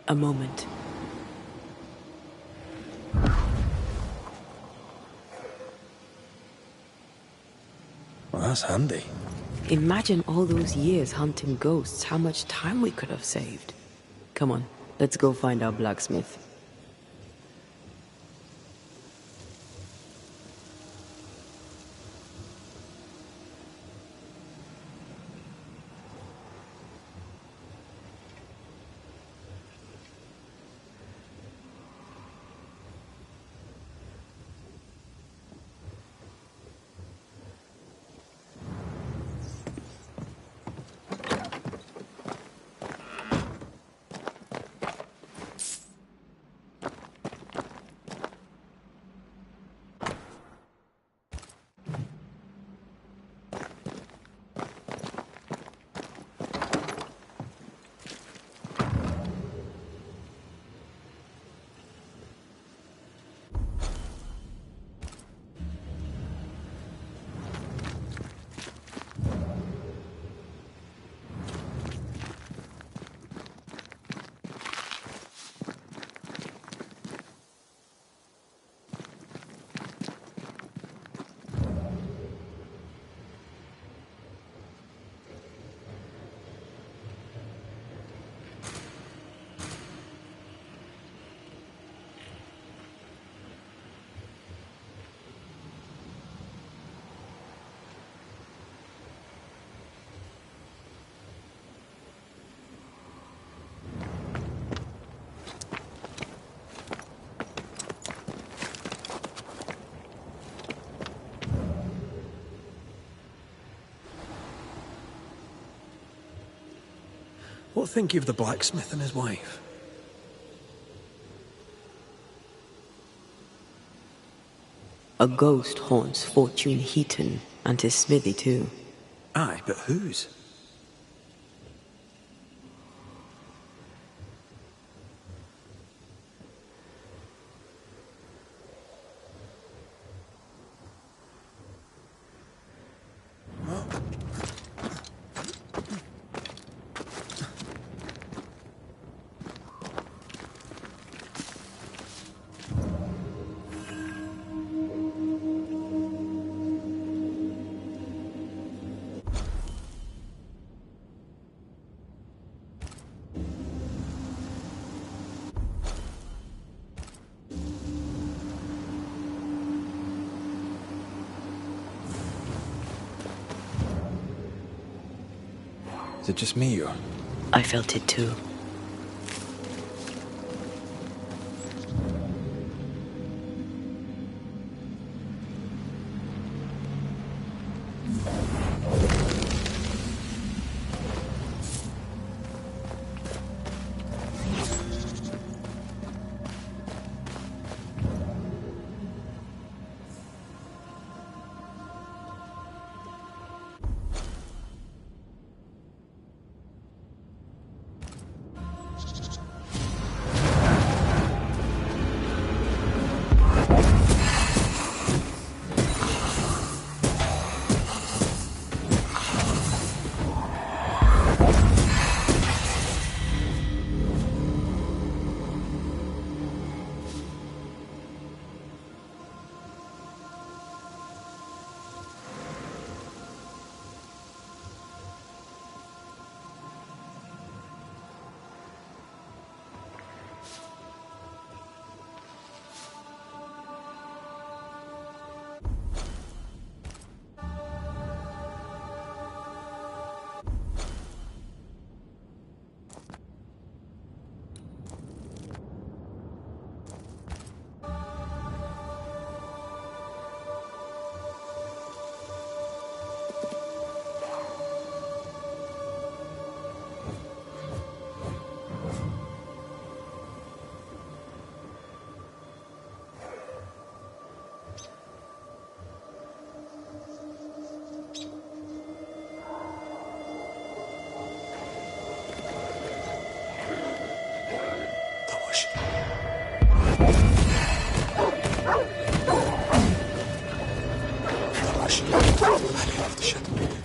A moment. Well, that's handy. Imagine all those years hunting ghosts, how much time we could have saved. Come on, let's go find our blacksmith. What think you of the blacksmith and his wife? A ghost haunts Fortune Heaton and his smithy too. Aye, but whose? Is it just me, or? I felt it too.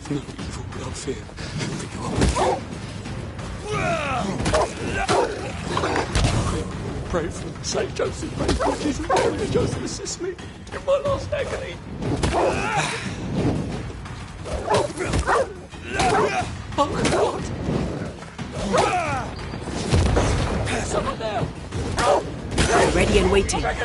No evil without fear. Pray for me. Saint Joseph, pray for me. Jesus, Mary, and Joseph, assist me in my last agony. Oh, God. Someone there. Ready and waiting. Enough!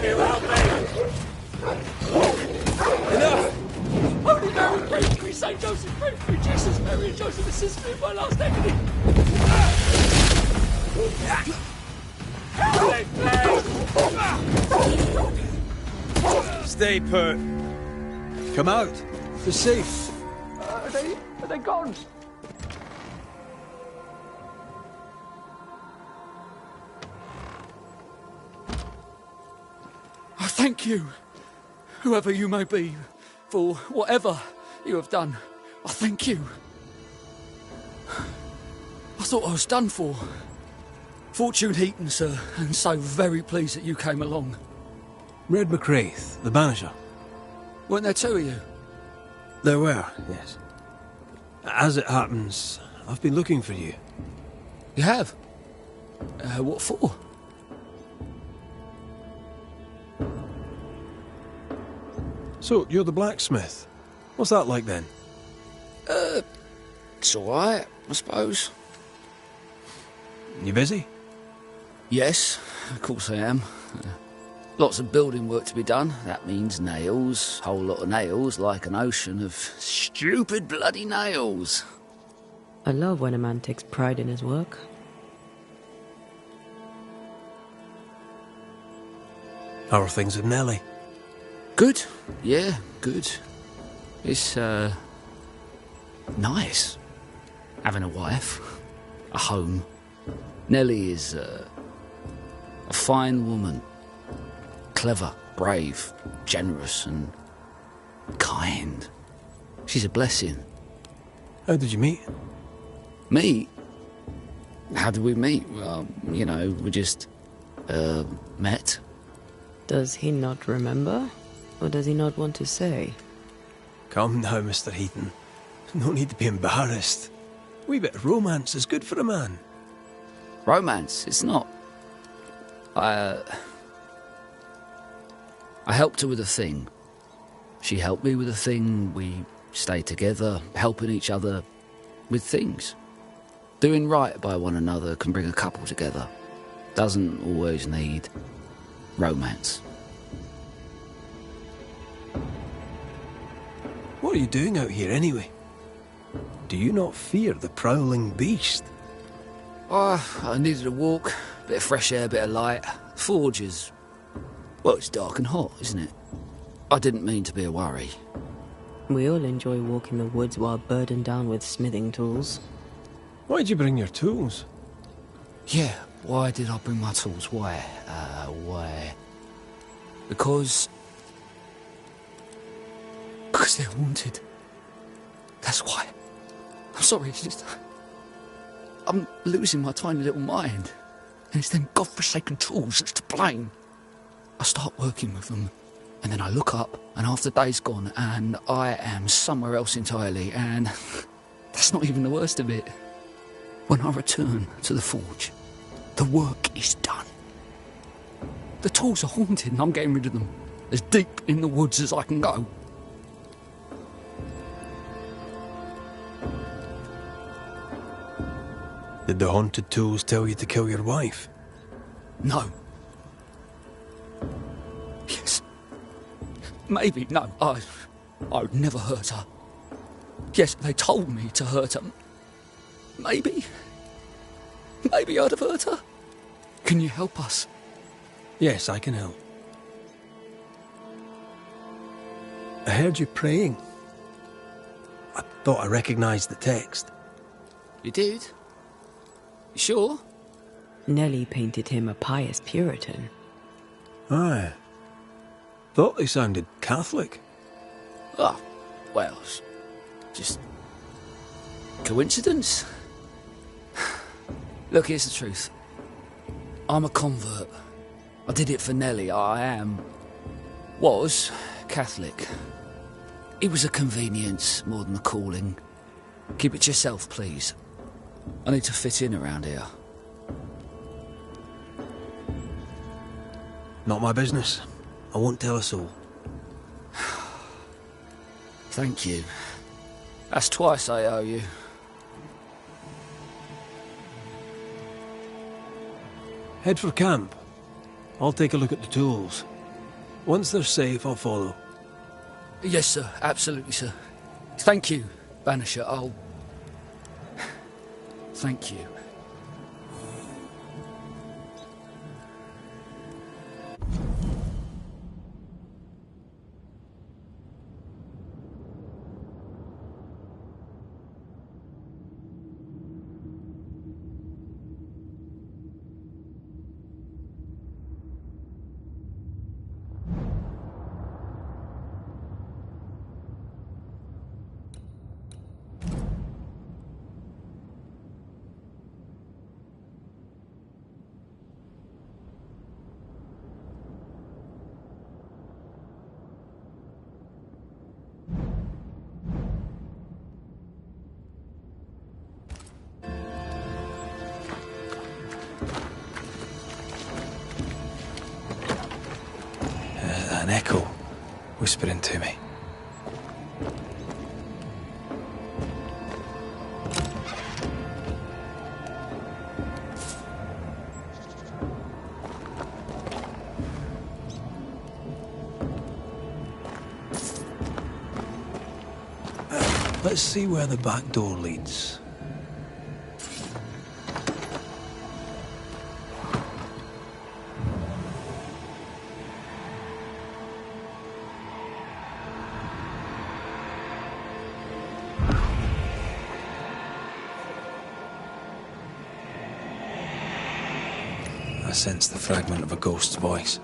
Holy Mary, pray for me. Saint Joseph, pray for me. Jesus, Mary, and Joseph, assist me in my last agony. Stay put. Come out. You're safe. Are they gone? I thank you, whoever you may be, for whatever you have done. I thank you. I thought I was done for. Fortune Heaton, sir, and so very pleased that you came along. Red McCraith, the banisher. Weren't there two of you? There were, yes. As it happens, I've been looking for you. You have? What for? So, you're the blacksmith. What's that like then? It's alright, I suppose. You busy? Yes, of course I am. Lots of building work to be done. That means nails. Whole lot of nails, like an ocean of stupid bloody nails. I love when a man takes pride in his work. How are things with Nellie? Good. Yeah, good. It's, nice. Having a wife. A home. Nellie is a fine woman. Clever, brave, generous and kind. She's a blessing. How did you meet? Meet? How did we meet? Well, you know, we just, met. Does he not remember? Or does he not want to say? Come now, Mr. Heaton. No need to be embarrassed. A wee bit of romance is good for a man. Romance? It's not. I helped her with a thing. She helped me with a thing. We stayed together, helping each other with things. Doing right by one another can bring a couple together. Doesn't always need romance. What are you doing out here anyway? Do you not fear the prowling beast? Oh, I needed a walk. Bit of fresh air, bit of light. Forge is... well, it's dark and hot, isn't it? I didn't mean to be a worry. We all enjoy walking the woods while burdened down with smithing tools. Why'd you bring your tools? Yeah, why did I bring my tools? Why? Because they're haunted. That's why. I'm sorry, it's just... I'm losing my tiny little mind. And it's them godforsaken tools that's to blame. I start working with them, and then I look up, and half the day's gone, and I am somewhere else entirely, and that's not even the worst of it. When I return to the forge, the work is done. The tools are haunted, and I'm getting rid of them. As deep in the woods as I can go. Did the haunted tools tell you to kill your wife? No. Yes. Maybe, no. I would never hurt her. Yes, they told me to hurt her. Maybe I'd have hurt her. Can you help us? Yes, I can help. I heard you praying. I thought I recognised the text. You did? You sure? Nellie painted him a pious Puritan. Aye. Thought they sounded Catholic. Oh, well, just... coincidence? Look, here's the truth. I'm a convert. I did it for Nellie. Was Catholic. It was a convenience more than a calling. Keep it to yourself, please. I need to fit in around here. Not my business. I won't tell a soul. Thank you. That's twice I owe you. Head for camp. I'll take a look at the tools. Once they're safe, I'll follow. Yes, sir. Absolutely, sir. Thank you, Banisher. Thank you. An echo whispering to me. Let's see where the back door leads. I sensed the fragment of a ghost's voice.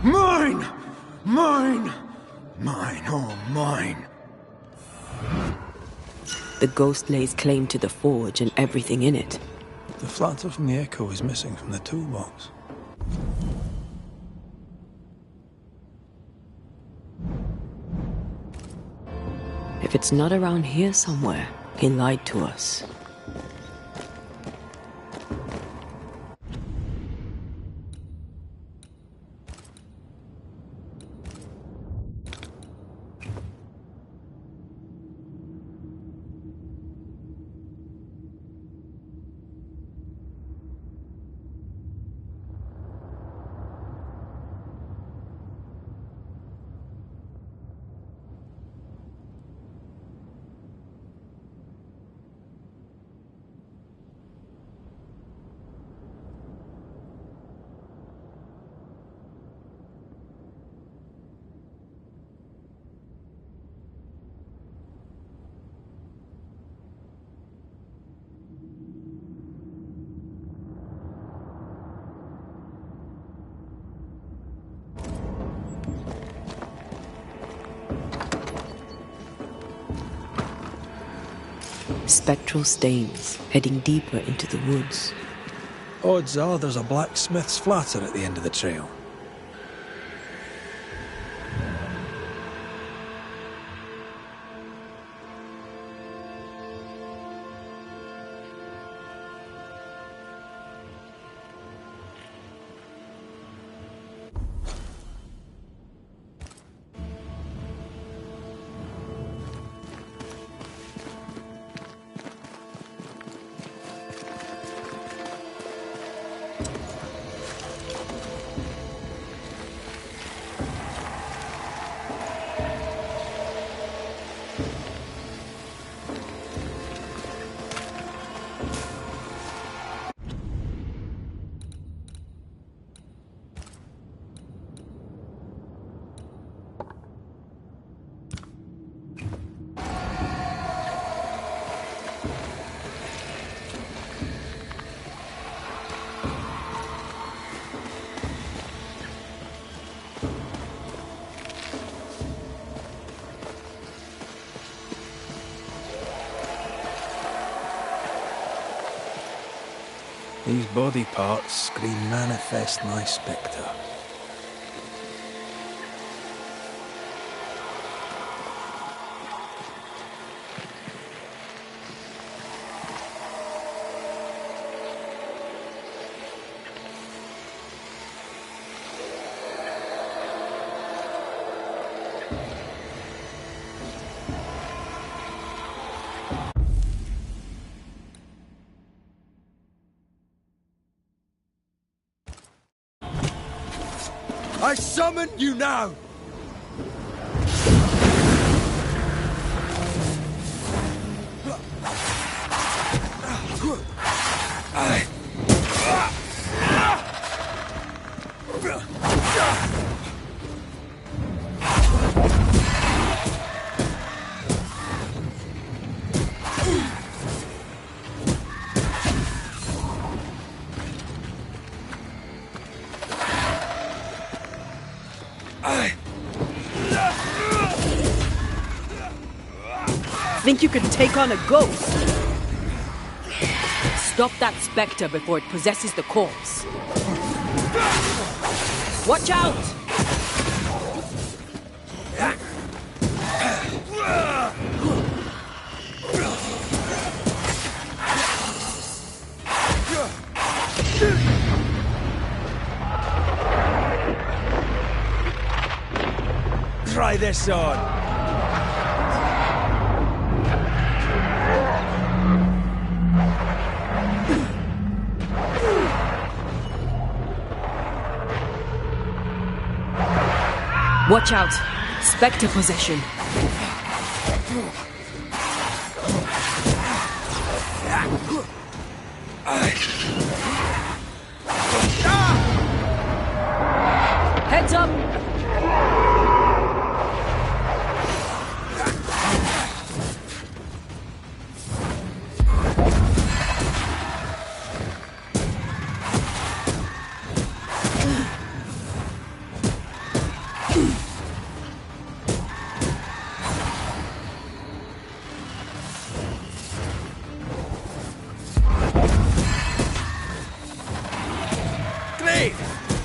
Mine! Mine! Mine, oh mine! The ghost lays claim to the forge and everything in it. The flatter from the echo is missing from the toolbox. If it's not around here somewhere, he lied to us. Spectral stains heading deeper into the woods. Odds are there's a blacksmith's flatter at the end of the trail. These body parts scream manifest my spectre. I summon you now! Think you can take on a ghost? Stop that spectre before it possesses the corpse. Watch out! Try this on! Watch out! Spectre possession. Heads up!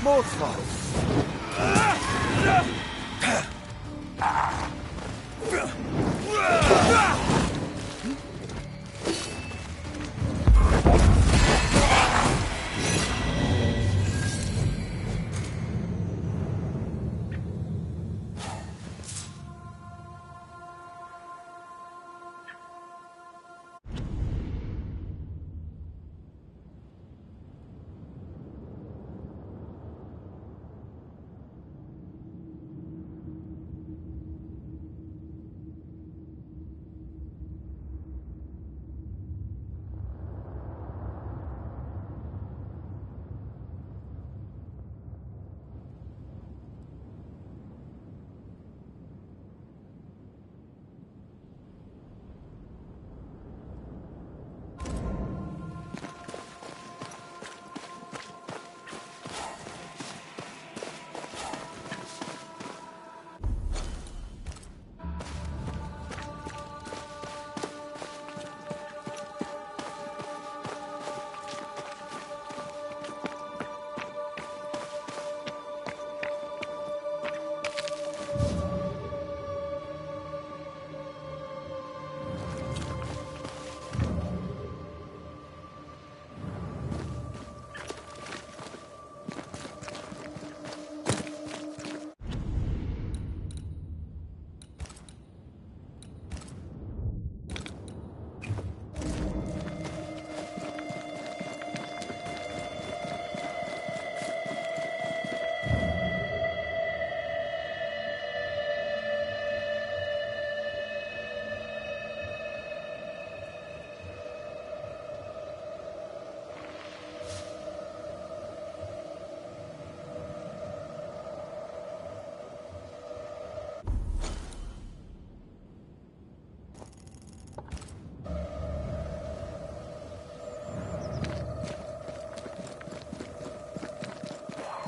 more fight.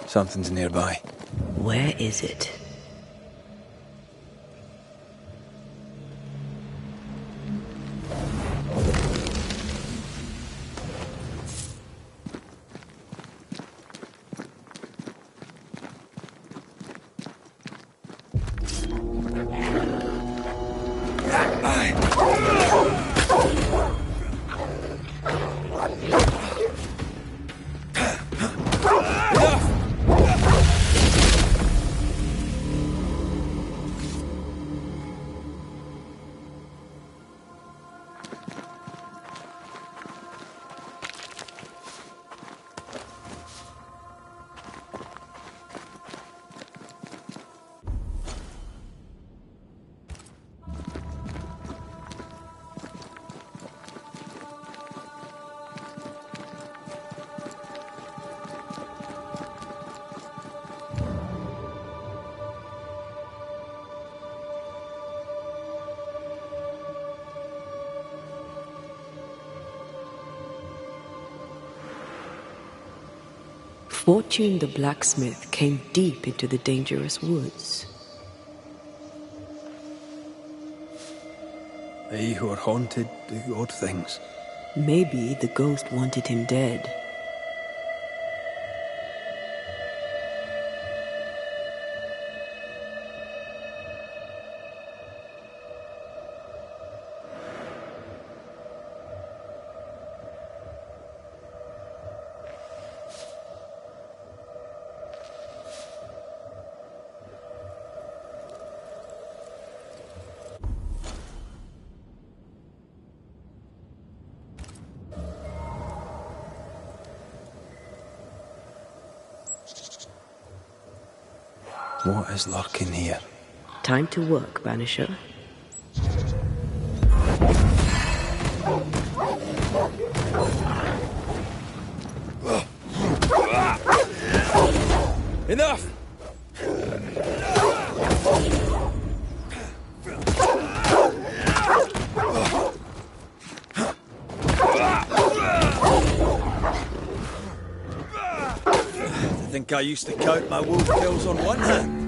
Something's nearby. Where is it? Fortune the blacksmith came deep into the dangerous woods. They who are haunted do odd things. Maybe the ghost wanted him dead. What is lurking here? Time to work, Banisher. Enough! I think I used to count my wolf kills on one hand.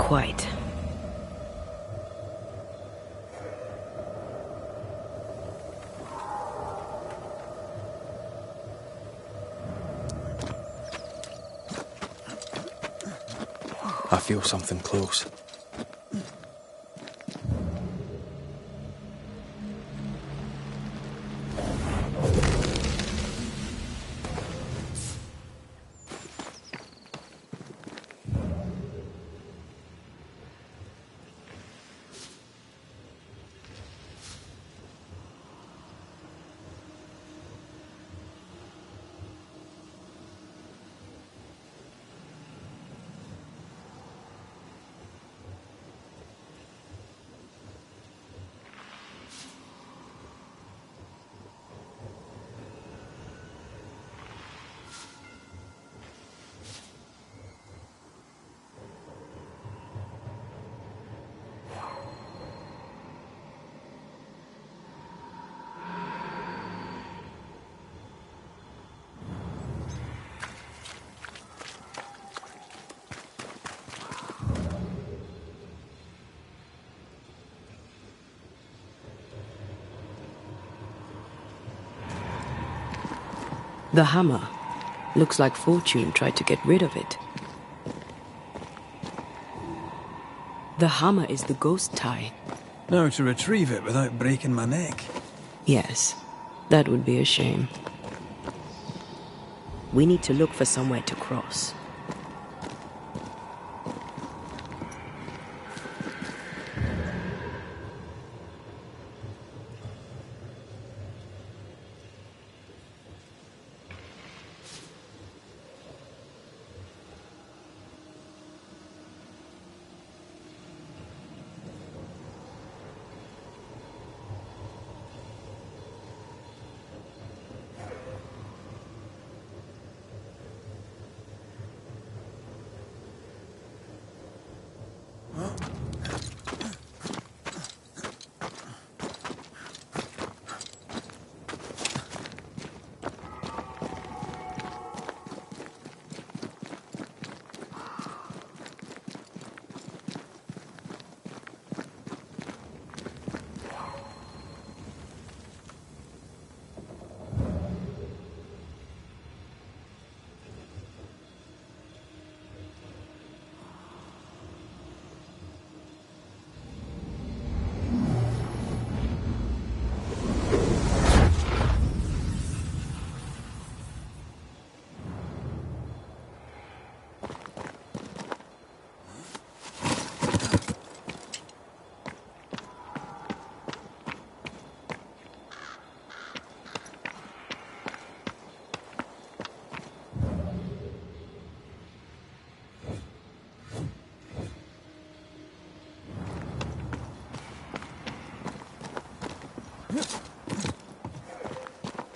quite. I feel something close. The hammer. Looks like Fortune tried to get rid of it. The hammer is the ghost tie. Now to retrieve it without breaking my neck. Yes, that would be a shame. We need to look for somewhere to cross.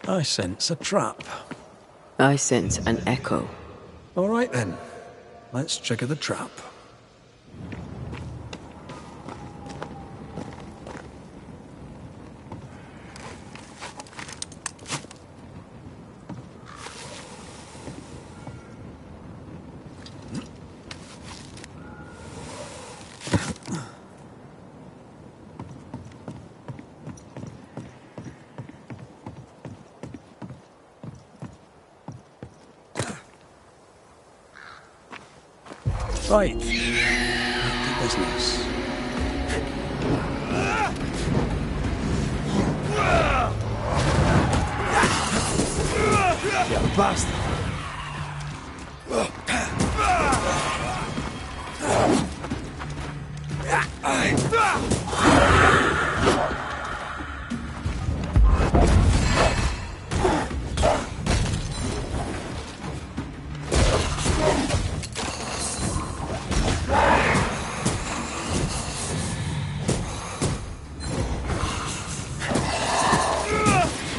I sense a trap. I sense an echo. All right then, let's trigger the trap. Right. Back to business. You bastard!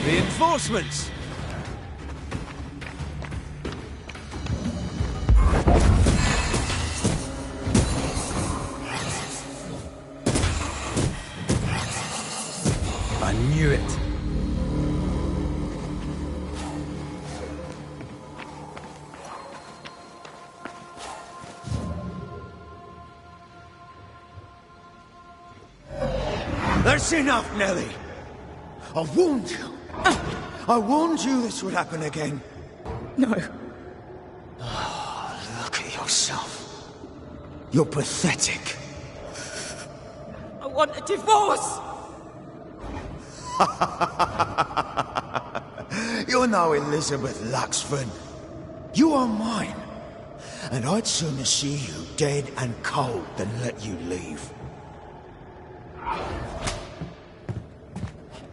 Reinforcements! I knew it. That's enough, Nellie. I warned you. I warned you this would happen again. No. Oh, look at yourself. You're pathetic. I want a divorce! You're no Elizabeth Luxford. You are mine. And I'd sooner see you dead and cold than let you leave.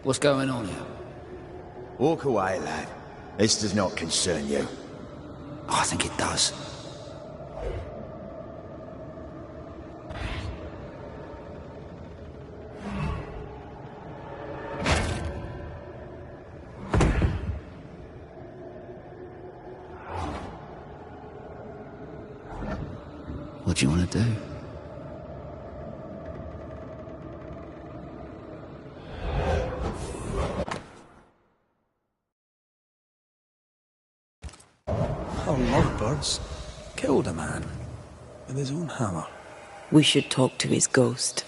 What's going on here? Walk away, lad. This does not concern you. I think it does. What do you want to do? Our lovebirds killed a man with his own hammer. We should talk to his ghost.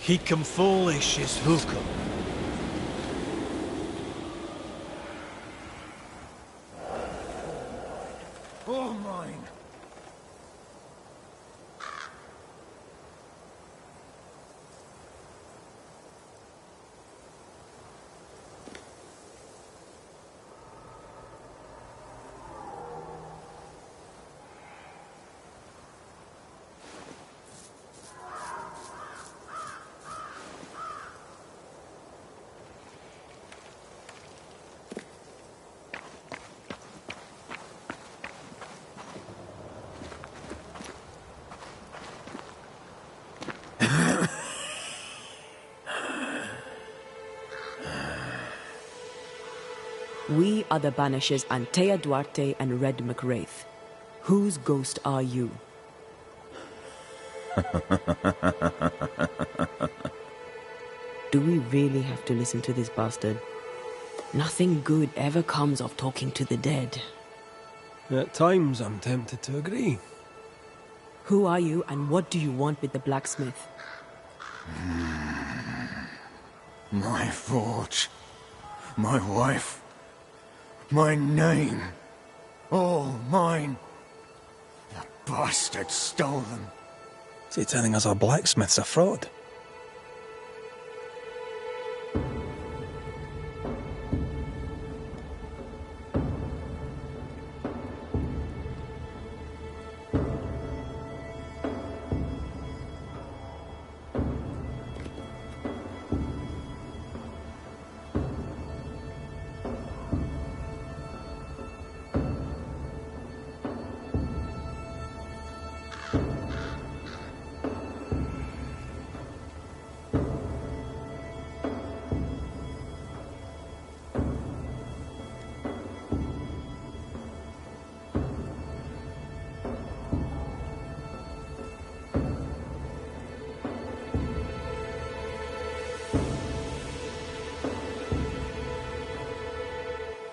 Hicum foolish is hookum. All mine. We are the Banishers Antea Duarte and Red McWraith. Whose ghost are you? Do we really have to listen to this bastard? Nothing good ever comes of talking to the dead. At times, I'm tempted to agree. Who are you, and what do you want with the blacksmith? My forge. My wife. My name. All mine. The bastard stole them. Is he telling us our blacksmith's a fraud?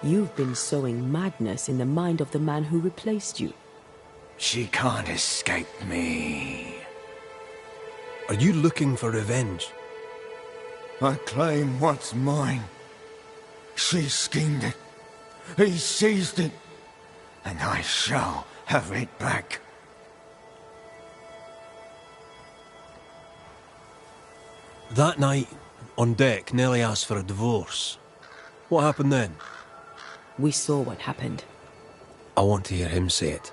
You've been sowing madness in the mind of the man who replaced you. She can't escape me. Are you looking for revenge? I claim what's mine. She schemed it. He seized it. And I shall have it back. That night, on deck, Nellie asked for a divorce. What happened then? We saw what happened. I want to hear him say it.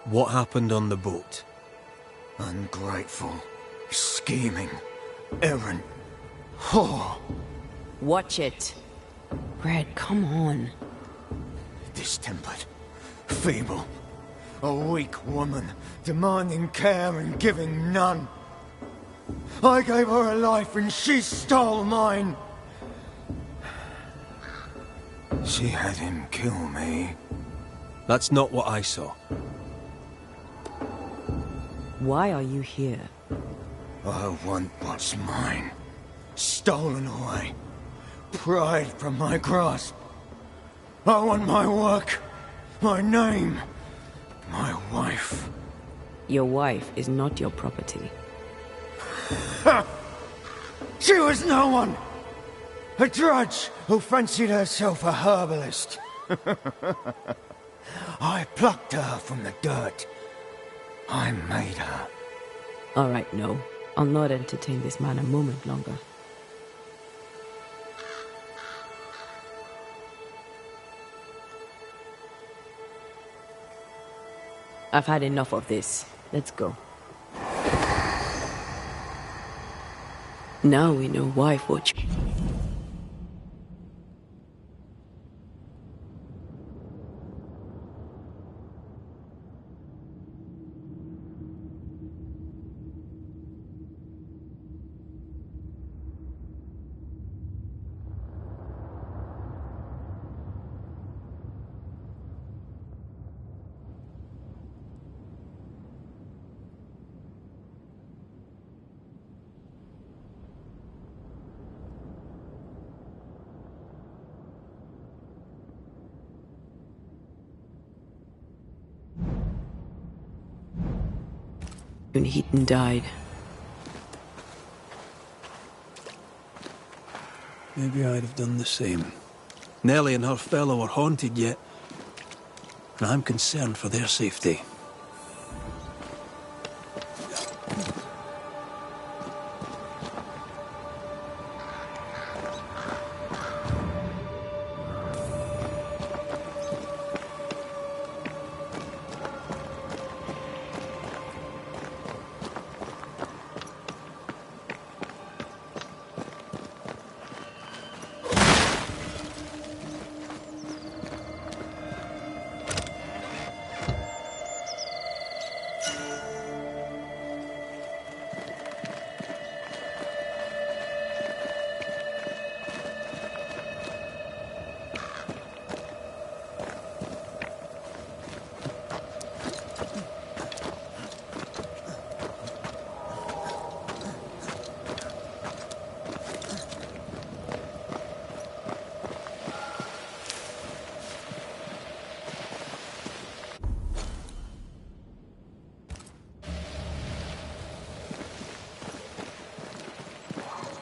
What happened on the boat? Ungrateful, scheming, errant, whore. Watch it. Red, come on. Distempered, feeble, a weak woman, demanding care and giving none. I gave her a life and she stole mine. She had him kill me. That's not what I saw. Why are you here? I want what's mine. Stolen away. Pried from my grasp. I want my work. My name. My wife. Your wife is not your property. She was no one! A drudge who fancied herself a herbalist. I plucked her from the dirt. I made her. All right, no. I'll not entertain this man a moment longer. I've had enough of this. Let's go. Now we know why Fortune. Heaton died. Maybe I'd have done the same. Nellie and her fellow are haunted yet, and I'm concerned for their safety.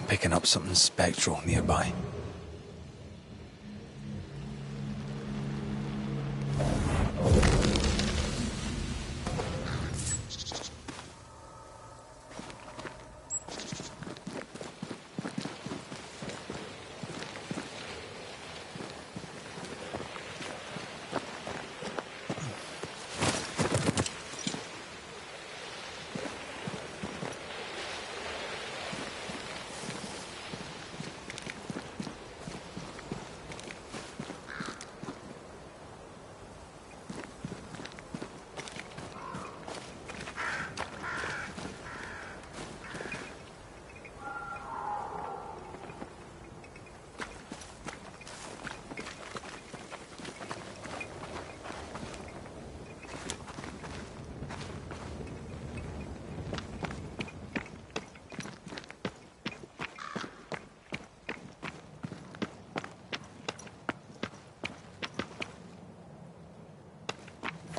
Picking up something spectral nearby.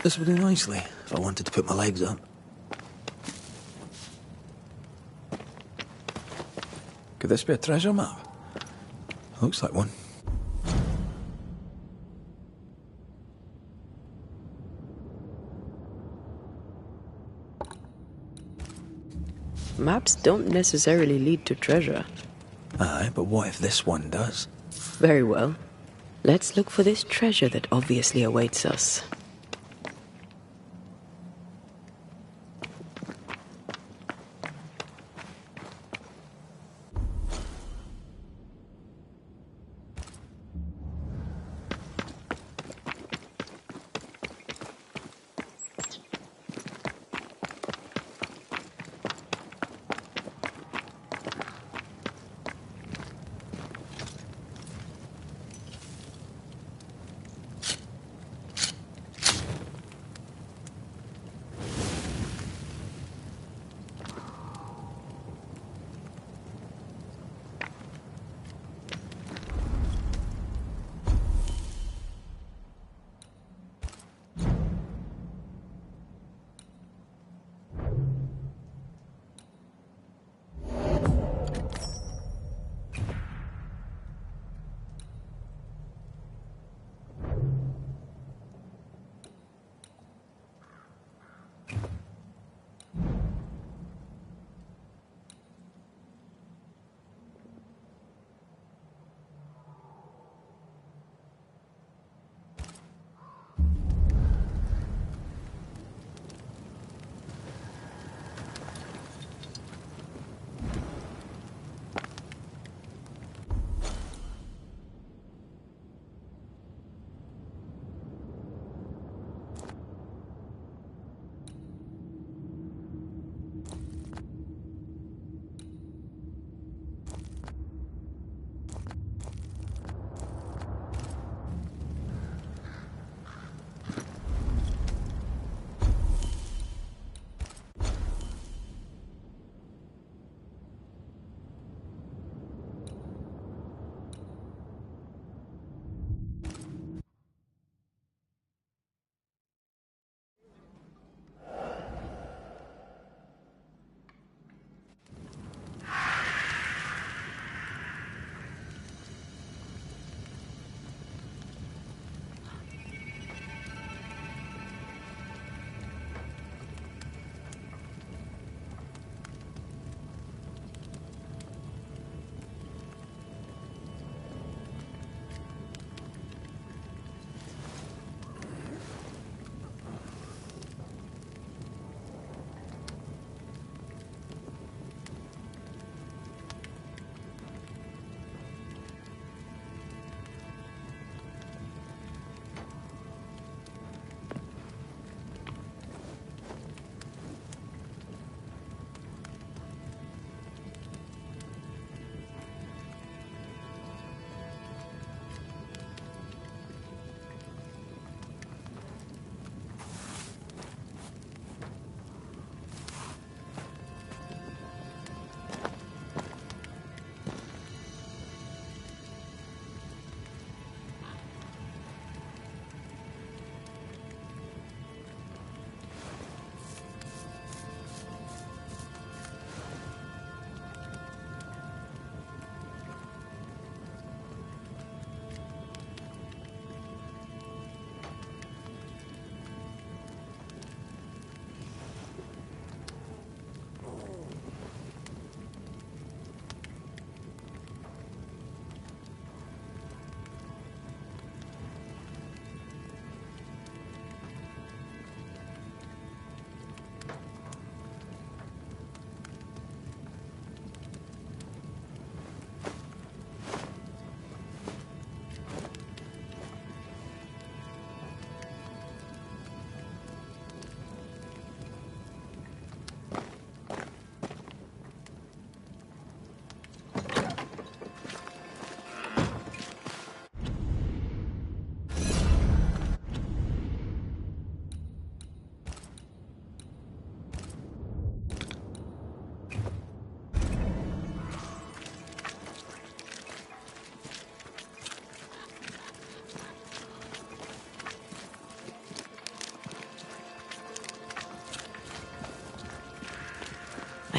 This would do nicely if I wanted to put my legs up. Could this be a treasure map? Looks like one. Maps don't necessarily lead to treasure. Aye, but what if this one does? Very well. Let's look for this treasure that obviously awaits us.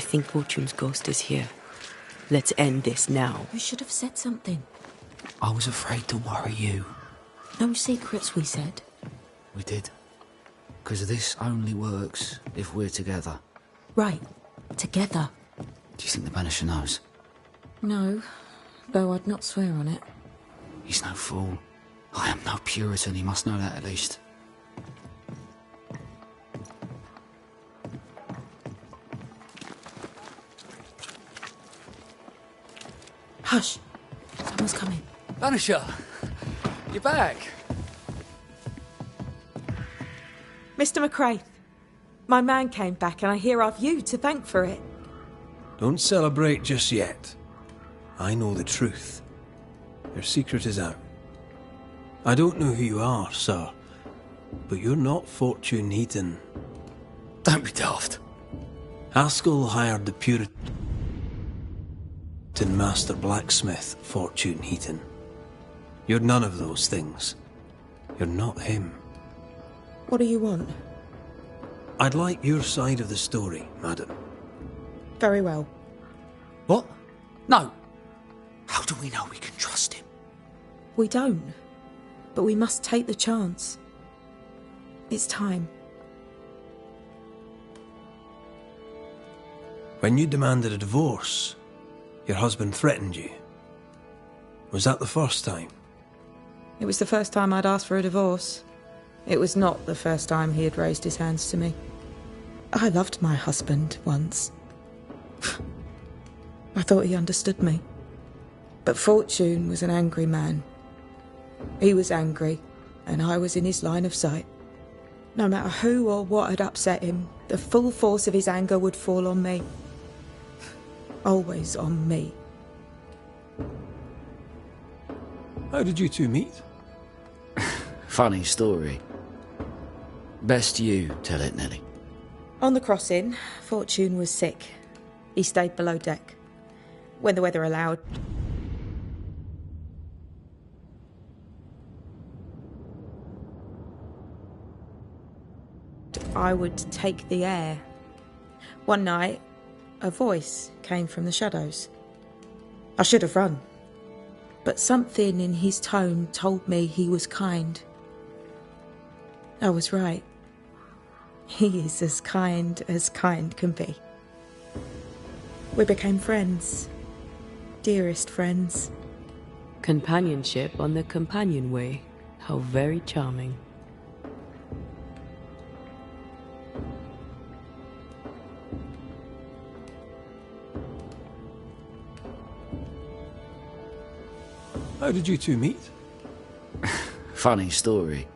think Fortune's ghost is here. Let's end this now. You should have said something. I was afraid to worry you. No secrets, we said. We did. Because this only works if we're together. Right. Together. Do you think the Banisher knows? No. Though I'd not swear on it. He's no fool. I am no Puritan, he must know that at least. Hush. Someone's coming. Banisher! You're back! Mr. McCraith, my man came back and I hear I've you to thank for it. Don't celebrate just yet. I know the truth. Your secret is out. I don't know who you are, sir, but you're not Fortune Heaton. Don't be daft. Haskell hired the Puritan master blacksmith, Fortune Heaton. You're none of those things. You're not him. What do you want? I'd like your side of the story, madam. Very well. What? No. How do we know we can trust him? We don't. But we must take the chance. It's time. When you demanded a divorce, your husband threatened you. Was that the first time? It was the first time I'd asked for a divorce. It was not the first time he had raised his hands to me. I loved my husband once. I thought he understood me. But Fortune was an angry man. He was angry, and I was in his line of sight. No matter who or what had upset him, the full force of his anger would fall on me. Always on me. How did you two meet? Funny story. Best you tell it, Nelly. On the crossing, Fortune was sick. He stayed below deck. When the weather allowed, I would take the air. One night, a voice came from the shadows. I should have run, but something in his tone told me he was kind. I was right. He is as kind can be. We became friends. Dearest friends. Companionship on the companion way. How very charming. How did you two meet? Funny story.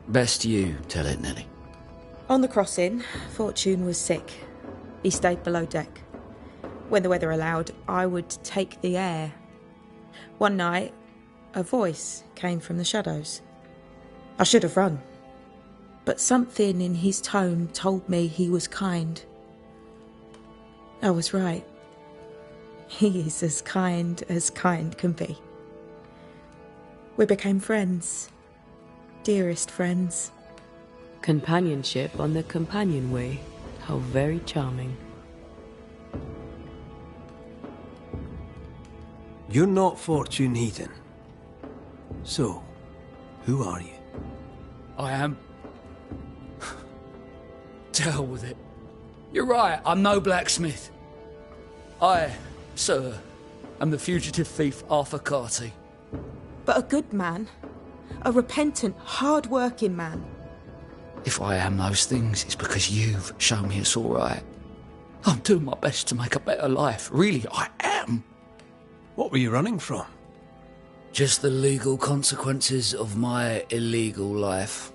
Best you tell it, Nelly. On the crossing, Fortune was sick. He stayed below deck. When the weather allowed, I would take the air. One night, a voice came from the shadows. I should have run, but something in his tone told me he was kind. I was right. He is as kind can be. We became friends. Dearest friends. Companionship on the companion way. How very charming. You're not Fortune Heaton. So, who are you? I am. To hell with it. You're right, I'm no blacksmith. I, sir, am the fugitive thief Arthur Carty. But a good man. A repentant, hard-working man. If I am those things, it's because you've shown me it's all right. I'm doing my best to make a better life. Really, I am. What were you running from? Just the legal consequences of my illegal life.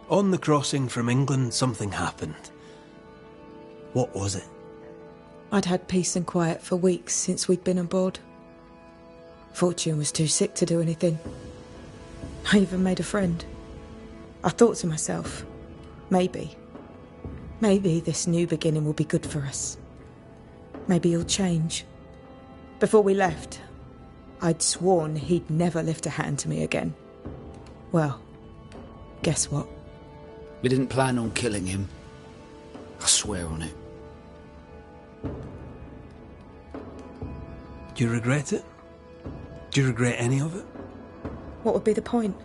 On the crossing from England, something happened. What was it? I'd had peace and quiet for weeks since we'd been aboard. Fortune was too sick to do anything. I even made a friend. I thought to myself, maybe this new beginning will be good for us. Maybe he'll change. Before we left, I'd sworn he'd never lift a hand to me again. Well, guess what? We didn't plan on killing him. I swear on it. Do you regret it? Do you regret any of it? What would be the point?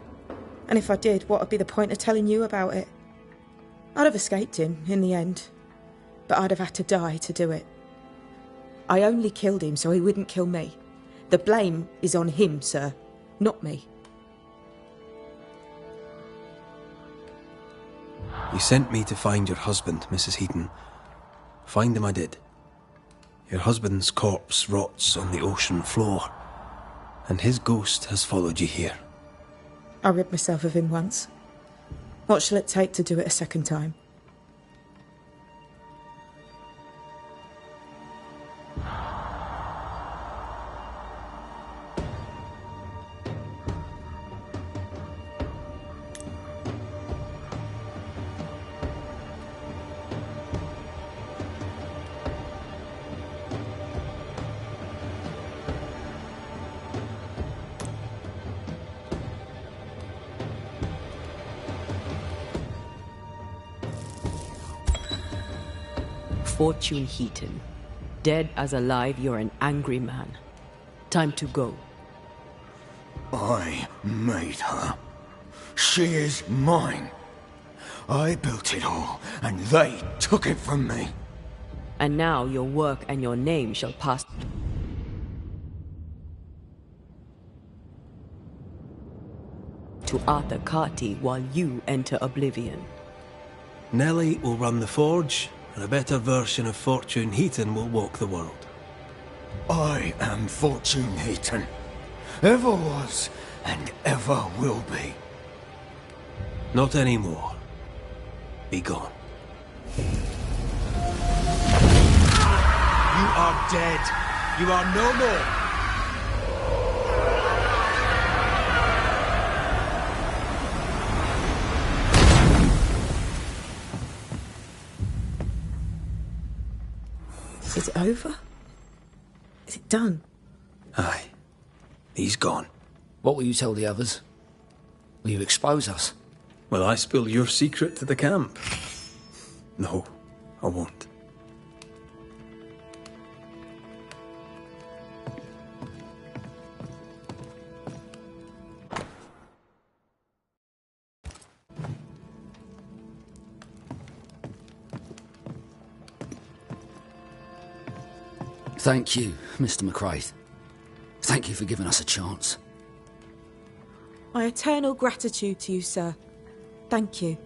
And if I did, what would be the point of telling you about it? I'd have escaped him in the end, but I'd have had to die to do it. I only killed him so he wouldn't kill me. The blame is on him, sir, not me. You sent me to find your husband, Mrs. Heaton. Find him I did. Your husband's corpse rots on the ocean floor, and his ghost has followed you here. I rid myself of him once. What shall it take to do it a second time? Fortune Heaton. Dead as alive, you're an angry man. Time to go. I made her. She is mine. I built it all, and they took it from me. And now your work and your name shall pass to Arthur Carty while you enter oblivion. Nellie will run the forge, and a better version of Fortune Heaton will walk the world. I am Fortune Heaton. Ever was, and ever will be. Not anymore. Be gone. You are dead. You are no more. Is it over? Is it done? Aye. He's gone. What will you tell the others? Will you expose us? Will I spill your secret to the camp? No, I won't. Thank you, Mr. McCraith. Thank you for giving us a chance. My eternal gratitude to you, sir. Thank you.